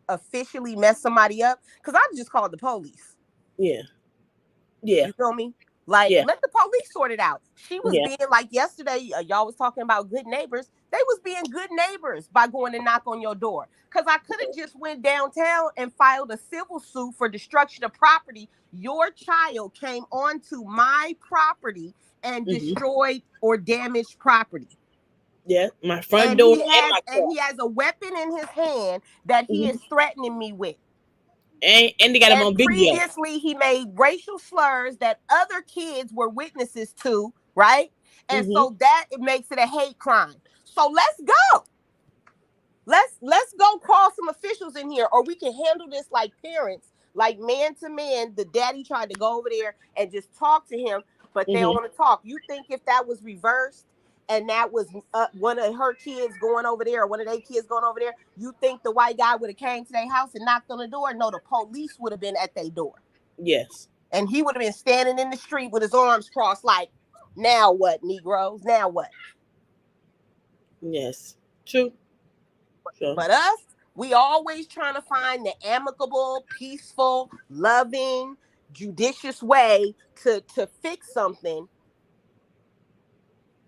officially mess somebody up, because I just called the police. Yeah. Yeah. You feel me? Like, let the police sort it out. She was being like yesterday, y'all was talking about good neighbors. They was being good neighbors by going to knock on your door. Because I could have just went downtown and filed a civil suit for destruction of property. Your child came onto my property and destroyed or damaged property. Yeah, my front door. And he has a weapon in his hand that he is threatening me with. And they got him on video. Previously, he made racial slurs that other kids were witnesses to, right? And so that it makes it a hate crime. So let's go. Let's go call some officials in here, or we can handle this like parents, like man to man. The daddy tried to go over there and just talk to him, but they don't want to talk. You think if that was reversed and that was one of her kids going over there or one of their kids going over there, you think the white guy would have came to their house and knocked on the door? No, the police would have been at their door. Yes. And he would have been standing in the street with his arms crossed like, now what, Negroes? Now what? Yes. True. Sure. But us, we always trying to find the amicable, peaceful, loving, judicious way to fix something.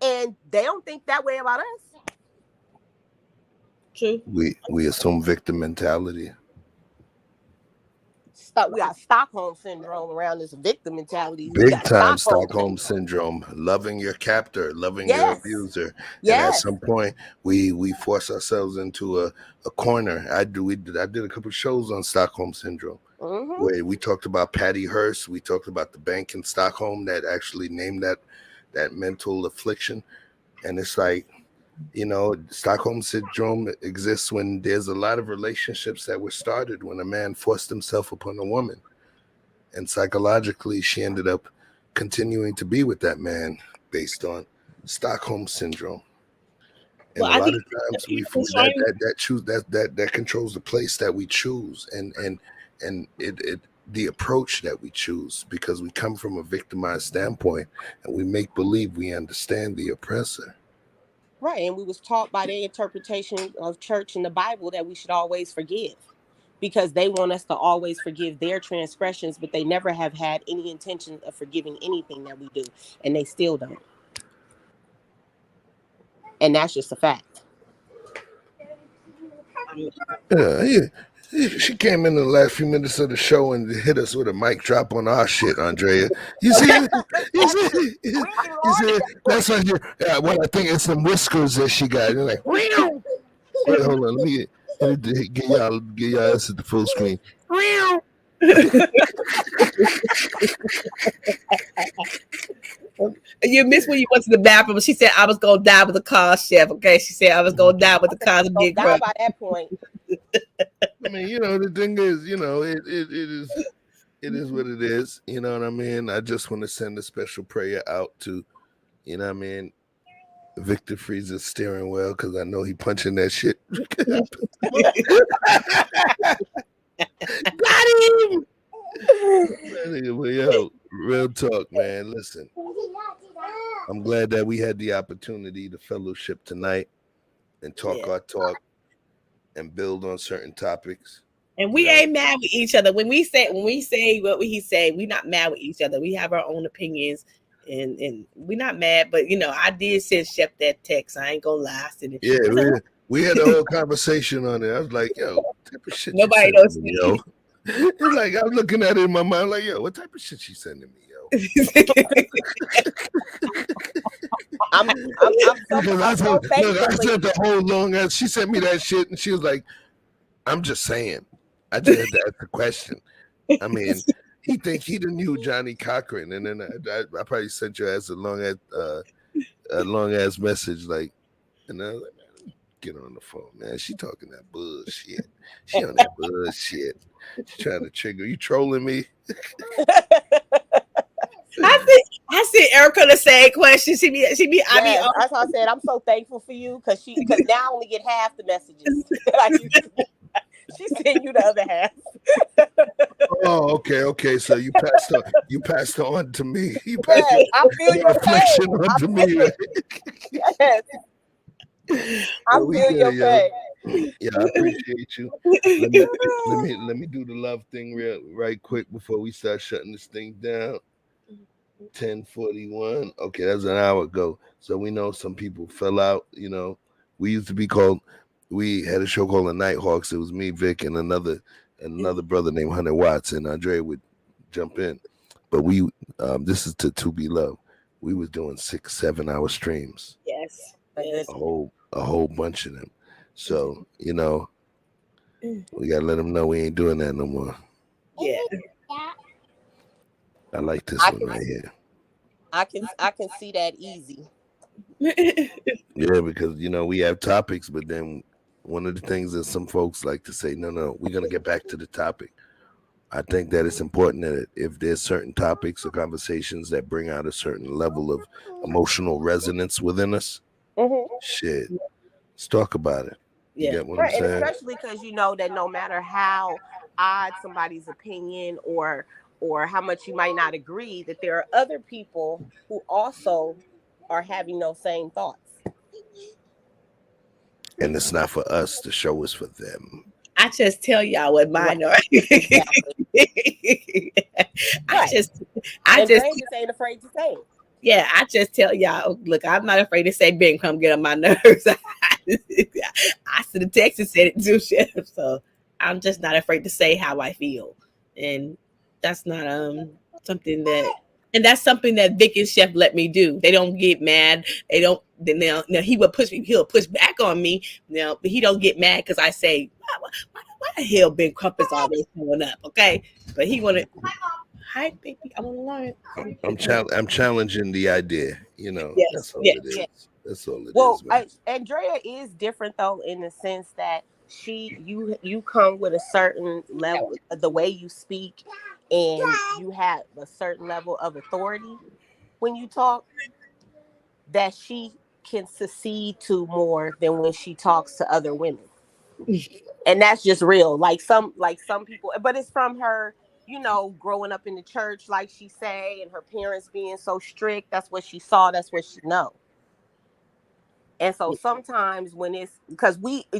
And they don't think that way about us. True. We assume victim mentality. We got Stockholm syndrome around this victim mentality. Big time Stockholm syndrome. Loving your captor, loving your abuser. And at some point, we force ourselves into a corner. I did a couple of shows on Stockholm syndrome. Where we talked about Patty Hearst. We talked about the bank in Stockholm that actually named that mental affliction. And it's like, you know, Stockholm syndrome exists when there's a lot of relationships that were started when a man forced himself upon a woman, and psychologically she ended up continuing to be with that man based on Stockholm syndrome. And a lot of times that controls the place that we choose and it the approach that we choose, because we come from a victimized standpoint and we make believe we understand the oppressor. Right, and we was taught by their interpretation of church and the Bible that we should always forgive, because they want us to always forgive their transgressions, but they never have had any intention of forgiving anything that we do, and they still don't. And that's just a fact. Yeah. She came in the last few minutes of the show and hit us with a mic drop on our shit, Andrea. You see? That's what I think it's some whiskers that she got. You're like, wait, hold on, let me get y'all this at the full screen. You missed when you went to the bathroom. She said, I was going to die with the car, Chef. Okay, she said, I was going to die with the cars and get die by that point. I mean, you know, the thing is, you know, it is what it is. You know what I mean? I just want to send a special prayer out to, you know what I mean, Victor Freeze's steering wheel, because I know he punching that shit. Got him! Yo, real talk, man. Listen, I'm glad that we had the opportunity to fellowship tonight and talk our talk and build on certain topics. And we ain't mad with each other. When we say what he say, we're not mad with each other. We have our own opinions, and we're not mad. But I did send Chef that text. I ain't gonna lie. Yeah, we had a whole conversation on it. I was like, yo, what type of shit nobody knows me, yo. It's like I'm looking at it in my mind, like, yo, what type of shit she sending me, yo? I'm so thankful. I said the whole long ass. She sent me that shit, and she was like, "I'm just saying." I just had to ask the question. I mean, he think he the new Johnny Cochran, and then I probably sent your ass a long ass message, like, and I was like, man, get on the phone, man. She talking that bullshit. She on that bullshit. She trying to trigger. You trolling me? I see Erica the same question. She be. That's why I said I'm so thankful for you because now I only get half the messages. She sent you the other half. Oh, okay. So you passed on to me. You passed I feel your reflection pain. onto me. Right? Yes. I feel your pain. Yeah, I appreciate you. Let me do the love thing right quick before we start shutting this thing down. 10:41. Okay, that's an hour ago. So we know some people fell out. We used to be called. We had a show called The Nighthawks. It was me, Vic, and another brother named Hunter Watts, and Andre would jump in. But we, this is to Be Loved. We was doing 6-7 hour streams. Yes. A whole bunch of them. So we gotta let them know we ain't doing that no more. Yeah. I like this one right here. I can see that easy. Yeah, because we have topics, but then one of the things that some folks like to say, no, we're gonna get back to the topic. I think that it's important that if there's certain topics or conversations that bring out a certain level of emotional resonance within us, shit, let's talk about it. You get what I'm saying? And especially because you know that no matter how odd somebody's opinion or how much you might not agree, that there are other people who also are having those same thoughts. And it's not for us, the show is for them. I just tell y'all what mine are. I just ain't afraid to say it. Yeah, I just tell y'all, look, I'm not afraid to say Ben come get on my nerves. I sent a text and said it too, Chef. So I'm just not afraid to say how I feel. And that's not something that Vic and Chef let me do. They don't get mad. They don't. Now he'll push back on me. Now, but he don't get mad because I say, why the hell Ben Crumpet's always showing up? Okay, but he wanted. Hi, baby. I want to learn. I'm challenging the idea. Yes, that's all it is. Yes. That's all it is. Well, Man. Andrea is different though in the sense that you come with a certain level, the way you speak, and you have a certain level of authority when you talk that she can succeed to more than when she talks to other women. And that's just real. Like some people, but it's from her, growing up in the church, like she say, and her parents being so strict. That's what she saw. That's what she know. And so sometimes when it's because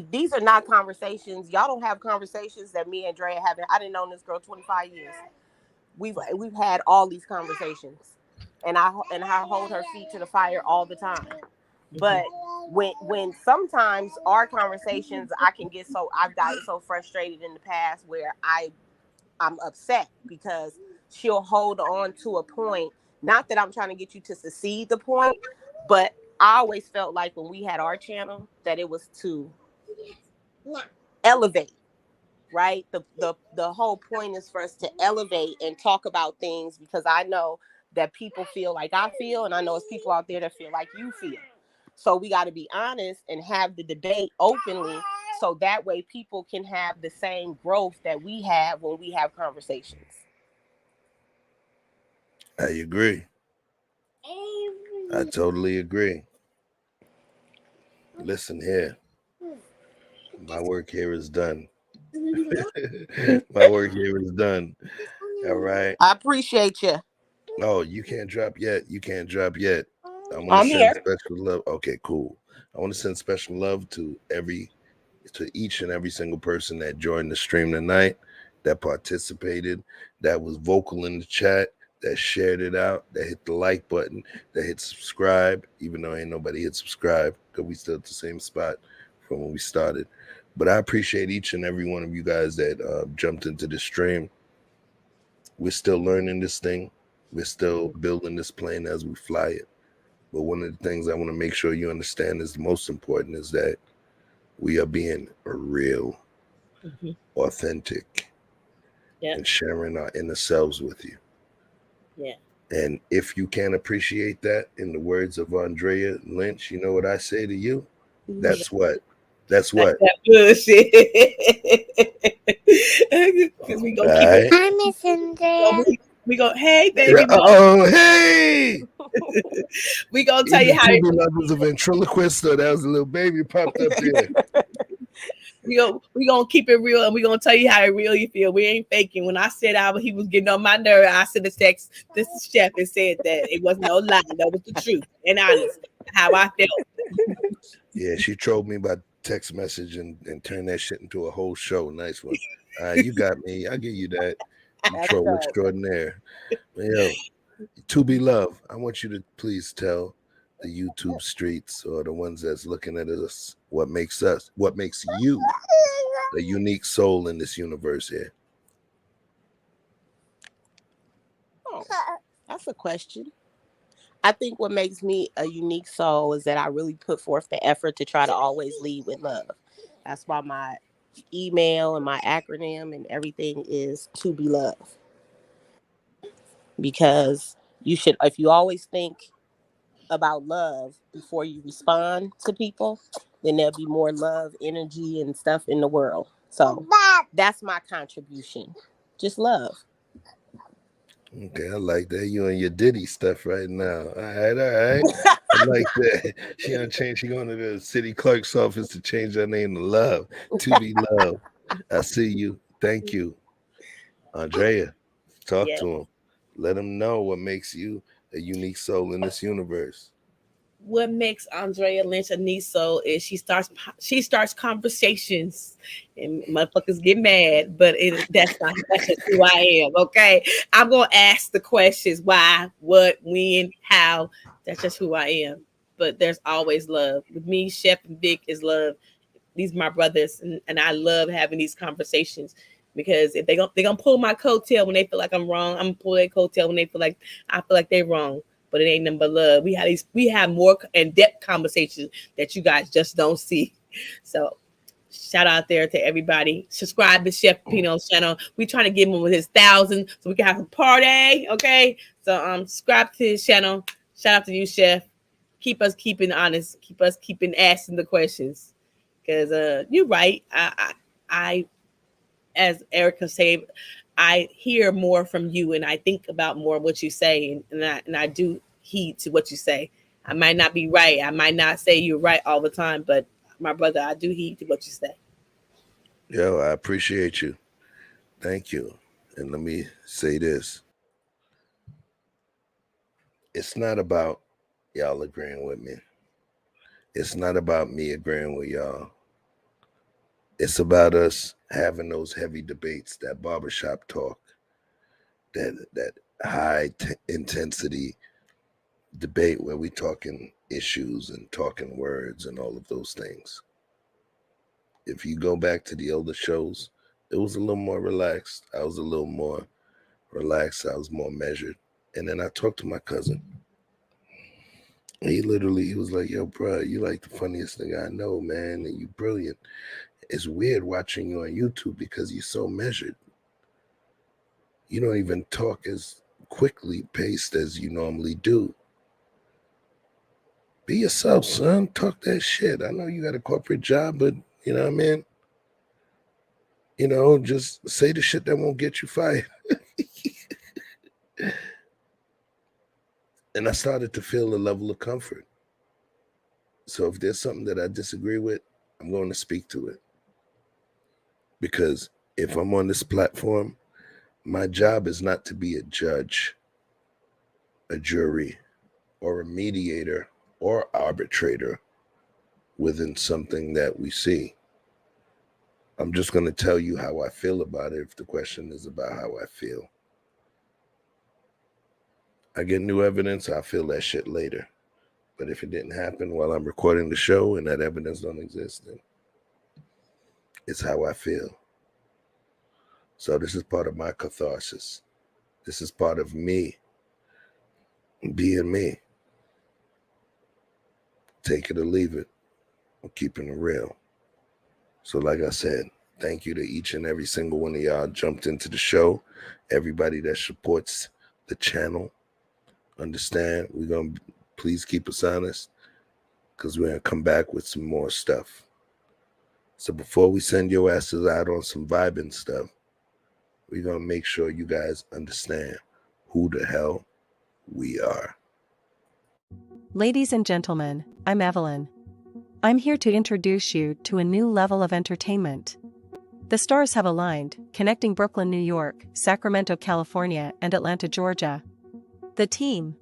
these are not conversations. Y'all don't have conversations that me and Drea have. I didn't know this girl 25 years. We've had all these conversations, and I hold her feet to the fire all the time. But when sometimes our conversations, I've gotten so frustrated in the past where I'm upset because she'll hold on to a point. Not that I'm trying to get you to secede the point, but I always felt like when we had our channel that it was to elevate, right? The whole point is for us to elevate and talk about things because I know that people feel like I feel, and I know it's people out there that feel like you feel. So we got to be honest and have the debate openly so that way people can have the same growth that we have when we have conversations. I agree. I totally agree. Listen here. My work here is done. My work here is done. All right. I appreciate you. Oh, you can't drop yet. You can't drop yet. I want I'm to send here. special love. Okay, cool. I want to send special love to each and every single person that joined the stream tonight, that participated, that was vocal in the chat, that shared it out, that hit the like button, that hit subscribe, even though ain't nobody hit subscribe because we still at the same spot from when we started. But I appreciate each and every one of you guys that jumped into the stream. We're still learning this thing. We're still building this plane as we fly it. But one of the things I want to make sure you understand is the most important is that we are being real, authentic, and sharing our inner selves with you. Yeah. And if you can't appreciate that, in the words of Andrea Lynch, you know what I say to you? That's what. That's what. That bullshit. Because we gonna keep it. Hi, Miss Andrea. We go, hey baby. Oh, hey. We gonna tell you how. Either Love was a ventriloquist or that was a little baby popped up there. We gonna keep it real, and we gonna tell you how it really feel. We ain't faking. When I said he was getting on my nerve, I sent a text. This is Chef and said that it was no lie. That was the truth and honest. How I felt. Yeah, she trolled me by text message and turned that shit into a whole show. Nice one. You got me. I'll give you that. You troll extraordinaire. Yo, to be loved, I want you to please tell the YouTube streets or the ones that's looking at us what makes you a unique soul in this universe here. Oh, that's a question. I think what makes me a unique soul is that I really put forth the effort to try to always lead with love. That's why my email and my acronym and everything is to be loved. Because if you always think about love before you respond to people, then there'll be more love, energy, and stuff in the world. So that's my contribution. Just love. Okay, I like that. You and your Diddy stuff right now. All right. I like that. She gonna change. She going to the city clerk's office to change her name to Love. To be loved. I see you. Thank you, Andrea. Talk to him. Let him know what makes you a unique soul in this universe. What makes Andrea Lynch a unique soul is she starts conversations, and motherfuckers get mad, but that's just who I am. Okay, I'm gonna ask the questions: why, what, when, how. That's just who I am. But there's always love with me. Chef and Vic is love. These are my brothers, and I love having these conversations. Because if they're gonna pull my coattail when they feel like I'm wrong, I'm gonna pull their coattail when I feel like they're wrong. But it ain't nothing but love. We have more in-depth conversations that you guys just don't see. So shout out there to everybody. Subscribe to Chef Pino's channel. We trying to get him with his 1,000 so we can have a party. Okay. So subscribe to his channel. Shout out to you, Chef. Keep us keeping honest. Keep us keeping asking the questions. Because you're right. I as Erica said, I hear more from you and I think about more what you say, and I do heed to what you say. I might not be right. I might not say you're right all the time, but my brother, I do heed to what you say. Yo, I appreciate you. Thank you. And let me say this. It's not about y'all agreeing with me. It's not about me agreeing with y'all. It's about us having those heavy debates, that barbershop talk, that high intensity debate where we talking issues and talking words and all of those things. If you go back to the older shows, it was a little more relaxed. I was a little more relaxed. I was more measured. And then I talked to my cousin. He was like, yo, bro, you like the funniest thing I know, man, and you brilliant. It's weird watching you on YouTube because you're so measured. You don't even talk as quickly paced as you normally do. Be yourself, son. Talk that shit. I know you got a corporate job, but you know what I mean? You know, just say the shit that won't get you fired. And I started to feel a level of comfort. So if there's something that I disagree with, I'm going to speak to it. Because if I'm on this platform, My job is not to be a judge, a jury, or a mediator or arbitrator within something that we see. I'm just going to tell you how I feel about it if the question is about how I feel. I get new evidence, I'll feel that shit later. But if it didn't happen while I'm recording the show and that evidence don't exist, then it's how I feel. So this is part of my catharsis. This is part of me being me. Take it or leave it. I'm keeping it real. So like I said, thank you to each and every single one of y'all jumped into the show. Everybody that supports the channel. Understand, we're going to please keep us honest because we're going to come back with some more stuff. So before we send your asses out on some vibing stuff, we're going to make sure you guys understand who the hell we are. Ladies and gentlemen, I'm Evelyn. I'm here to introduce you to a new level of entertainment. The stars have aligned, connecting Brooklyn, New York, Sacramento, California, and Atlanta, Georgia. The team.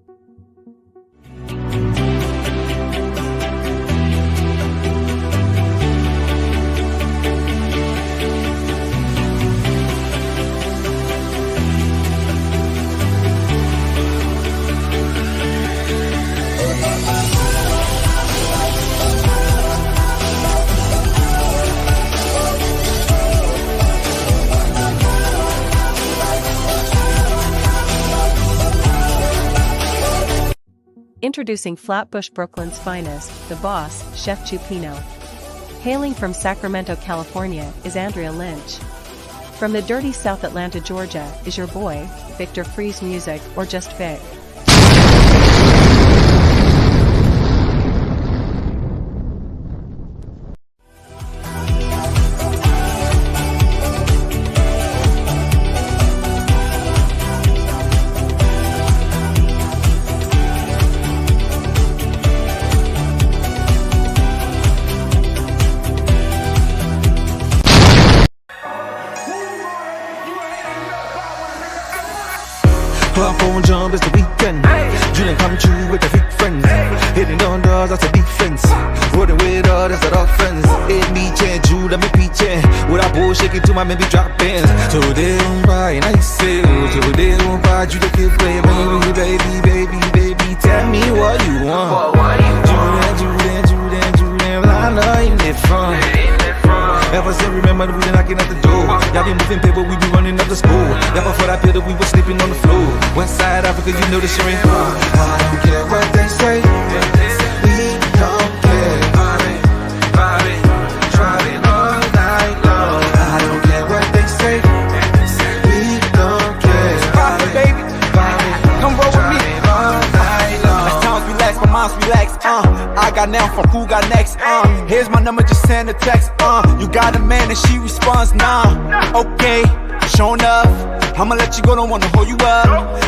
Introducing Flatbush, Brooklyn's finest, the boss, Chef Chupino. Hailing from Sacramento, California, is Andrea Lynch. From the dirty South Atlanta, Georgia, is your boy, Victor Freeze Music, or just Vic. Phone jump, it's the weekend. Dream come true with the big friends. Hitting on doors, that's a defense. Rolling with all, that's an offense. It me change, you let me peachin'. With a bull shaking to my maybe drop ins. So they don't buy, and I say, so they don't buy, you the kid play, baby, tell me what you want. Julian, well, I know you need fun. Ever since remember we been knocking at the door. Y'all be moving paper, we be running up the school. Y'all before that pill, we was sleeping on the floor. West side Africa, you know the shit ain't cool. I don't care what they say. We don't care. Driving all night long. I don't care what they say. We don't care. Pop it, baby. Come roll with me. All night long. As times relax, my mind's relax. I got now from who got next. Here's my number, just send a text. You got a man and she responds, nah. Okay, sure enough. I'ma let you go, don't wanna hold you up.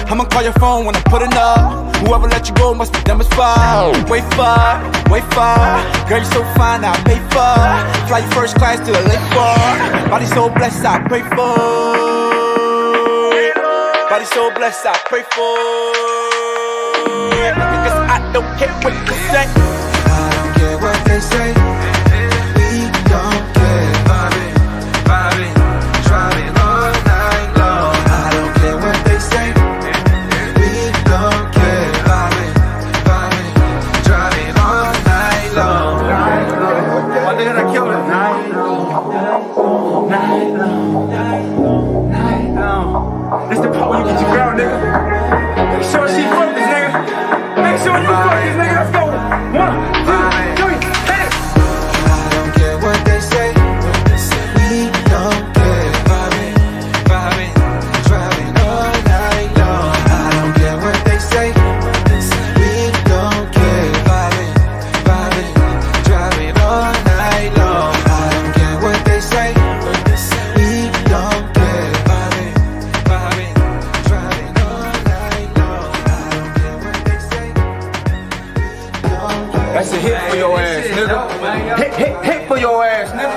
I'ma call your phone when I put it up. Whoever let you go must be dumb as fuck. Wait far. Girl, you so fine, I pay for. Fly you first class to the lake bar. Body so blessed, I pray for. Body so blessed, I pray for. Because I don't care what you say. I don't care what they say. We don't care. Vibing, driving all night long. I don't care what they say. We don't care. Vibing, driving all night long. Why did I kill it? Night long. This the part where you get your girl, nigga. Make sure she focused, nigga. Make sure you focus, nigga. Let's go. 1, 2, 3, hit it. I don't care what they say. We don't care. Vibing, driving all night long. I don't care what they say. We don't care. Vibing, driving all night long. I don't care what they say. We don't care. Vibing, driving all night long. I don't care what they say. That's a hit for your ass, nigga. Hit for your ass, nigga.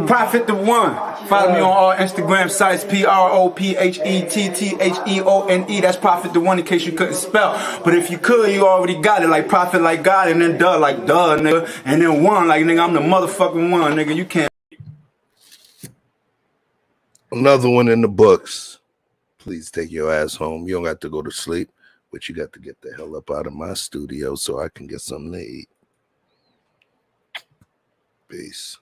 Prophet the one. Follow me on all Instagram sites, PROPHETTHEONE. That's Prophet the One, in case you couldn't spell. But if you could, you already got it. Like Prophet like God, and then duh like duh, nigga. And then one like nigga, I'm the motherfucking one, nigga. You can't. Another one in the books. Please take your ass home. You don't got to go to sleep, but you got to get the hell up out of my studio so I can get something to eat. Peace.